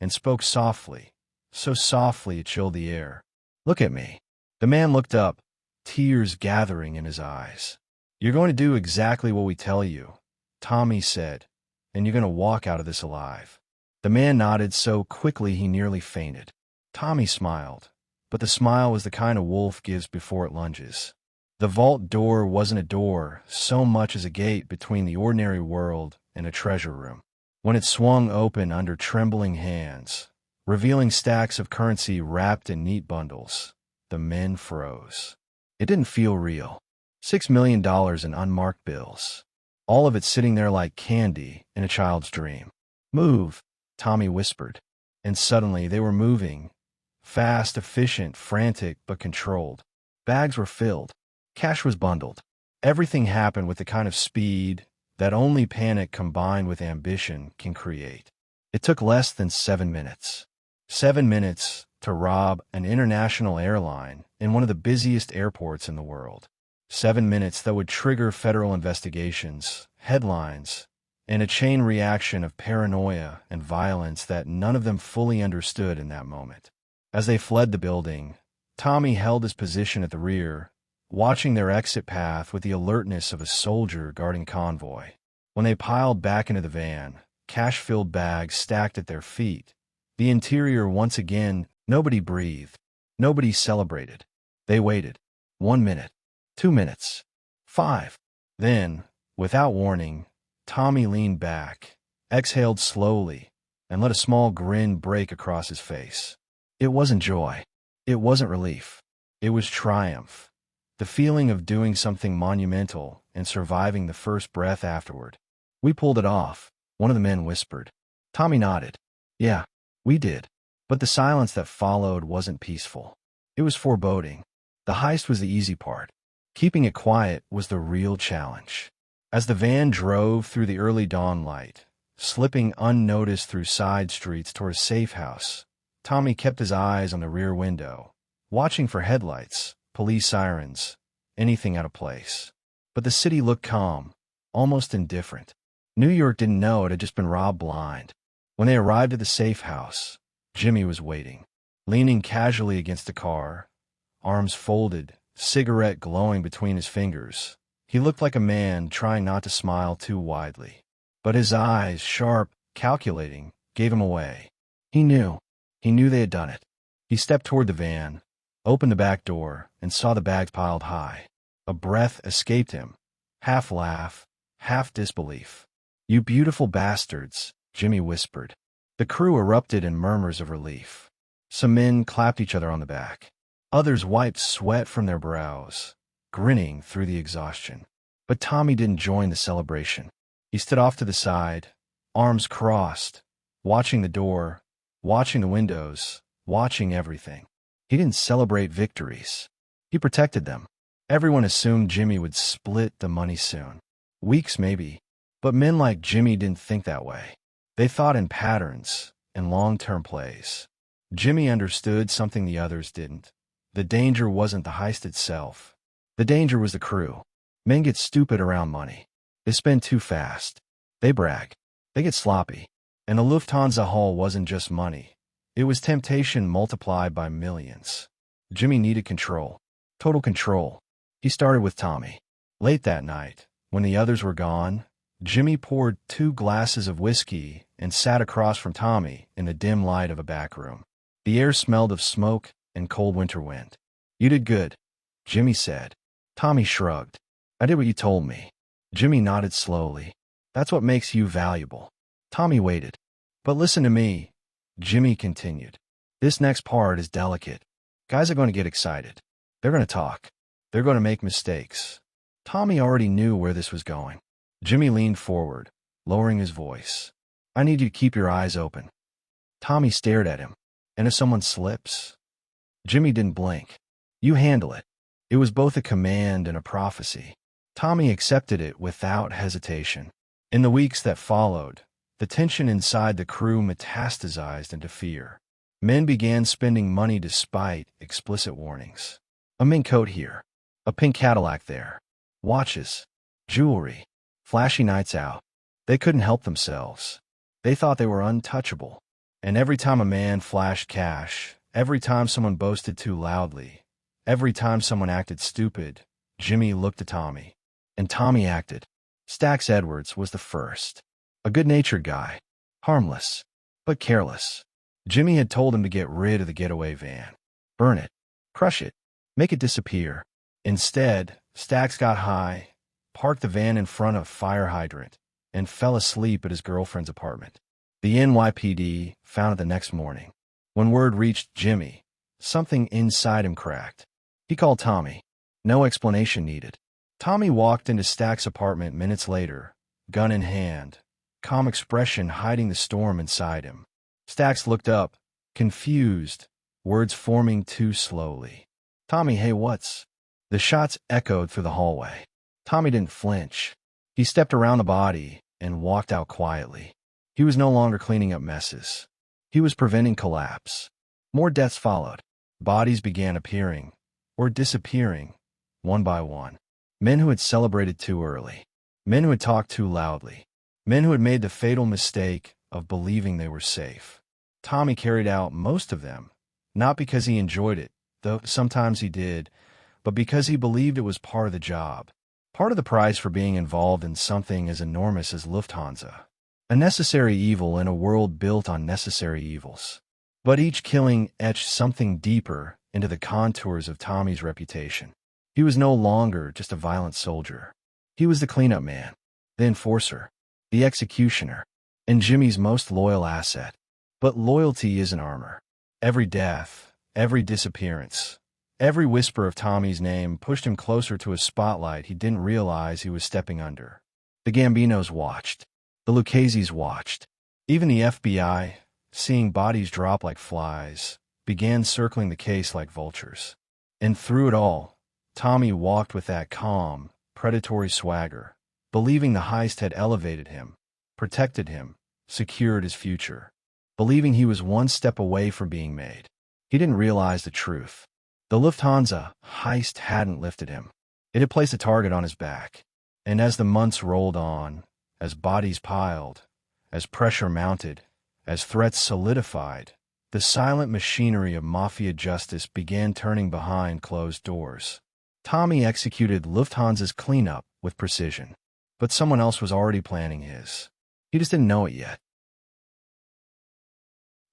and spoke softly, so softly it chilled the air. "Look at me." The man looked up, tears gathering in his eyes. "You're going to do exactly what we tell you," Tommy said, "and you're going to walk out of this alive." The man nodded so quickly he nearly fainted. Tommy smiled, but the smile was the kind a wolf gives before it lunges. The vault door wasn't a door so much as a gate between the ordinary world and a treasure room. When it swung open under trembling hands, revealing stacks of currency wrapped in neat bundles, the men froze. It didn't feel real. $6 million in unmarked bills. All of it sitting there like candy in a child's dream. "Move," Tommy whispered. And suddenly they were moving. Fast, efficient, frantic, but controlled. Bags were filled. Cash was bundled. Everything happened with the kind of speed that only panic combined with ambition can create. It took less than 7 minutes. 7 minutes to rob an international airline in one of the busiest airports in the world. 7 minutes that would trigger federal investigations, headlines, and a chain reaction of paranoia and violence that none of them fully understood in that moment. As they fled the building, Tommy held his position at the rear, watching their exit path with the alertness of a soldier guarding convoy. When they piled back into the van, cash-filled bags stacked at their feet, the interior once again, nobody breathed. Nobody celebrated. They waited. 1 minute. 2 minutes. 5. Then, without warning, Tommy leaned back, exhaled slowly, and let a small grin break across his face. It wasn't joy. It wasn't relief. It was triumph. The feeling of doing something monumental and surviving the first breath afterward. "We pulled it off," one of the men whispered. Tommy nodded. "Yeah, we did." But the silence that followed wasn't peaceful. It was foreboding. The heist was the easy part. Keeping it quiet was the real challenge. As the van drove through the early dawn light, slipping unnoticed through side streets toward a safe house, Tommy kept his eyes on the rear window, watching for headlights, police sirens, anything out of place. But the city looked calm, almost indifferent. New York didn't know it had just been robbed blind. When they arrived at the safe house, Jimmy was waiting, leaning casually against the car, arms folded, cigarette glowing between his fingers. He looked like a man trying not to smile too widely. But his eyes, sharp, calculating, gave him away. He knew they had done it. He stepped toward the van, opened the back door, and saw the bags piled high. A breath escaped him, half laugh, half disbelief. "You beautiful bastards," Jimmy whispered. The crew erupted in murmurs of relief. Some men clapped each other on the back. Others wiped sweat from their brows, grinning through the exhaustion. But Tommy didn't join the celebration. He stood off to the side, arms crossed, watching the door, watching the windows, watching everything. He didn't celebrate victories. He protected them. Everyone assumed Jimmy would split the money soon. Weeks, maybe. But men like Jimmy didn't think that way. They thought in patterns and long-term plays. Jimmy understood something the others didn't. The danger wasn't the heist itself. The danger was the crew. Men get stupid around money. They spend too fast. They brag. They get sloppy. And the Lufthansa haul wasn't just money. It was temptation multiplied by millions. Jimmy needed control. Total control. He started with Tommy. Late that night, when the others were gone, Jimmy poured 2 glasses of whiskey and sat across from Tommy in the dim light of a back room. The air smelled of smoke and cold winter wind. "You did good," Jimmy said. Tommy shrugged. "I did what you told me." Jimmy nodded slowly. "That's what makes you valuable." Tommy waited. "But listen to me," Jimmy continued. "This next part is delicate. Guys are going to get excited. They're going to talk. They're going to make mistakes." Tommy already knew where this was going. Jimmy leaned forward, lowering his voice. "I need you to keep your eyes open." Tommy stared at him. "And if someone slips?" Jimmy didn't blink. "You handle it." It was both a command and a prophecy. Tommy accepted it without hesitation. In the weeks that followed, the tension inside the crew metastasized into fear. Men began spending money despite explicit warnings. A mink coat here, a pink Cadillac there, watches, jewelry, flashy nights out. They couldn't help themselves. They thought they were untouchable. And every time a man flashed cash, every time someone boasted too loudly, every time someone acted stupid, Jimmy looked at Tommy. And Tommy acted. Stax Edwards was the first. A good-natured guy. Harmless, but careless. Jimmy had told him to get rid of the getaway van. Burn it. Crush it. Make it disappear. Instead, Stax got high, parked the van in front of a fire hydrant, and fell asleep at his girlfriend's apartment. The NYPD found it the next morning. When word reached Jimmy, something inside him cracked. He called Tommy. No explanation needed. Tommy walked into Stax's apartment minutes later, gun in hand, calm expression hiding the storm inside him. Stax looked up, confused, words forming too slowly. "Tommy, hey, what's—" The shots echoed through the hallway. Tommy didn't flinch. He stepped around the body and walked out quietly. He was no longer cleaning up messes. He was preventing collapse. More deaths followed. Bodies began appearing, or disappearing, one by one. Men who had celebrated too early. Men who had talked too loudly. Men who had made the fatal mistake of believing they were safe. Tommy carried out most of them, not because he enjoyed it, though sometimes he did, but because he believed it was part of the job, part of the price for being involved in something as enormous as Lufthansa. A necessary evil in a world built on necessary evils. But each killing etched something deeper into the contours of Tommy's reputation. He was no longer just a violent soldier. He was the cleanup man, the enforcer, the executioner, and Jimmy's most loyal asset. But loyalty isn't armor. Every death, every disappearance, every whisper of Tommy's name pushed him closer to a spotlight he didn't realize he was stepping under. The Gambinos watched. The Luccheses watched. Even the FBI, seeing bodies drop like flies, began circling the case like vultures. And through it all, Tommy walked with that calm, predatory swagger, believing the heist had elevated him, protected him, secured his future, believing he was one step away from being made. He didn't realize the truth. The Lufthansa heist hadn't lifted him. It had placed a target on his back. And as the months rolled on, as bodies piled, as pressure mounted, as threats solidified, the silent machinery of Mafia justice began turning behind closed doors. Tommy executed Lufthansa's cleanup with precision, but someone else was already planning his. He just didn't know it yet.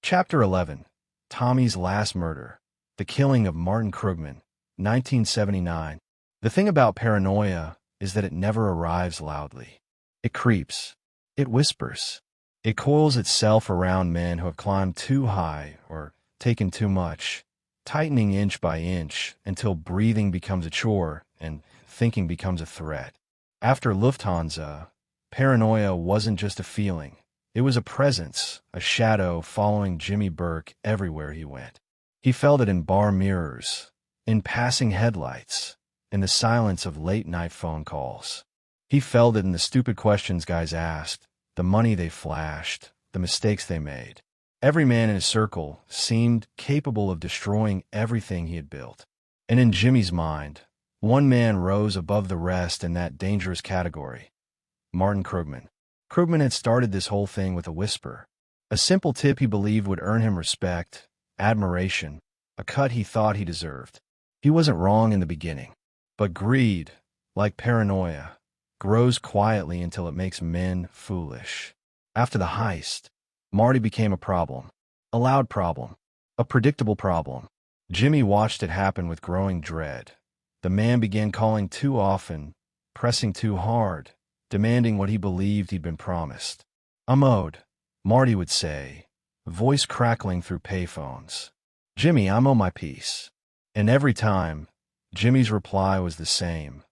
Chapter 11. Tommy's Last Murder. The Killing of Martin Krugman, 1979. The thing about paranoia is that it never arrives loudly. It creeps. It whispers. It coils itself around men who have climbed too high or taken too much, tightening inch by inch until breathing becomes a chore and thinking becomes a threat. After Lufthansa, paranoia wasn't just a feeling. It was a presence, a shadow following Jimmy Burke everywhere he went. He felt it in bar mirrors, in passing headlights, in the silence of late-night phone calls. He felt it in the stupid questions guys asked, the money they flashed, the mistakes they made. Every man in his circle seemed capable of destroying everything he had built. And in Jimmy's mind, one man rose above the rest in that dangerous category. Martin Krugman. Krugman had started this whole thing with a whisper. A simple tip he believed would earn him respect, admiration, a cut he thought he deserved. He wasn't wrong in the beginning. But greed, like paranoia, grows quietly until it makes men foolish. After the heist, Marty became a problem. A loud problem. A predictable problem. Jimmy watched it happen with growing dread. The man began calling too often, pressing too hard, demanding what he believed he'd been promised. "I'm owed," Marty would say, voice crackling through payphones. "Jimmy, I'm owed my piece." And every time, Jimmy's reply was the same,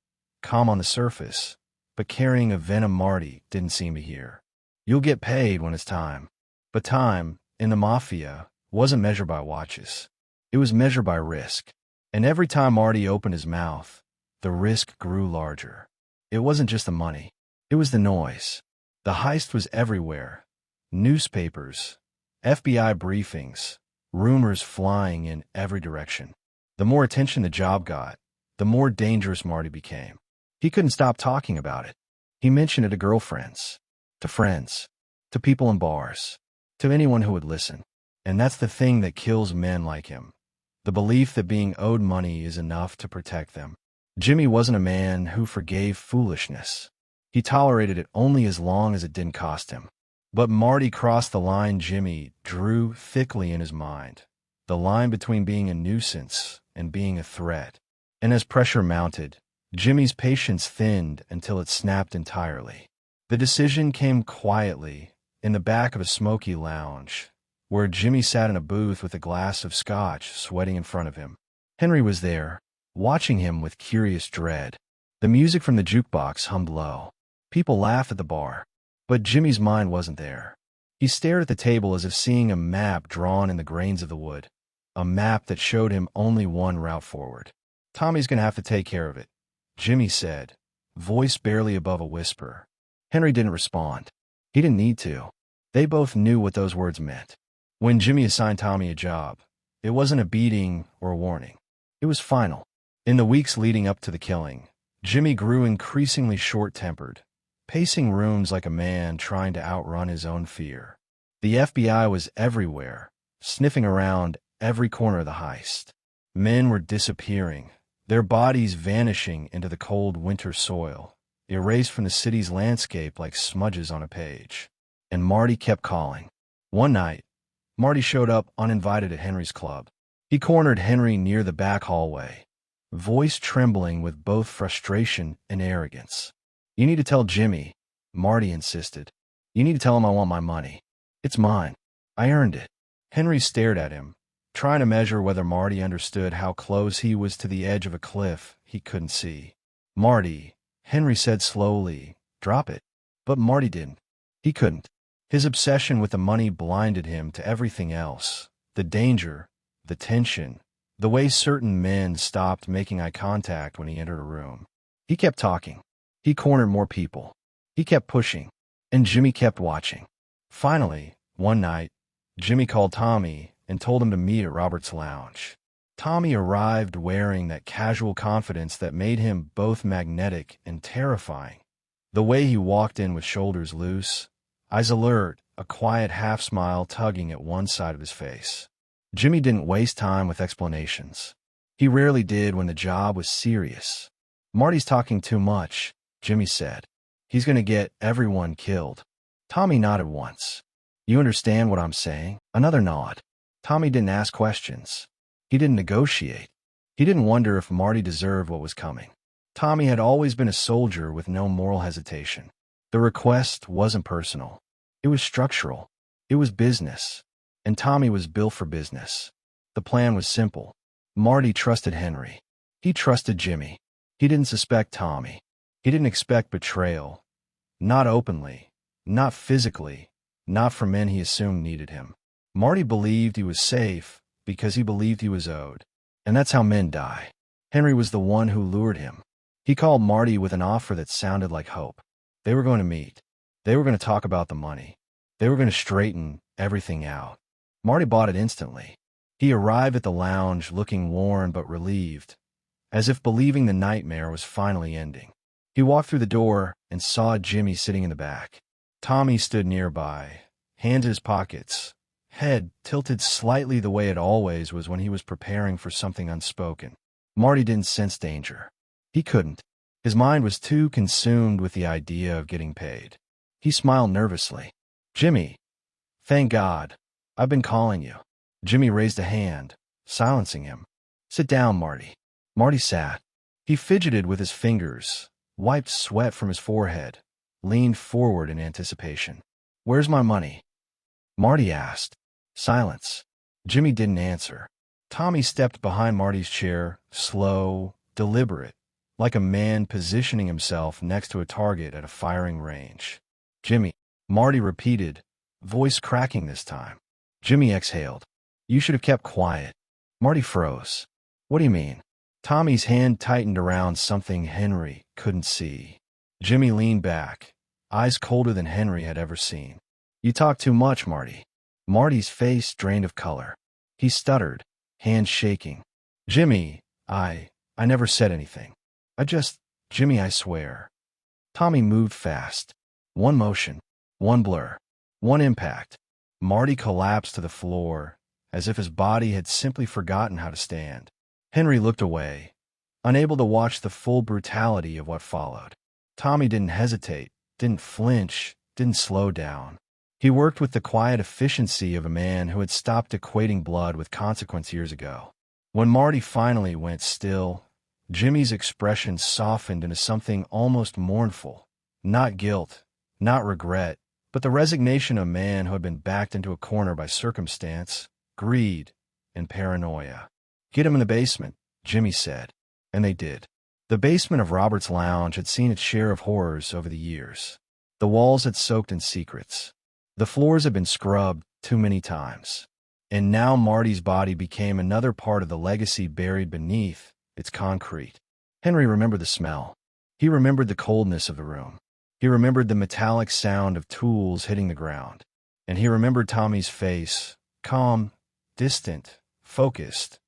calm on the surface, but carrying a venom Marty didn't seem to hear. "You'll get paid when it's time." But time, in the Mafia, wasn't measured by watches. It was measured by risk. And every time Marty opened his mouth, the risk grew larger. It wasn't just the money. It was the noise. The heist was everywhere. Newspapers, FBI briefings, rumors flying in every direction. The more attention the job got, the more dangerous Marty became. He couldn't stop talking about it. He mentioned it to girlfriends, to friends, to people in bars, to anyone who would listen. And that's the thing that kills men like him. The belief that being owed money is enough to protect them. Jimmy wasn't a man who forgave foolishness. He tolerated it only as long as it didn't cost him. But Marty crossed the line Jimmy drew thickly in his mind. The line between being a nuisance and being a threat. And as pressure mounted, Jimmy's patience thinned until it snapped entirely. The decision came quietly, in the back of a smoky lounge, where Jimmy sat in a booth with a glass of scotch sweating in front of him. Henry was there, watching him with curious dread. The music from the jukebox hummed low. People laughed at the bar. But Jimmy's mind wasn't there. He stared at the table as if seeing a map drawn in the grains of the wood. A map that showed him only one route forward. "Tommy's gonna have to take care of it," Jimmy said, voice barely above a whisper. Henry didn't respond. He didn't need to. They both knew what those words meant. When Jimmy assigned Tommy a job, it wasn't a beating or a warning. It was final. In the weeks leading up to the killing, Jimmy grew increasingly short-tempered, pacing rooms like a man trying to outrun his own fear. The FBI was everywhere, sniffing around every corner of the heist. Men were disappearing, their bodies vanishing into the cold winter soil, erased from the city's landscape like smudges on a page. And Marty kept calling. One night, Marty showed up uninvited at Henry's club. He cornered Henry near the back hallway, voice trembling with both frustration and arrogance. "You need to tell Jimmy," Marty insisted. "You need to tell him I want my money. It's mine. I earned it." Henry stared at him, trying to measure whether Marty understood how close he was to the edge of a cliff he couldn't see. "Marty," Henry said slowly, "drop it." But Marty didn't. He couldn't. His obsession with the money blinded him to everything else. The danger, the tension, the way certain men stopped making eye contact when he entered a room. He kept talking. He cornered more people. He kept pushing. And Jimmy kept watching. Finally, one night, Jimmy called Tommy and told him to meet at Robert's lounge. Tommy arrived wearing that casual confidence that made him both magnetic and terrifying. The way he walked in with shoulders loose, eyes alert, a quiet half-smile tugging at one side of his face. Jimmy didn't waste time with explanations. He rarely did when the job was serious. "Marty's talking too much," Jimmy said. "He's going to get everyone killed." Tommy nodded once. "You understand what I'm saying?" Another nod. Tommy didn't ask questions. He didn't negotiate. He didn't wonder if Marty deserved what was coming. Tommy had always been a soldier with no moral hesitation. The request wasn't personal. It was structural. It was business. And Tommy was built for business. The plan was simple. Marty trusted Henry. He trusted Jimmy. He didn't suspect Tommy. He didn't expect betrayal. Not openly. Not physically. Not from men he assumed needed him. Marty believed he was safe because he believed he was owed. And that's how men die. Henry was the one who lured him. He called Marty with an offer that sounded like hope. They were going to meet. They were going to talk about the money. They were going to straighten everything out. Marty bought it instantly. He arrived at the lounge looking worn but relieved, as if believing the nightmare was finally ending. He walked through the door and saw Jimmy sitting in the back. Tommy stood nearby, hands in his pockets, head tilted slightly the way it always was when he was preparing for something unspoken. Marty didn't sense danger. He couldn't. His mind was too consumed with the idea of getting paid. He smiled nervously. "Jimmy, thank God. I've been calling you." Jimmy raised a hand, silencing him. "Sit down, Marty." Marty sat. He fidgeted with his fingers, wiped sweat from his forehead, leaned forward in anticipation. "Where's my money?" Marty asked. Silence. Jimmy didn't answer. Tommy stepped behind Marty's chair, slow, deliberate, like a man positioning himself next to a target at a firing range. "Jimmy," Marty repeated, voice cracking this time. Jimmy exhaled. "You should have kept quiet." Marty froze. "What do you mean?" Tommy's hand tightened around something Henry couldn't see. Jimmy leaned back, eyes colder than Henry had ever seen. "You talk too much, Marty." Marty's face drained of color. He stuttered, hands shaking. "Jimmy, I never said anything. Jimmy, I swear." Tommy moved fast. One motion, one blur, one impact. Marty collapsed to the floor, as if his body had simply forgotten how to stand. Henry looked away, unable to watch the full brutality of what followed. Tommy didn't hesitate, didn't flinch, didn't slow down. He worked with the quiet efficiency of a man who had stopped equating blood with consequence years ago. When Marty finally went still, Jimmy's expression softened into something almost mournful. Not guilt, not regret, but the resignation of a man who had been backed into a corner by circumstance, greed, and paranoia. "Get him in the basement," Jimmy said. And they did. The basement of Robert's lounge had seen its share of horrors over the years. The walls had soaked in secrets. The floors had been scrubbed too many times. And now Marty's body became another part of the legacy buried beneath its concrete. Henry remembered the smell. He remembered the coldness of the room. He remembered the metallic sound of tools hitting the ground. And he remembered Tommy's face, calm, distant, focused,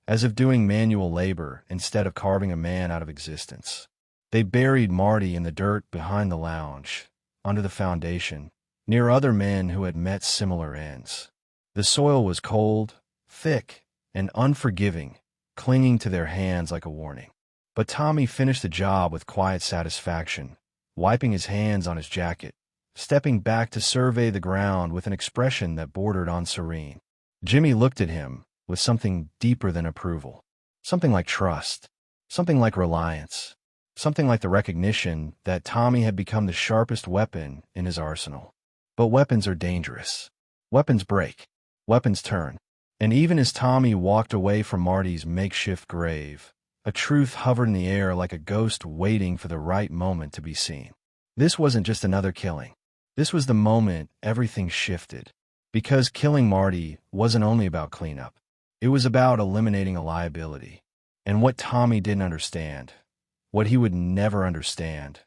as if doing manual labor instead of carving a man out of existence. They buried Marty in the dirt behind the lounge, under the foundation, near other men who had met similar ends. The soil was cold, thick, and unforgiving, clinging to their hands like a warning. But Tommy finished the job with quiet satisfaction, wiping his hands on his jacket, stepping back to survey the ground with an expression that bordered on serene. Jimmy looked at him with something deeper than approval, something like trust, something like reliance, something like the recognition that Tommy had become the sharpest weapon in his arsenal. But weapons are dangerous. Weapons break. Weapons turn. And even as Tommy walked away from Marty's makeshift grave, a truth hovered in the air like a ghost waiting for the right moment to be seen. This wasn't just another killing. This was the moment everything shifted. Because killing Marty wasn't only about cleanup. It was about eliminating a liability. And what Tommy didn't understand, what he would never understand,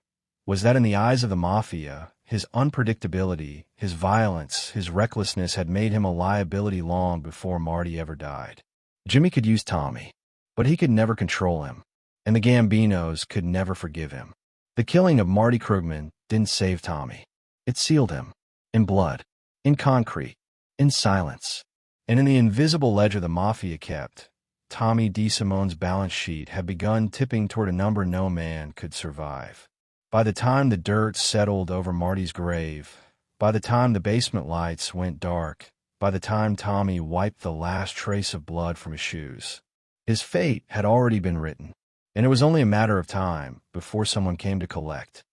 was that in the eyes of the Mafia, his unpredictability, his violence, his recklessness had made him a liability long before Marty ever died. Jimmy could use Tommy, but he could never control him, and the Gambinos could never forgive him. The killing of Marty Krugman didn't save Tommy. It sealed him, in blood, in concrete, in silence. And in the invisible ledger the Mafia kept, Tommy DeSimone's balance sheet had begun tipping toward a number no man could survive. By the time the dirt settled over Marty's grave, by the time the basement lights went dark, by the time Tommy wiped the last trace of blood from his shoes, his fate had already been written, and it was only a matter of time before someone came to collect.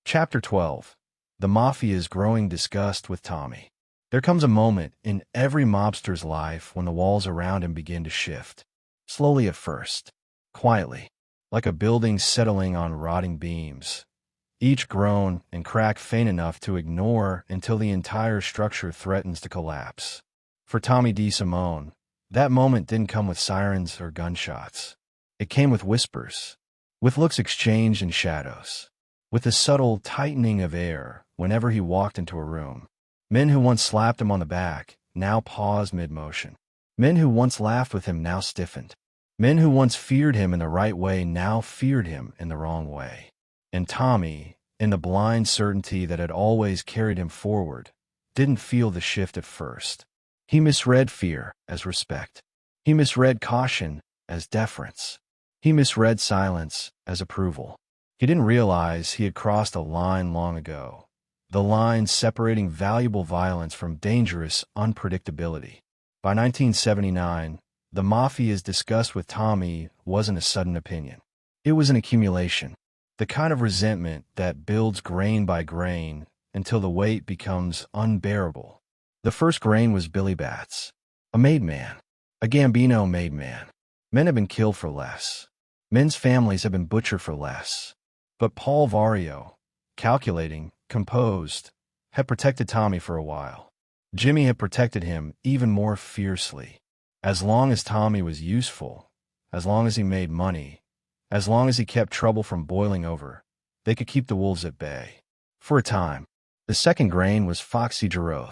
Chapter 12. The Mafia's growing disgust with Tommy. There comes a moment in every mobster's life when the walls around him begin to shift. Slowly at first, quietly, like a building settling on rotting beams. Each groan and crack faint enough to ignore until the entire structure threatens to collapse. For Tommy DeSimone, that moment didn't come with sirens or gunshots. It came with whispers, with looks exchanged in shadows, with the subtle tightening of air whenever he walked into a room. Men who once slapped him on the back now paused mid-motion. Men who once laughed with him now stiffened. Men who once feared him in the right way now feared him in the wrong way. And Tommy, in the blind certainty that had always carried him forward, didn't feel the shift at first. He misread fear as respect. He misread caution as deference. He misread silence as approval. He didn't realize he had crossed a line long ago. The line separating valuable violence from dangerous unpredictability. By 1979, the Mafia's disgust with Tommy wasn't a sudden opinion. It was an accumulation, the kind of resentment that builds grain by grain until the weight becomes unbearable. The first grain was Billy Batts, a made man, a Gambino made man. Men have been killed for less. Men's families have been butchered for less. But Paul Vario, calculating, composed, had protected Tommy for a while. Jimmy had protected him even more fiercely. As long as Tommy was useful, as long as he made money, as long as he kept trouble from boiling over, they could keep the wolves at bay. For a time. The second grain was Foxy Gerro,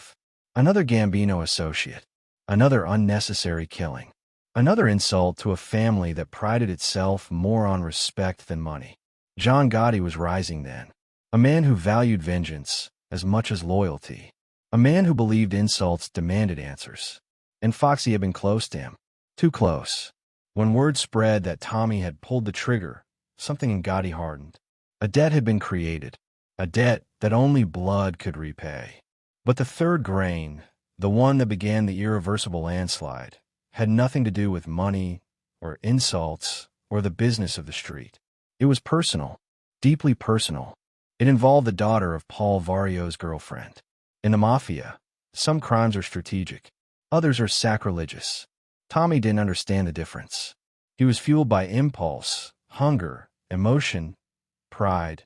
another Gambino associate, another unnecessary killing, another insult to a family that prided itself more on respect than money. John Gotti was rising then. A man who valued vengeance as much as loyalty. A man who believed insults demanded answers. And Foxy had been close to him. Too close. When word spread that Tommy had pulled the trigger, something in Gotti hardened. A debt had been created. A debt that only blood could repay. But the third grain, the one that began the irreversible landslide, had nothing to do with money or insults or the business of the street. It was personal. Deeply personal. It involved the daughter of Paul Vario's girlfriend. In the Mafia, some crimes are strategic. Others are sacrilegious. Tommy didn't understand the difference. He was fueled by impulse, hunger, emotion, pride.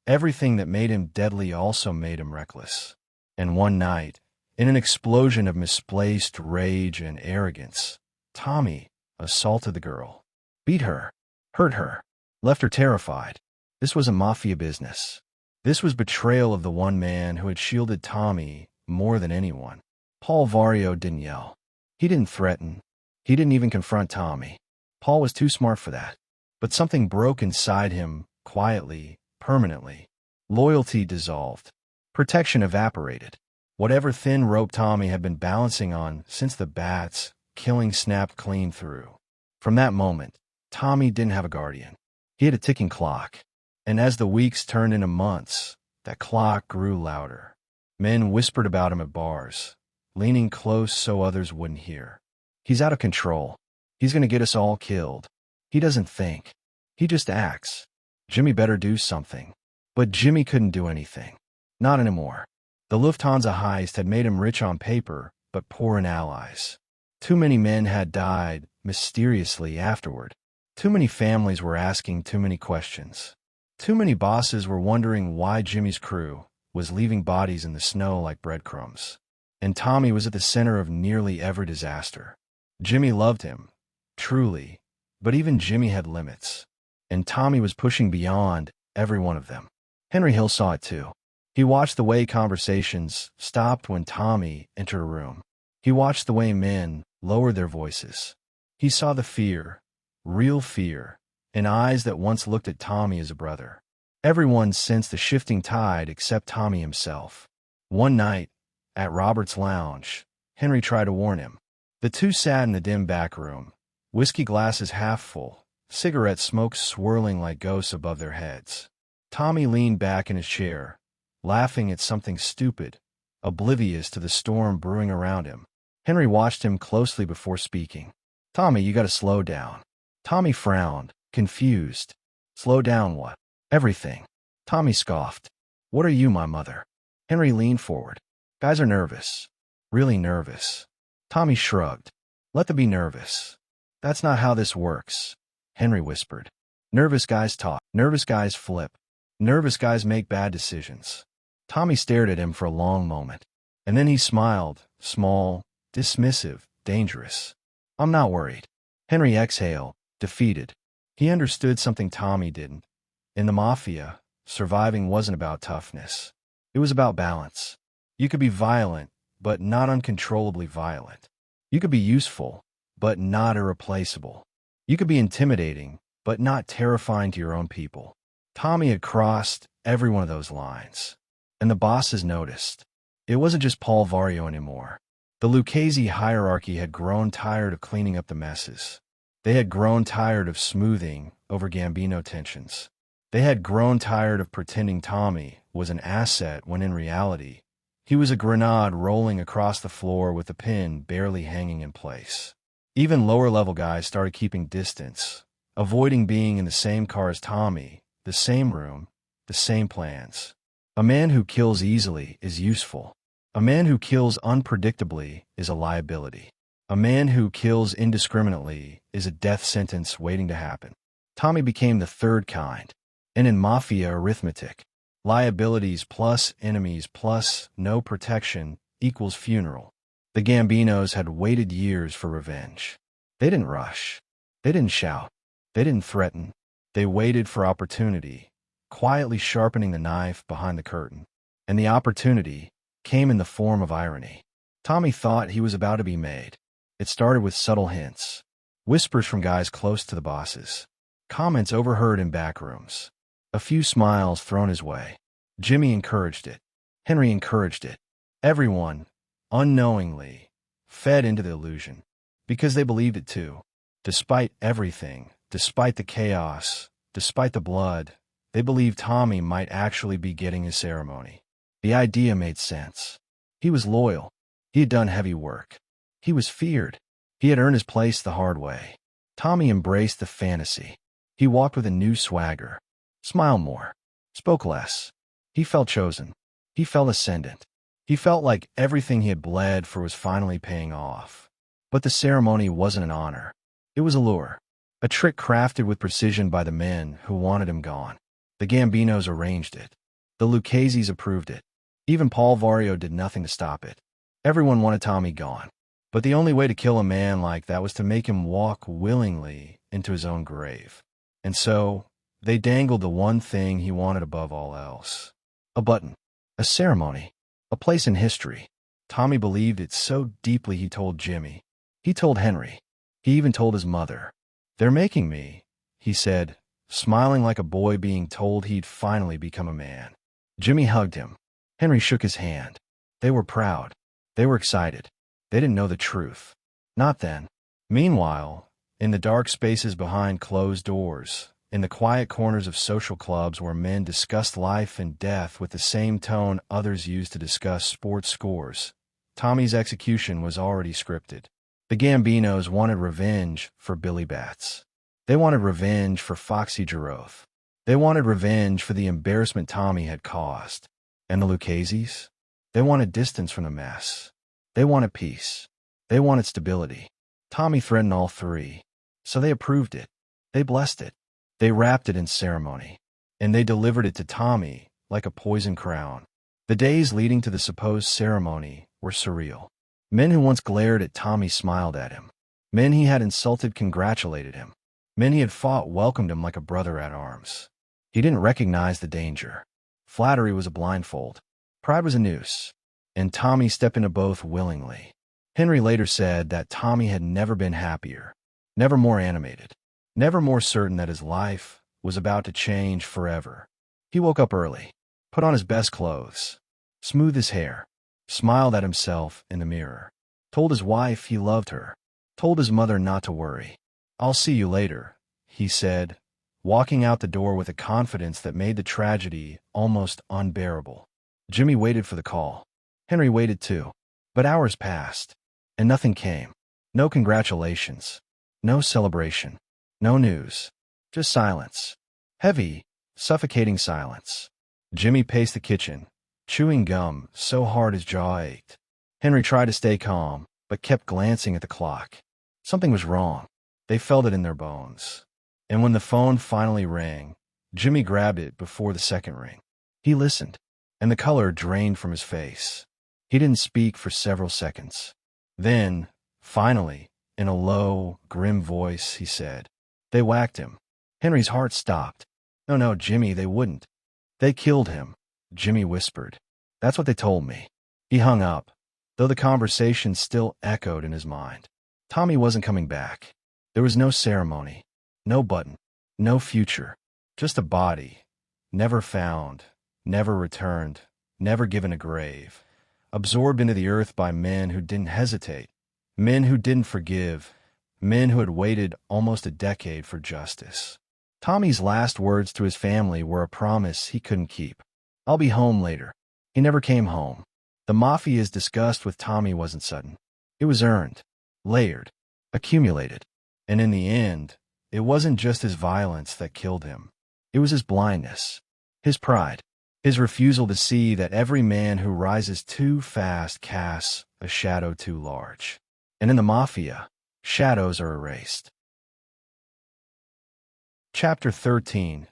Everything that made him deadly also made him reckless. And one night, in an explosion of misplaced rage and arrogance, Tommy assaulted the girl. Beat her. Hurt her. Left her terrified. This wasn't Mafia business. This was betrayal of the one man who had shielded Tommy more than anyone. Paul Vario didn't yell. He didn't threaten. He didn't even confront Tommy. Paul was too smart for that. But something broke inside him, quietly, permanently. Loyalty dissolved. Protection evaporated. Whatever thin rope Tommy had been balancing on since the Bats killing snapped clean through. From that moment, Tommy didn't have a guardian. He had a ticking clock. And as the weeks turned into months, that clock grew louder. Men whispered about him at bars, leaning close so others wouldn't hear. He's out of control. He's going to get us all killed. He doesn't think. He just acts. Jimmy better do something. But Jimmy couldn't do anything. Not anymore. The Lufthansa heist had made him rich on paper, but poor in allies. Too many men had died mysteriously afterward. Too many families were asking too many questions. Too many bosses were wondering why Jimmy's crew was leaving bodies in the snow like breadcrumbs. And Tommy was at the center of nearly every disaster. Jimmy loved him, truly, but even Jimmy had limits. And Tommy was pushing beyond every one of them. Henry Hill saw it too. He watched the way conversations stopped when Tommy entered a room. He watched the way men lowered their voices. He saw the fear, real fear, in eyes that once looked at Tommy as a brother. Everyone sensed the shifting tide except Tommy himself. One night, at Robert's lounge, Henry tried to warn him. The two sat in the dim back room, whiskey glasses half full, cigarette smoke swirling like ghosts above their heads. Tommy leaned back in his chair, laughing at something stupid, oblivious to the storm brewing around him. Henry watched him closely before speaking. "Tommy, you gotta slow down." Tommy frowned, confused. "Slow down what?" "Everything." Tommy scoffed. "What are you, my mother?" Henry leaned forward. "Guys are nervous. Really nervous." Tommy shrugged. "Let them be nervous. That's not how this works," Henry whispered. "Nervous guys talk. Nervous guys flip. Nervous guys make bad decisions." Tommy stared at him for a long moment. And then he smiled, small, dismissive, dangerous. "I'm not worried." Henry exhaled, defeated. He understood something Tommy didn't. In the Mafia, surviving wasn't about toughness. It was about balance. You could be violent, but not uncontrollably violent. You could be useful, but not irreplaceable. You could be intimidating, but not terrifying to your own people. Tommy had crossed every one of those lines. And the bosses noticed. It wasn't just Paul Vario anymore. The Lucchese hierarchy had grown tired of cleaning up the messes. They had grown tired of smoothing over Gambino tensions. They had grown tired of pretending Tommy was an asset when in reality, he was a grenade rolling across the floor with a pin barely hanging in place. Even lower-level guys started keeping distance, avoiding being in the same car as Tommy, the same room, the same plans. A man who kills easily is useful. A man who kills unpredictably is a liability. A man who kills indiscriminately is a death sentence waiting to happen. Tommy became the third kind. And in Mafia arithmetic, liabilities plus enemies plus no protection equals funeral. The Gambinos had waited years for revenge. They didn't rush. They didn't shout. They didn't threaten. They waited for opportunity, quietly sharpening the knife behind the curtain. And the opportunity came in the form of irony. Tommy thought he was about to be made. It started with subtle hints, whispers from guys close to the bosses, comments overheard in back rooms, a few smiles thrown his way. Jimmy encouraged it. Henry encouraged it. Everyone, unknowingly, fed into the illusion, because they believed it too. Despite everything, despite the chaos, despite the blood, they believed Tommy might actually be getting his ceremony. The idea made sense. He was loyal. He had done heavy work. He was feared. He had earned his place the hard way. Tommy embraced the fantasy. He walked with a new swagger. Smiled more. Spoke less. He felt chosen. He felt ascendant. He felt like everything he had bled for was finally paying off. But the ceremony wasn't an honor. It was a lure. A trick crafted with precision by the men who wanted him gone. The Gambinos arranged it. The Luccheses approved it. Even Paul Vario did nothing to stop it. Everyone wanted Tommy gone. But the only way to kill a man like that was to make him walk willingly into his own grave. And so, they dangled the one thing he wanted above all else. A button. A ceremony. A place in history. Tommy believed it so deeply he told Jimmy. He told Henry. He even told his mother. "They're making me," he said, smiling like a boy being told he'd finally become a man. Jimmy hugged him. Henry shook his hand. They were proud. They were excited. They didn't know the truth. Not then. Meanwhile, in the dark spaces behind closed doors, in the quiet corners of social clubs where men discussed life and death with the same tone others used to discuss sports scores, Tommy's execution was already scripted. The Gambinos wanted revenge for Billy Bats. They wanted revenge for Foxy Gerro. They wanted revenge for the embarrassment Tommy had caused. And the Luccheses? They wanted distance from the mess. They wanted peace. They wanted stability. Tommy threatened all three. So they approved it. They blessed it. They wrapped it in ceremony. And they delivered it to Tommy like a poison crown. The days leading to the supposed ceremony were surreal. Men who once glared at Tommy smiled at him. Men he had insulted congratulated him. Men he had fought welcomed him like a brother at arms. He didn't recognize the danger. Flattery was a blindfold. Pride was a noose. And Tommy stepped into both willingly. Henry later said that Tommy had never been happier, never more animated, never more certain that his life was about to change forever. He woke up early, put on his best clothes, smoothed his hair, smiled at himself in the mirror, told his wife he loved her, told his mother not to worry. "I'll see you later," he said, walking out the door with a confidence that made the tragedy almost unbearable. Jimmy waited for the call. Henry waited too. But hours passed, and nothing came. No congratulations, no celebration, no news, just silence. Heavy, suffocating silence. Jimmy paced the kitchen, chewing gum so hard his jaw ached. Henry tried to stay calm, but kept glancing at the clock. Something was wrong. They felt it in their bones. And when the phone finally rang, Jimmy grabbed it before the second ring. He listened, and the color drained from his face. He didn't speak for several seconds. Then, finally, in a low, grim voice, he said, "They whacked him." Henry's heart stopped. No, Jimmy, they wouldn't. "They killed him," Jimmy whispered. "That's what they told me." He hung up, though the conversation still echoed in his mind. Tommy wasn't coming back. There was no ceremony, no button, no future, just a body, never found, never returned, never given a grave, absorbed into the earth by men who didn't hesitate, men who didn't forgive, men who had waited almost a decade for justice. Tommy's last words to his family were a promise he couldn't keep. "I'll be home later." He never came home. The Mafia's disgust with Tommy wasn't sudden. It was earned, layered, accumulated. And in the end, it wasn't just his violence that killed him. It was his blindness, his pride, his refusal to see that every man who rises too fast casts a shadow too large. And in the Mafia, shadows are erased. Chapter 13.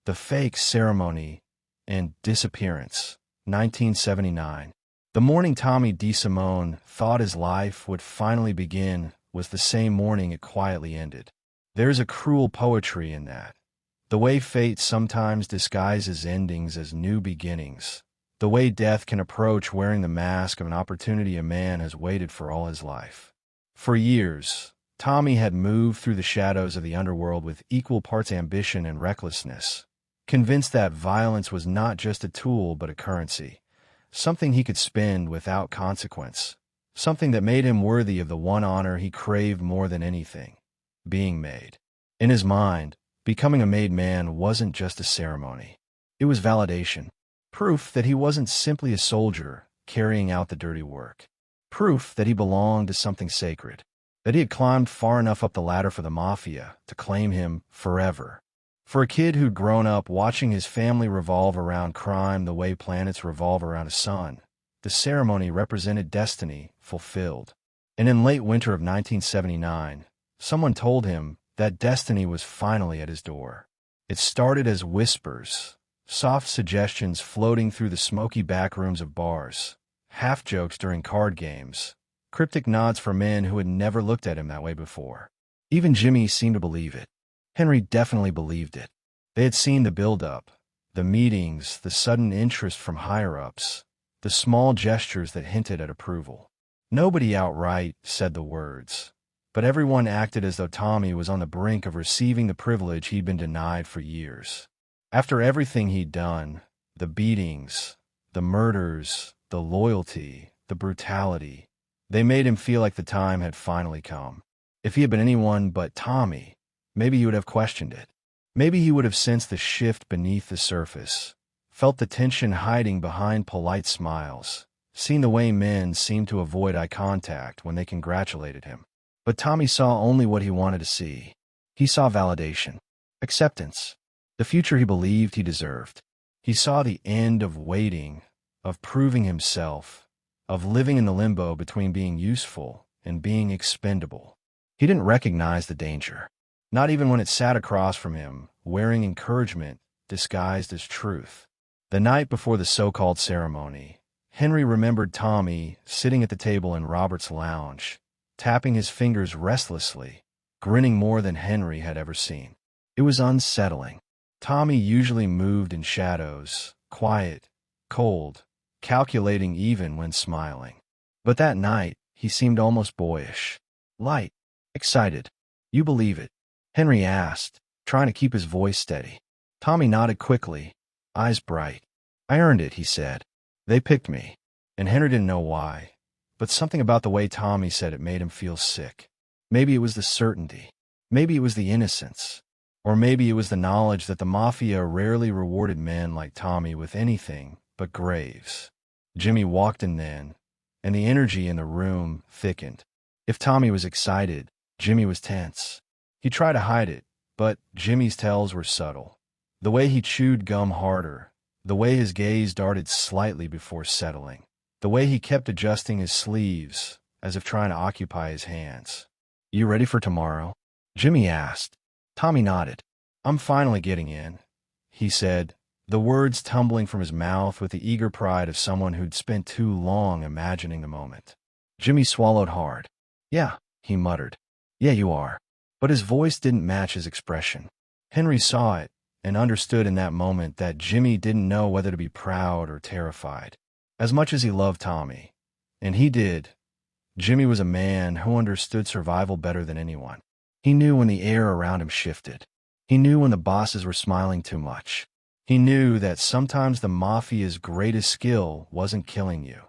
The Fake Ceremony and Disappearance, 1979. The morning Tommy DeSimone thought his life would finally begin was the same morning it quietly ended. There's a cruel poetry in that. The way fate sometimes disguises endings as new beginnings. The way death can approach wearing the mask of an opportunity a man has waited for all his life. For years, Tommy had moved through the shadows of the underworld with equal parts ambition and recklessness, convinced that violence was not just a tool but a currency, something he could spend without consequence, something that made him worthy of the one honor he craved more than anything: being made. In his mind, becoming a made man wasn't just a ceremony. It was validation, proof that he wasn't simply a soldier carrying out the dirty work, proof that he belonged to something sacred, that he had climbed far enough up the ladder for the Mafia to claim him forever. For a kid who'd grown up watching his family revolve around crime the way planets revolve around a sun, the ceremony represented destiny fulfilled. And in late winter of 1979, someone told him that destiny was finally at his door. It started as whispers, soft suggestions floating through the smoky back rooms of bars, half-jokes during card games, cryptic nods for men who had never looked at him that way before. Even Jimmy seemed to believe it. Henry definitely believed it. They had seen the build-up, the meetings, the sudden interest from higher-ups, the small gestures that hinted at approval. Nobody outright said the words, but everyone acted as though Tommy was on the brink of receiving the privilege he'd been denied for years. After everything he'd done, the beatings, the murders, the loyalty, the brutality, they made him feel like the time had finally come. If he had been anyone but Tommy, maybe he would have questioned it. Maybe he would have sensed the shift beneath the surface, felt the tension hiding behind polite smiles, seen the way men seemed to avoid eye contact when they congratulated him. But Tommy saw only what he wanted to see. He saw validation, acceptance, the future he believed he deserved. He saw the end of waiting, of proving himself, of living in the limbo between being useful and being expendable. He didn't recognize the danger, not even when it sat across from him, wearing encouragement disguised as truth. The night before the so-called ceremony, Henry remembered Tommy sitting at the table in Robert's lounge, tapping his fingers restlessly, grinning more than Henry had ever seen. It was unsettling. Tommy usually moved in shadows, quiet, cold, calculating even when smiling. But that night, he seemed almost boyish, light, excited. "You believe it?" Henry asked, trying to keep his voice steady. Tommy nodded quickly, eyes bright. "I earned it," he said. "They picked me." And Henry didn't know why, but something about the way Tommy said it made him feel sick. Maybe it was the certainty. Maybe it was the innocence. Or maybe it was the knowledge that the Mafia rarely rewarded men like Tommy with anything but graves. Jimmy walked in then, and the energy in the room thickened. If Tommy was excited, Jimmy was tense. He tried to hide it, but Jimmy's tells were subtle. The way he chewed gum harder, the way his gaze darted slightly before settling, the way he kept adjusting his sleeves as if trying to occupy his hands. "You ready for tomorrow?" Jimmy asked. Tommy nodded. "I'm finally getting in," he said, the words tumbling from his mouth with the eager pride of someone who'd spent too long imagining the moment. Jimmy swallowed hard. "Yeah," he muttered. "Yeah, you are." But his voice didn't match his expression. Henry saw it and understood in that moment that Jimmy didn't know whether to be proud or terrified. As much as he loved Tommy, and he did, Jimmy was a man who understood survival better than anyone. He knew when the air around him shifted. He knew when the bosses were smiling too much. He knew that sometimes the Mafia's greatest skill wasn't killing you.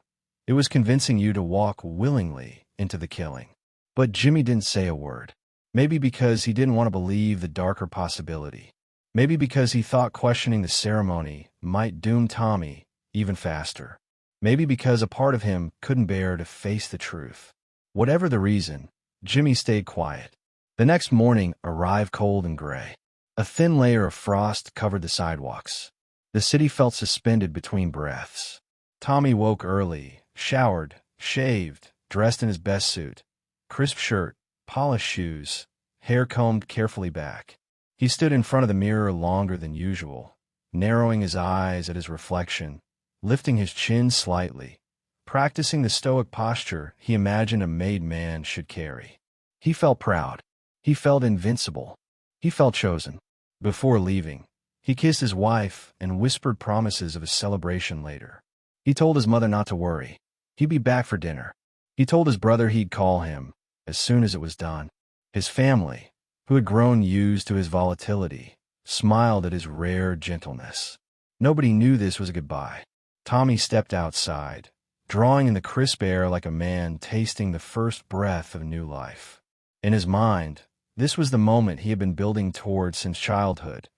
It was convincing you to walk willingly into the killing. But Jimmy didn't say a word. Maybe because he didn't want to believe the darker possibility. Maybe because he thought questioning the ceremony might doom Tommy even faster. Maybe because a part of him couldn't bear to face the truth. Whatever the reason, Jimmy stayed quiet. The next morning arrived cold and gray. A thin layer of frost covered the sidewalks. The city felt suspended between breaths. Tommy woke early, showered, shaved, dressed in his best suit. Crisp shirt, polished shoes, hair combed carefully back. He stood in front of the mirror longer than usual, narrowing his eyes at his reflection, lifting his chin slightly, practicing the stoic posture he imagined a made man should carry. He felt proud. He felt invincible. He felt chosen. Before leaving, he kissed his wife and whispered promises of a celebration later. He told his mother not to worry. He'd be back for dinner. He told his brother he'd call him as soon as it was done. His family, who had grown used to his volatility, smiled at his rare gentleness. Nobody knew this was a goodbye. Tommy stepped outside, drawing in the crisp air like a man tasting the first breath of new life. In his mind, this was the moment he had been building toward since childhood,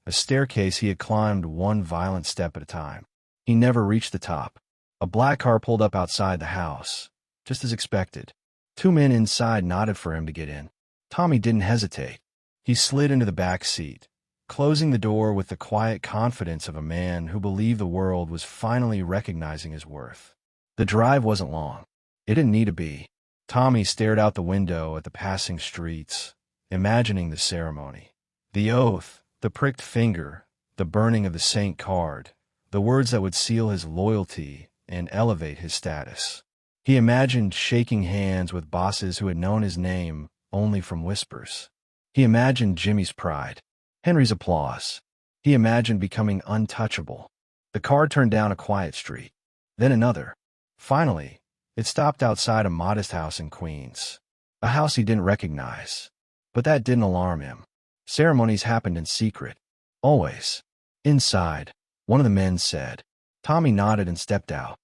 a staircase he had climbed one violent step at a time. He never reached the top. A black car pulled up outside the house, just as expected. Two men inside nodded for him to get in. Tommy didn't hesitate. He slid into the back seat, closing the door with the quiet confidence of a man who believed the world was finally recognizing his worth. The drive wasn't long. It didn't need to be. Tommy stared out the window at the passing streets, imagining the ceremony. The oath, the pricked finger, the burning of the saint card, the words that would seal his loyalty and elevate his status. He imagined shaking hands with bosses who had known his name only from whispers. He imagined Jimmy's pride, Henry's applause. He imagined becoming untouchable. The car turned down a quiet street, then another. Finally, it stopped outside a modest house in Queens, a house he didn't recognize. But that didn't alarm him. Ceremonies happened in secret, always. Inside, one of the men said. Tommy nodded and stepped out.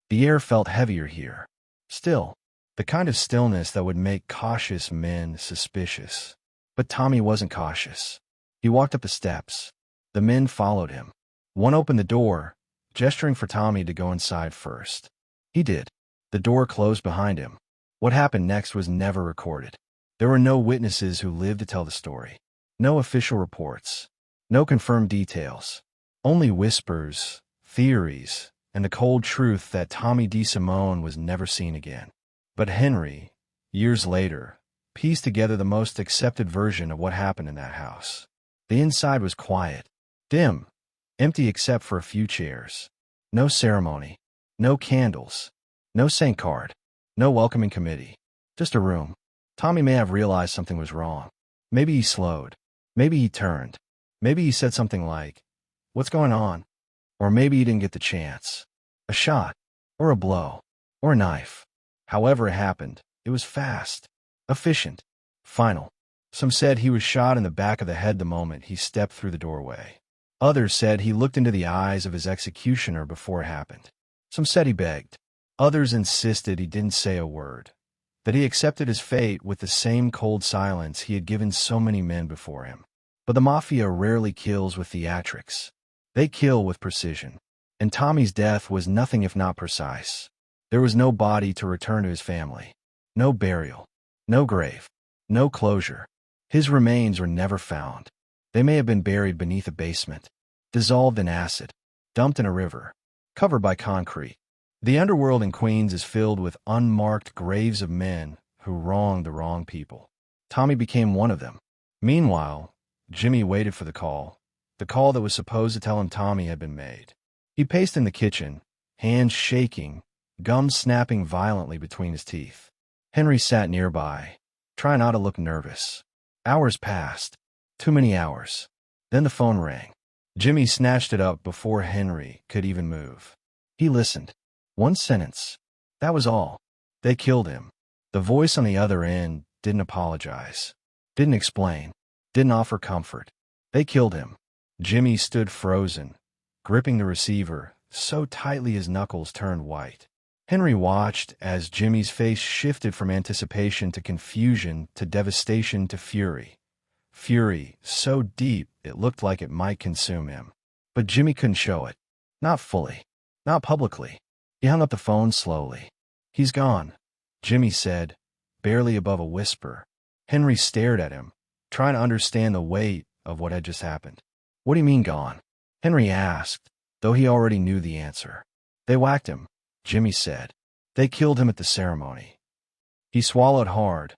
The air felt heavier here. Still, the kind of stillness that would make cautious men suspicious. But Tommy wasn't cautious. He walked up the steps. The men followed him. One opened the door, gesturing for Tommy to go inside first. He did. The door closed behind him. What happened next was never recorded. There were no witnesses who lived to tell the story. No official reports. No confirmed details. Only whispers, theories, and the cold truth that Tommy DeSimone was never seen again. But Henry, years later, pieced together the most accepted version of what happened in that house. The inside was quiet, dim, empty except for a few chairs. No ceremony, no candles, no saint card, no welcoming committee. Just a room. Tommy may have realized something was wrong. Maybe he slowed. Maybe he turned. Maybe he said something like, "What's going on?" Or maybe he didn't get the chance. A shot, or a blow, or a knife. However it happened, it was fast, efficient, final. Some said he was shot in the back of the head the moment he stepped through the doorway. Others said he looked into the eyes of his executioner before it happened. Some said he begged. Others insisted he didn't say a word, that he accepted his fate with the same cold silence he had given so many men before him. But the Mafia rarely kills with theatrics. They kill with precision. And Tommy's death was nothing if not precise. There was no body to return to his family. No burial. No grave. No closure. His remains were never found. They may have been buried beneath a basement, dissolved in acid, dumped in a river, covered by concrete. The underworld in Queens is filled with unmarked graves of men who wronged the wrong people. Tommy became one of them. Meanwhile, Jimmy waited for the call that was supposed to tell him Tommy had been made. He paced in the kitchen, hands shaking, gums snapping violently between his teeth. Henry sat nearby, trying not to look nervous. Hours passed. Too many hours. Then the phone rang. Jimmy snatched it up before Henry could even move. He listened. One sentence. That was all. They killed him. The voice on the other end didn't apologize, didn't explain, didn't offer comfort. They killed him. Jimmy stood frozen, gripping the receiver so tightly his knuckles turned white. Henry watched as Jimmy's face shifted from anticipation to confusion to devastation to fury. Fury so deep it looked like it might consume him. But Jimmy couldn't show it. Not fully. Not publicly. He hung up the phone slowly. "He's gone," Jimmy said, barely above a whisper. Henry stared at him, trying to understand the weight of what had just happened. "What do you mean gone?" Henry asked, though he already knew the answer. "They whacked him," Jimmy said. "They killed him at the ceremony." He swallowed hard,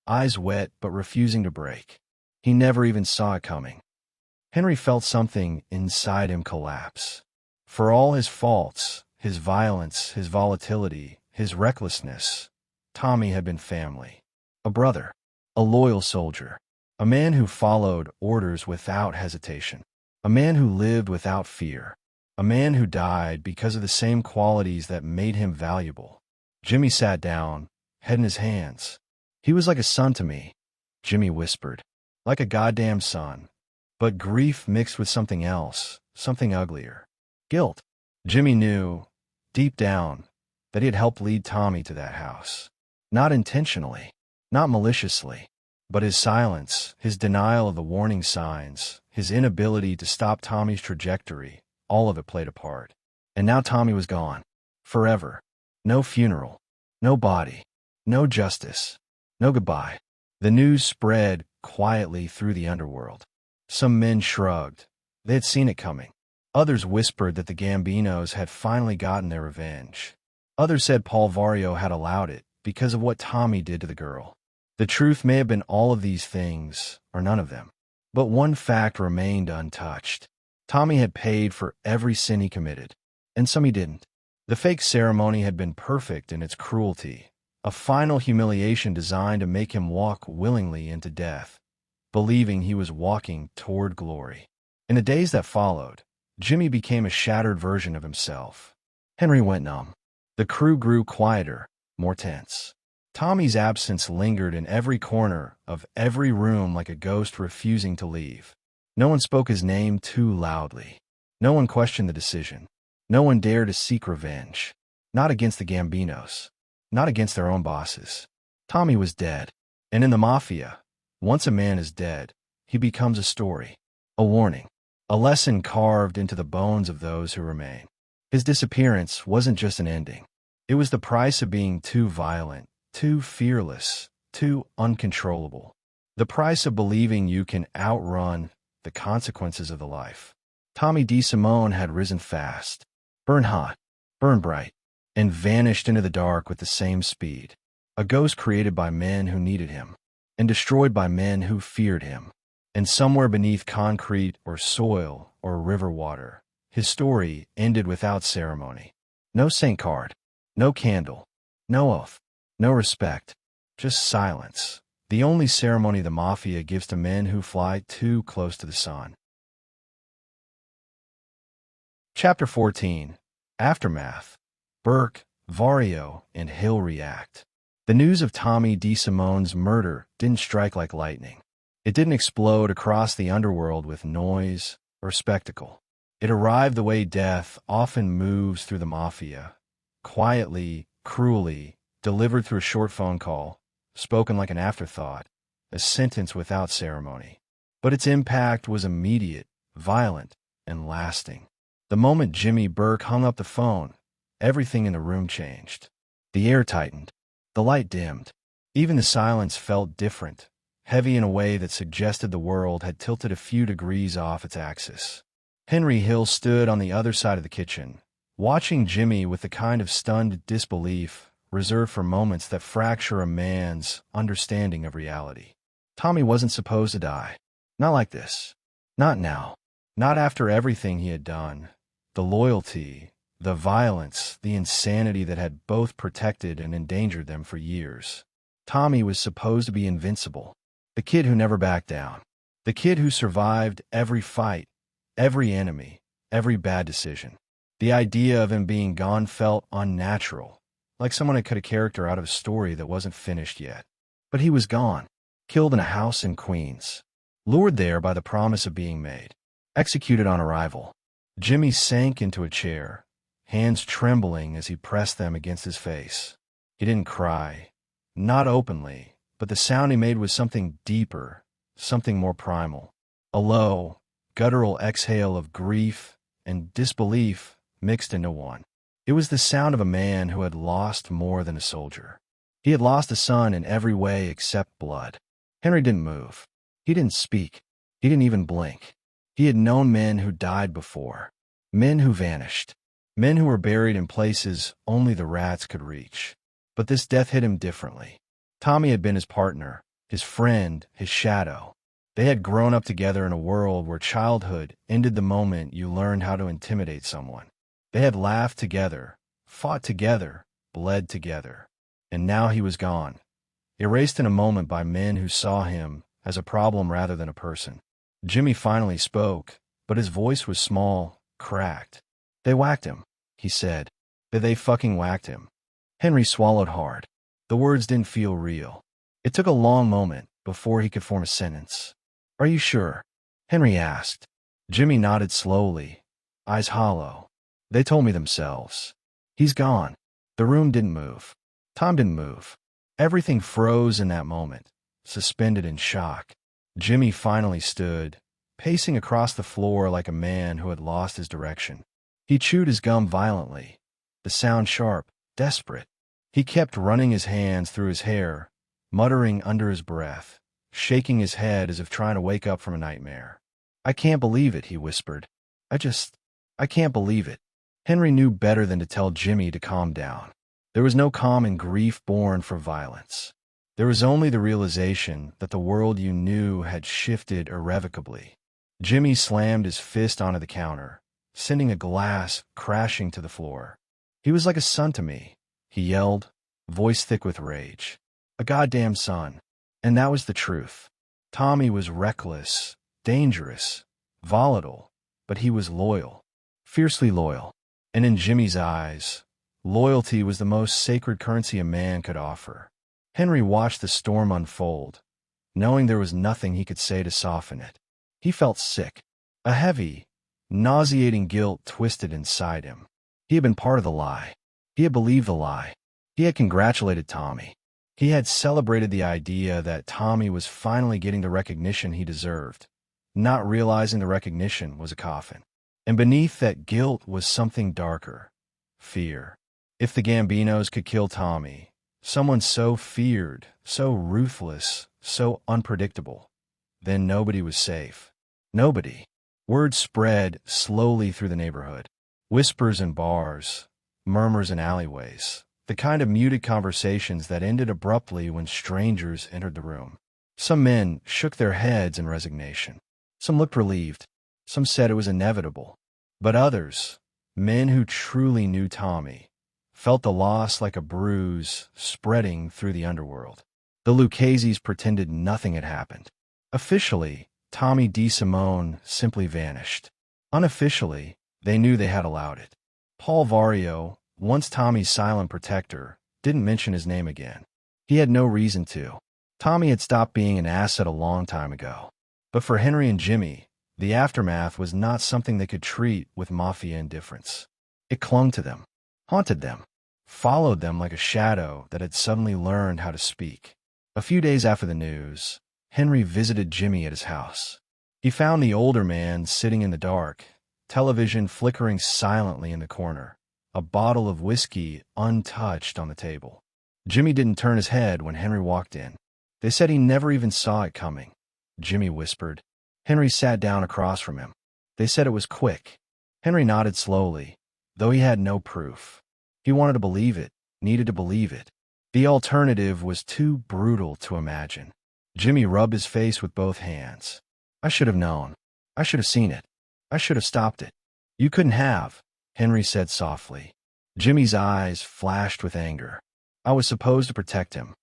eyes wet but refusing to break. He never even saw it coming. Henry felt something inside him collapse. For all his faults, his violence, his volatility, his recklessness, Tommy had been family. A brother, a loyal soldier, a man who followed orders without hesitation, a man who lived without fear, a man who died because of the same qualities that made him valuable. Jimmy sat down, head in his hands. "He was like a son to me," Jimmy whispered. "Like a goddamn son." But grief mixed with something else, something uglier. Guilt. Jimmy knew, deep down, that he had helped lead Tommy to that house. Not intentionally, not maliciously, but his silence, his denial of the warning signs, his inability to stop Tommy's trajectory, all of it played a part. And now Tommy was gone. Forever. No funeral. No body. No justice. No goodbye. The news spread quietly through the underworld. Some men shrugged. They had seen it coming. Others whispered that the Gambinos had finally gotten their revenge. Others said Paul Vario had allowed it because of what Tommy did to the girl. The truth may have been all of these things, or none of them. But one fact remained untouched. Tommy had paid for every sin he committed, and some he didn't. The fake ceremony had been perfect in its cruelty, a final humiliation designed to make him walk willingly into death, believing he was walking toward glory. In the days that followed, Jimmy became a shattered version of himself. Henry went numb. The crew grew quieter, more tense. Tommy's absence lingered in every corner of every room like a ghost refusing to leave. No one spoke his name too loudly. No one questioned the decision. No one dared to seek revenge. Not against the Gambinos. Not against their own bosses. Tommy was dead. And in the Mafia, once a man is dead, he becomes a story, a warning, a lesson carved into the bones of those who remain. His disappearance wasn't just an ending. It was the price of being too violent, too fearless, too uncontrollable. The price of believing you can outrun the consequences of the life. Tommy DeSimone had risen fast, burned hot, burned bright, and vanished into the dark with the same speed. A ghost created by men who needed him, and destroyed by men who feared him. And somewhere beneath concrete or soil or river water, his story ended without ceremony. No saint card, no candle, no oath, no respect, just silence. The only ceremony the Mafia gives to men who fly too close to the sun. Chapter 14. Aftermath. Burke, Vario, and Hill react. The news of Tommy DeSimone's murder didn't strike like lightning. It didn't explode across the underworld with noise or spectacle. It arrived the way death often moves through the Mafia, quietly, cruelly, delivered through a short phone call, spoken like an afterthought, a sentence without ceremony. But its impact was immediate, violent, and lasting. The moment Jimmy Burke hung up the phone, everything in the room changed. The air tightened. The light dimmed. Even the silence felt different, heavy in a way that suggested the world had tilted a few degrees off its axis. Henry Hill stood on the other side of the kitchen, watching Jimmy with the kind of stunned disbelief reserved for moments that fracture a man's understanding of reality. Tommy wasn't supposed to die. Not like this. Not now. Not after everything he had done. The loyalty, the violence, the insanity that had both protected and endangered them for years. Tommy was supposed to be invincible. The kid who never backed down. The kid who survived every fight, every enemy, every bad decision. The idea of him being gone felt unnatural, like someone had cut a character out of a story that wasn't finished yet. But he was gone, killed in a house in Queens, lured there by the promise of being made, executed on arrival. Jimmy sank into a chair, hands trembling as he pressed them against his face. He didn't cry, not openly, but the sound he made was something deeper, something more primal. A low, guttural exhale of grief and disbelief mixed into one. It was the sound of a man who had lost more than a soldier. He had lost a son in every way except blood. Henry didn't move. He didn't speak. He didn't even blink. He had known men who died before, men who vanished, men who were buried in places only the rats could reach. But this death hit him differently. Tommy had been his partner, his friend, his shadow. They had grown up together in a world where childhood ended the moment you learned how to intimidate someone. They had laughed together, fought together, bled together. And now he was gone, erased in a moment by men who saw him as a problem rather than a person. Jimmy finally spoke, but his voice was small, cracked. "They whacked him," he said. They fucking whacked him. Henry swallowed hard. The words didn't feel real. It took a long moment before he could form a sentence. "Are you sure?" Henry asked. Jimmy nodded slowly, eyes hollow. "They told me themselves. He's gone." The room didn't move. Tom didn't move. Everything froze in that moment, suspended in shock. Jimmy finally stood, pacing across the floor like a man who had lost his direction. He chewed his gum violently, the sound sharp, desperate. He kept running his hands through his hair, muttering under his breath, shaking his head as if trying to wake up from a nightmare. "I can't believe it," he whispered. I can't believe it." Henry knew better than to tell Jimmy to calm down. There was no calm in grief born from violence. There was only the realization that the world you knew had shifted irrevocably. Jimmy slammed his fist onto the counter, sending a glass crashing to the floor. "He was like a son to me," he yelled, voice thick with rage. "A goddamn son." And that was the truth. Tommy was reckless, dangerous, volatile, but he was loyal, fiercely loyal. And in Jimmy's eyes, loyalty was the most sacred currency a man could offer. Henry watched the storm unfold, knowing there was nothing he could say to soften it. He felt sick. A heavy, nauseating guilt twisted inside him. He had been part of the lie. He had believed the lie. He had congratulated Tommy. He had celebrated the idea that Tommy was finally getting the recognition he deserved, not realizing the recognition was a coffin. And beneath that guilt was something darker, fear. If the Gambinos could kill Tommy, someone so feared, so ruthless, so unpredictable, then nobody was safe. Nobody. Word spread slowly through the neighborhood. Whispers in bars, murmurs in alleyways, The kind of muted conversations that ended abruptly when strangers entered the room. Some men shook their heads in resignation. Some looked relieved. Some said it was inevitable. But others, men who truly knew Tommy, felt the loss like a bruise spreading through the underworld. The Luccheses pretended nothing had happened. Officially, Tommy DeSimone simply vanished. Unofficially, they knew they had allowed it. Paul Vario, once Tommy's silent protector, didn't mention his name again. He had no reason to. Tommy had stopped being an asset a long time ago. But for Henry and Jimmy, the aftermath was not something they could treat with Mafia indifference. It clung to them, haunted them, followed them like a shadow that had suddenly learned how to speak. A few days after the news, Henry visited Jimmy at his house. He found the older man sitting in the dark, television flickering silently in the corner, a bottle of whiskey untouched on the table. Jimmy didn't turn his head when Henry walked in. They said he never even saw it coming, Jimmy whispered. Henry sat down across from him. They said it was quick. Henry nodded slowly, though he had no proof. He wanted to believe it, needed to believe it. The alternative was too brutal to imagine. Jimmy rubbed his face with both hands. I should have known. I should have seen it. I should have stopped it. You couldn't have, Henry said softly. Jimmy's eyes flashed with anger. I was supposed to protect him.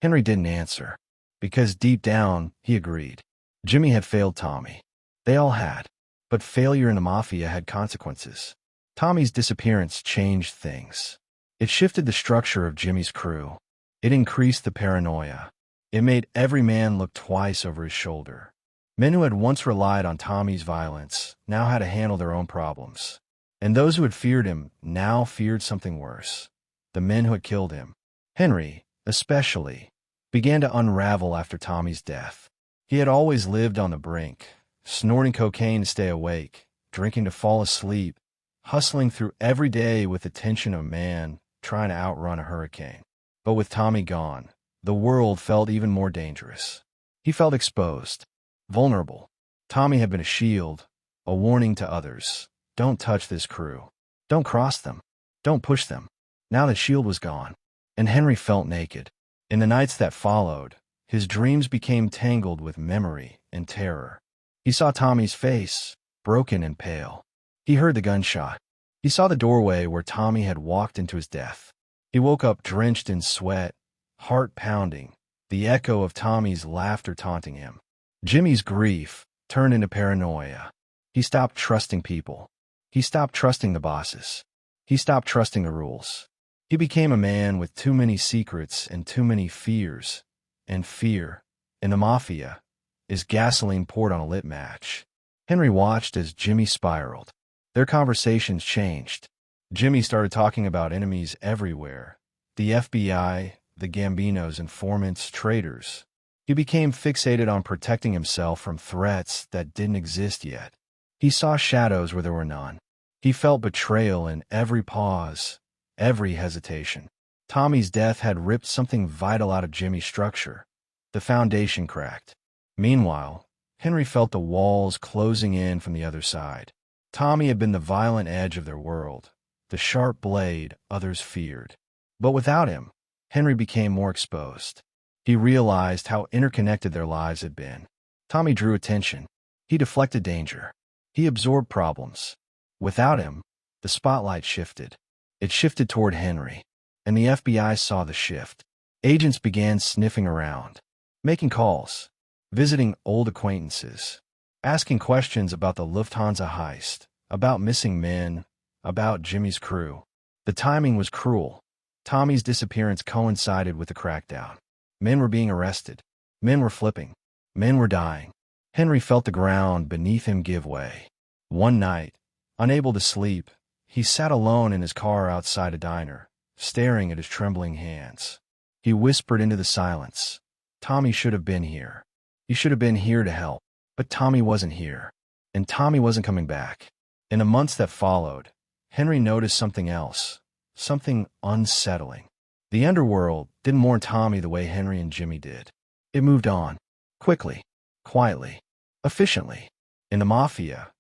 Henry didn't answer, because deep down, he agreed. Jimmy had failed Tommy. They all had. But failure in the Mafia had consequences. Tommy's disappearance changed things. It shifted the structure of Jimmy's crew. It increased the paranoia. It made every man look twice over his shoulder. Men who had once relied on Tommy's violence now had to handle their own problems. And those who had feared him now feared something worse. The men who had killed him, Henry, especially, began to unravel after Tommy's death. He had always lived on the brink, snorting cocaine to stay awake, drinking to fall asleep, hustling through every day with the tension of a man trying to outrun a hurricane. But with Tommy gone, the world felt even more dangerous. He felt exposed, vulnerable. Tommy had been a shield, a warning to others. Don't touch this crew. Don't cross them. Don't push them. Now the shield was gone, and Henry felt naked. In the nights that followed, his dreams became tangled with memory and terror. He saw Tommy's face, broken and pale. He heard the gunshot. He saw the doorway where Tommy had walked into his death. He woke up drenched in sweat, heart pounding, the echo of Tommy's laughter taunting him. Jimmy's grief turned into paranoia. He stopped trusting people. He stopped trusting the bosses. He stopped trusting the rules. He became a man with too many secrets and too many fears. And fear, in the Mafia, is gasoline poured on a lit match. Henry watched as Jimmy spiraled. Their conversations changed. Jimmy started talking about enemies everywhere. The FBI, the Gambinos, informants, traitors. He became fixated on protecting himself from threats that didn't exist yet. He saw shadows where there were none. He felt betrayal in every pause, every hesitation. Tommy's death had ripped something vital out of Jimmy's structure. The foundation cracked. Meanwhile, Henry felt the walls closing in from the other side. Tommy had been the violent edge of their world, the sharp blade others feared. But without him, Henry became more exposed. He realized how interconnected their lives had been. Tommy drew attention. He deflected danger. He absorbed problems. Without him, the spotlight shifted. It shifted toward Henry, and the FBI saw the shift. Agents began sniffing around, making calls, visiting old acquaintances, asking questions about the Lufthansa heist, about missing men, about Jimmy's crew. The timing was cruel. Tommy's disappearance coincided with the crackdown. Men were being arrested. Men were flipping. Men were dying. Henry felt the ground beneath him give way. One night, unable to sleep, he sat alone in his car outside a diner, staring at his trembling hands. He whispered into the silence, Tommy should have been here. He should have been here to help. But Tommy wasn't here, and Tommy wasn't coming back. In the months that followed, Henry noticed something else, something unsettling. The underworld didn't mourn Tommy the way Henry and Jimmy did. It moved on, quickly, quietly, efficiently. In the Mafia,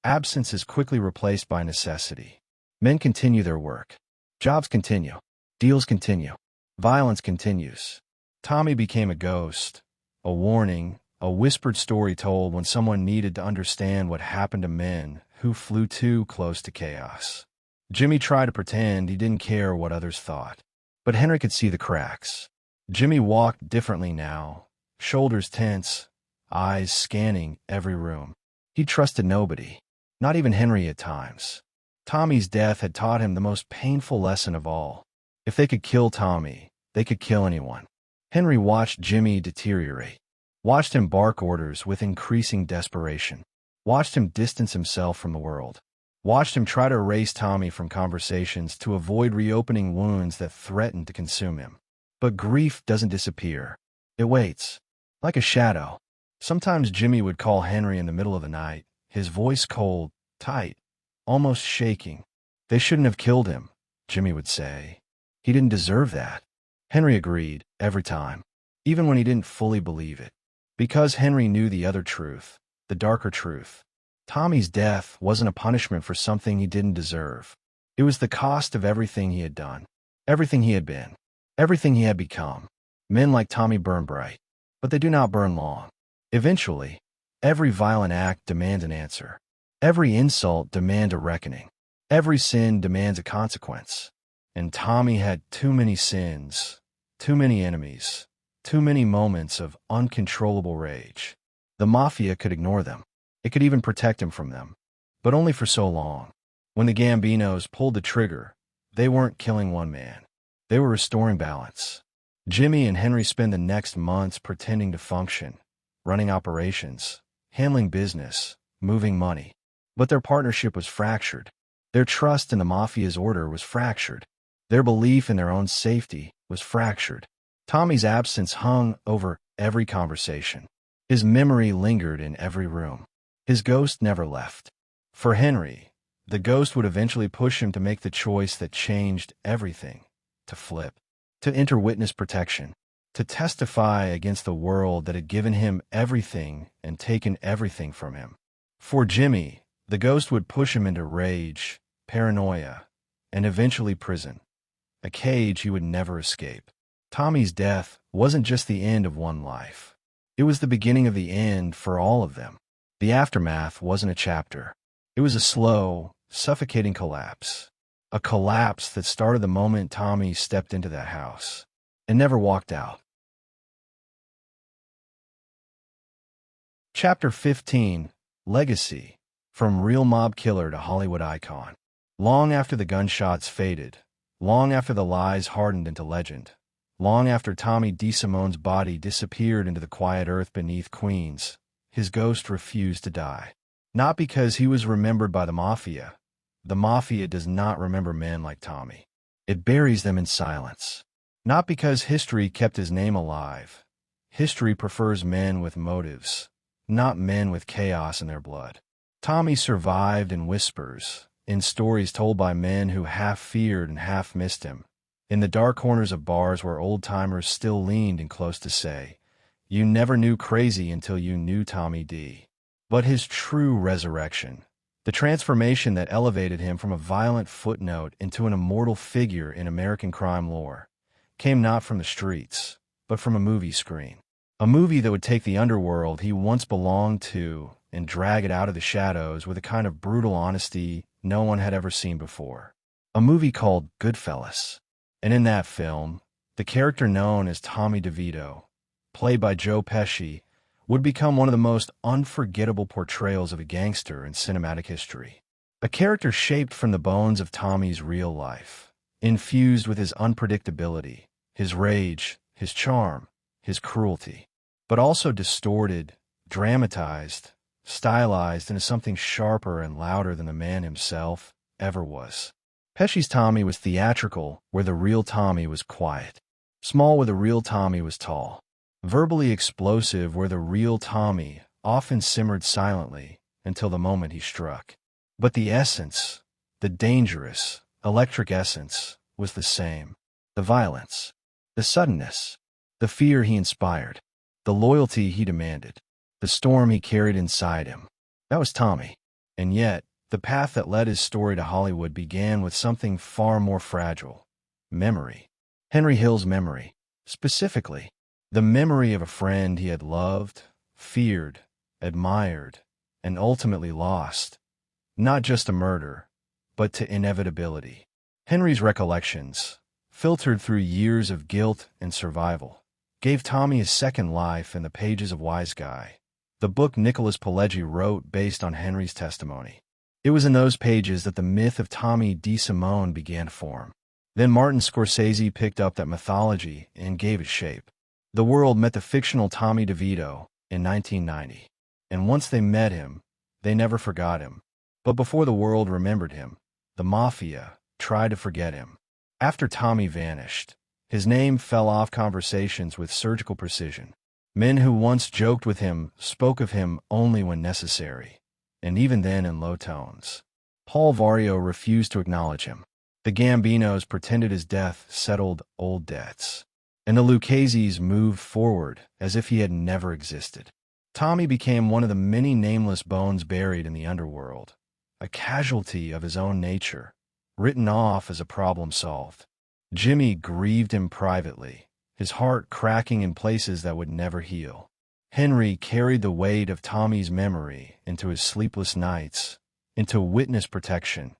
absence is quickly replaced by necessity. Men continue their work. Jobs continue. Deals continue. Violence continues. Tommy became a ghost, a warning, a whispered story told when someone needed to understand what happened to men who flew too close to chaos. Jimmy tried to pretend he didn't care what others thought, but Henry could see the cracks. Jimmy walked differently now, shoulders tense, eyes scanning every room. He trusted nobody, not even Henry at times. Tommy's death had taught him the most painful lesson of all. If they could kill Tommy, they could kill anyone. Henry watched Jimmy deteriorate, watched him bark orders with increasing desperation, watched him distance himself from the world, watched him try to erase Tommy from conversations to avoid reopening wounds that threatened to consume him. But grief doesn't disappear. It waits, like a shadow. Sometimes Jimmy would call Henry in the middle of the night, his voice cold, tight, almost shaking. They shouldn't have killed him, Jimmy would say. He didn't deserve that. Henry agreed, every time, even when he didn't fully believe it. Because Henry knew the other truth, the darker truth. Tommy's death wasn't a punishment for something he didn't deserve. It was the cost of everything he had done, everything he had been, everything he had become. Men like Tommy burn bright, but they do not burn long. Eventually, every violent act demands an answer. Every insult demands a reckoning. Every sin demands a consequence. And Tommy had too many sins, too many enemies, too many moments of uncontrollable rage. The Mafia could ignore them. It could even protect him from them. But only for so long. When the Gambinos pulled the trigger, they weren't killing one man. They were restoring balance. Jimmy and Henry spent the next months pretending to function, running operations, handling business, moving money. But their partnership was fractured. Their trust in the Mafia's order was fractured. Their belief in their own safety was fractured. Tommy's absence hung over every conversation. His memory lingered in every room. His ghost never left. For Henry, the ghost would eventually push him to make the choice that changed everything, to flip, to enter witness protection, to testify against the world that had given him everything and taken everything from him. For Jimmy, the ghost would push him into rage, paranoia, and eventually prison, a cage he would never escape. Tommy's death wasn't just the end of one life. It was the beginning of the end for all of them. The aftermath wasn't a chapter. It was a slow, suffocating collapse. A collapse that started the moment Tommy stepped into that house and never walked out. Chapter 15, Legacy. From real mob killer to Hollywood icon. Long after the gunshots faded, long after the lies hardened into legend, long after Tommy DeSimone's body disappeared into the quiet earth beneath Queens, his ghost refused to die. Not because he was remembered by the Mafia. The Mafia does not remember men like Tommy. It buries them in silence. Not because history kept his name alive. History prefers men with motives, not men with chaos in their blood. Tommy survived in whispers, in stories told by men who half feared and half missed him, in the dark corners of bars where old-timers still leaned in close to say, "You never knew crazy until you knew Tommy D." But his true resurrection, the transformation that elevated him from a violent footnote into an immortal figure in American crime lore, came not from the streets, but from a movie screen. A movie that would take the underworld he once belonged to and drag it out of the shadows with a kind of brutal honesty no one had ever seen before. A movie called Goodfellas. And in that film, the character known as Tommy DeVito, played by Joe Pesci, would become one of the most unforgettable portrayals of a gangster in cinematic history. A character shaped from the bones of Tommy's real life, infused with his unpredictability, his rage, his charm, his cruelty, but also distorted, dramatized, stylized into something sharper and louder than the man himself ever was. Pesci's Tommy was theatrical where the real Tommy was quiet, small where the real Tommy was tall, verbally explosive where the real Tommy often simmered silently until the moment he struck. But the essence, the dangerous, electric essence, was the same. The violence, the suddenness, the fear he inspired, the loyalty he demanded, the storm he carried inside him. That was Tommy. And yet, the path that led his story to Hollywood began with something far more fragile, memory. Henry Hill's memory. Specifically, the memory of a friend he had loved, feared, admired, and ultimately lost. Not just to murder, but to inevitability. Henry's recollections, filtered through years of guilt and survival, gave Tommy a second life in the pages of Wise Guy, the book Nicholas Pileggi wrote based on Henry's testimony. It was in those pages that the myth of Tommy DeSimone began to form. Then Martin Scorsese picked up that mythology and gave it shape. The world met the fictional Tommy DeVito in 1990, and once they met him, they never forgot him. But before the world remembered him, the Mafia tried to forget him. After Tommy vanished, his name fell off conversations with surgical precision. Men who once joked with him spoke of him only when necessary, and even then in low tones. Paul Vario refused to acknowledge him. The Gambinos pretended his death settled old debts, and the Luccheses moved forward as if he had never existed. Tommy became one of the many nameless bones buried in the underworld, a casualty of his own nature, written off as a problem solved. Jimmy grieved him privately, his heart cracking in places that would never heal. Henry carried the weight of Tommy's memory into his sleepless nights, into witness protection,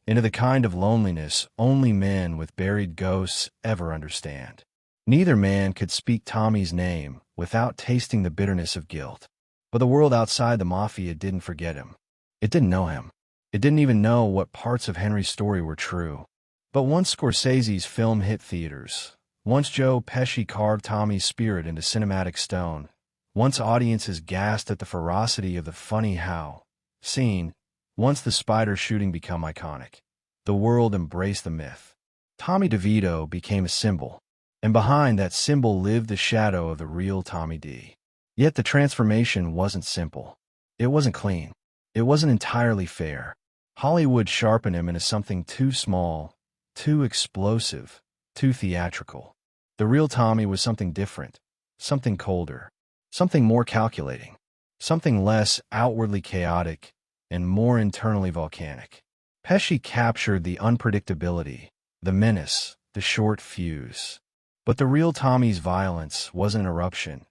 into the kind of loneliness only men with buried ghosts ever understand. Neither man could speak Tommy's name without tasting the bitterness of guilt. But the world outside the Mafia didn't forget him. It didn't know him. It didn't even know what parts of Henry's story were true. But once Scorsese's film hit theaters, once Joe Pesci carved Tommy's spirit into cinematic stone, once audiences gasped at the ferocity of the funny how scene, once the spider shooting became iconic, the world embraced the myth. Tommy DeVito became a symbol, and behind that symbol lived the shadow of the real Tommy D. Yet the transformation wasn't simple. It wasn't clean. It wasn't entirely fair. Hollywood sharpened him into something too small, too explosive, too theatrical. The real Tommy was something different, something colder, something more calculating, something less outwardly chaotic and more internally volcanic. Pesci captured the unpredictability, the menace, the short fuse. But the real Tommy's violence wasn't an eruption.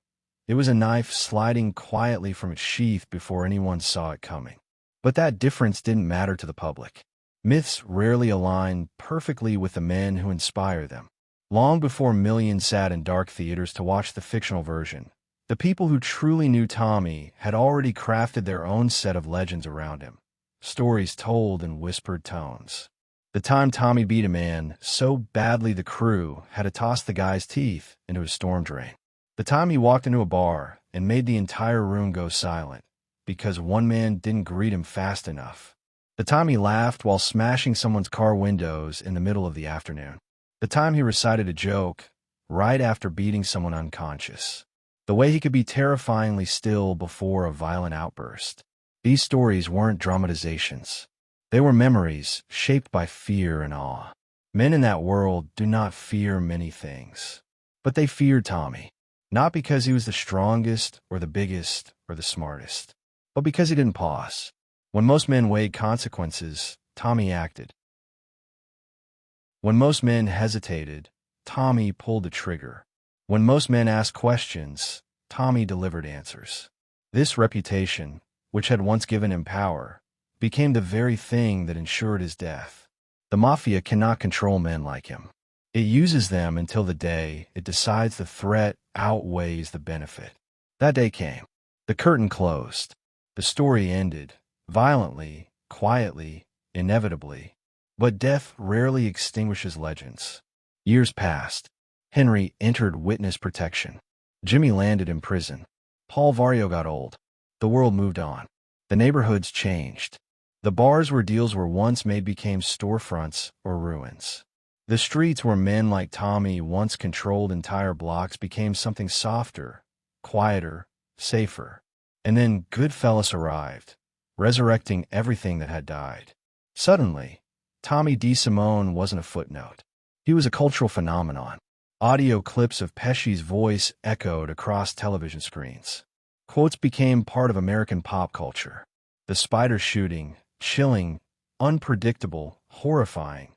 It was a knife sliding quietly from its sheath before anyone saw it coming. But that difference didn't matter to the public. Myths rarely align perfectly with the men who inspire them. Long before millions sat in dark theaters to watch the fictional version, the people who truly knew Tommy had already crafted their own set of legends around him, stories told in whispered tones. The time Tommy beat a man so badly the crew had to toss the guy's teeth into a storm drain. The time he walked into a bar and made the entire room go silent because one man didn't greet him fast enough. The time he laughed while smashing someone's car windows in the middle of the afternoon. The time he recited a joke right after beating someone unconscious. The way he could be terrifyingly still before a violent outburst. These stories weren't dramatizations. They were memories shaped by fear and awe. Men in that world do not fear many things. But they feared Tommy, not because he was the strongest or the biggest or the smartest, but because he didn't pause. When most men weighed consequences, Tommy acted. When most men hesitated, Tommy pulled the trigger. When most men asked questions, Tommy delivered answers. This reputation, which had once given him power, became the very thing that ensured his death. The Mafia cannot control men like him. It uses them until the day it decides the threat outweighs the benefit. That day came. The curtain closed. The story ended, violently, quietly, inevitably. But death rarely extinguishes legends. Years passed. Henry entered witness protection. Jimmy landed in prison. Paul Vario got old. The world moved on. The neighborhoods changed. The bars where deals were once made became storefronts or ruins. The streets where men like Tommy once controlled entire blocks became something softer, quieter, safer. And then Goodfellas arrived, resurrecting everything that had died. Suddenly, Tommy DeSimone wasn't a footnote. He was a cultural phenomenon. Audio clips of Pesci's voice echoed across television screens. Quotes became part of American pop culture. The spider shooting, chilling, unpredictable, horrifying,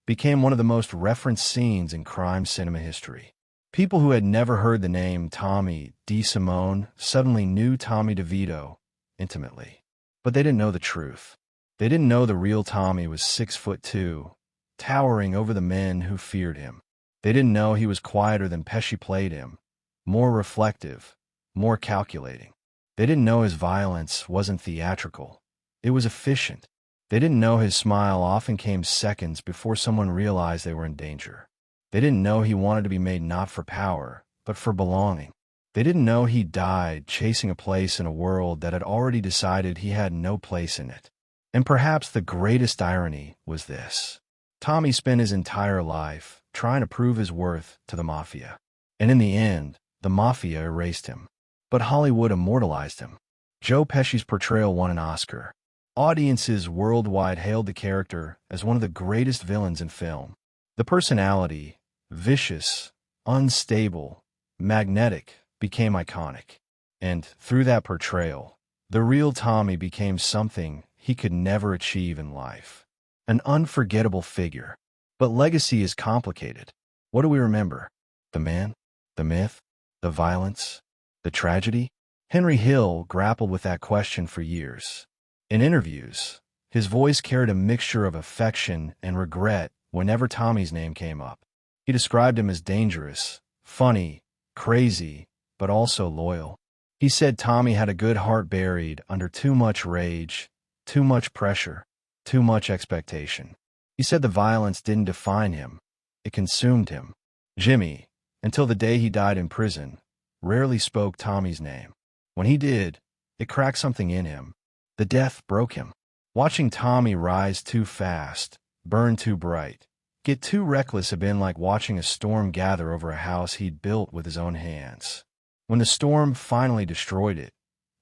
became one of the most referenced scenes in crime cinema history. People who had never heard the name Tommy DeSimone suddenly knew Tommy DeVito intimately. But they didn't know the truth. They didn't know the real Tommy was 6'2", towering over the men who feared him. They didn't know he was quieter than Pesci played him, more reflective, more calculating. They didn't know his violence wasn't theatrical. It was efficient. They didn't know his smile often came seconds before someone realized they were in danger. They didn't know he wanted to be made not for power, but for belonging. They didn't know he died chasing a place in a world that had already decided he had no place in it. And perhaps the greatest irony was this. Tommy spent his entire life trying to prove his worth to the Mafia. And in the end, the Mafia erased him. But Hollywood immortalized him. Joe Pesci's portrayal won an Oscar. Audiences worldwide hailed the character as one of the greatest villains in film. The personality, vicious, unstable, magnetic, became iconic. And through that portrayal, the real Tommy became something he could never achieve in life. An unforgettable figure. But legacy is complicated. What do we remember? The man? The myth? The violence? The tragedy? Henry Hill grappled with that question for years. In interviews, his voice carried a mixture of affection and regret whenever Tommy's name came up. He described him as dangerous, funny, crazy, but also loyal. He said Tommy had a good heart buried under too much rage, too much pressure, too much expectation. He said the violence didn't define him. It consumed him. Jimmy, until the day he died in prison, rarely spoke Tommy's name. When he did, it cracked something in him. The death broke him. Watching Tommy rise too fast, burn too bright, get too reckless had been like watching a storm gather over a house he'd built with his own hands. When the storm finally destroyed it,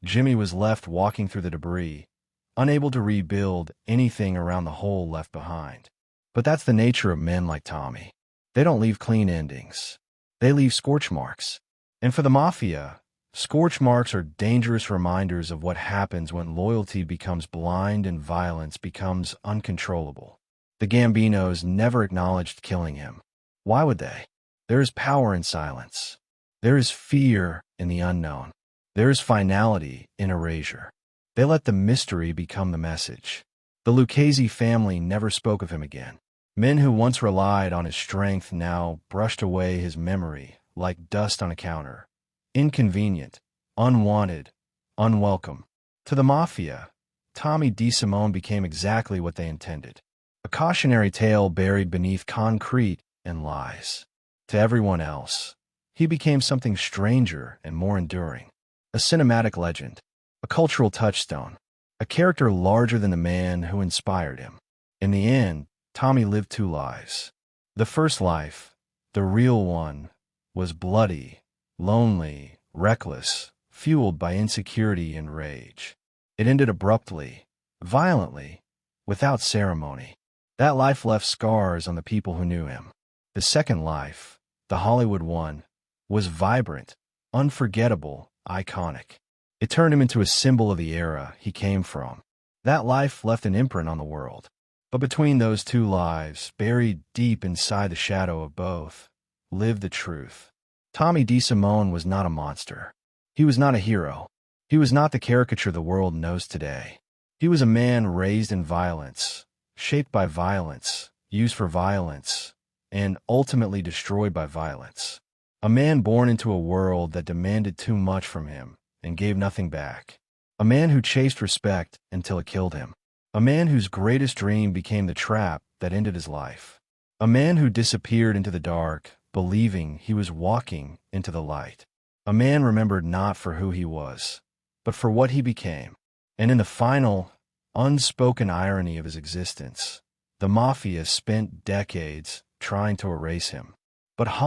Jimmy was left walking through the debris, unable to rebuild anything around the hole left behind. But that's the nature of men like Tommy. They don't leave clean endings. They leave scorch marks. And for the Mafia, scorch marks are dangerous reminders of what happens when loyalty becomes blind and violence becomes uncontrollable. The Gambinos never acknowledged killing him. Why would they? There is power in silence. There is fear in the unknown. There is finality in erasure. They let the mystery become the message. The Lucchese family never spoke of him again. Men who once relied on his strength now brushed away his memory like dust on a counter. Inconvenient, unwanted, unwelcome. To the Mafia, Tommy DeSimone became exactly what they intended. A cautionary tale buried beneath concrete and lies. To everyone else, he became something stranger and more enduring. A cinematic legend, a cultural touchstone, a character larger than the man who inspired him. In the end, Tommy lived two lives. The first life, the real one, was bloody, lonely, reckless, fueled by insecurity and rage. It ended abruptly, violently, without ceremony. That life left scars on the people who knew him. The second life, the Hollywood one, was vibrant, unforgettable, iconic. It turned him into a symbol of the era he came from. That life left an imprint on the world. But between those two lives, buried deep inside the shadow of both, lived the truth. Tommy DeSimone was not a monster. He was not a hero. He was not the caricature the world knows today. He was a man raised in violence, shaped by violence, used for violence, and ultimately destroyed by violence. A man born into a world that demanded too much from him and gave nothing back. A man who chased respect until it killed him. A man whose greatest dream became the trap that ended his life. A man who disappeared into the dark, believing he was walking into the light. A man remembered not for who he was, but for what he became. And in the final, unspoken irony of his existence, the Mafia spent decades trying to erase him. But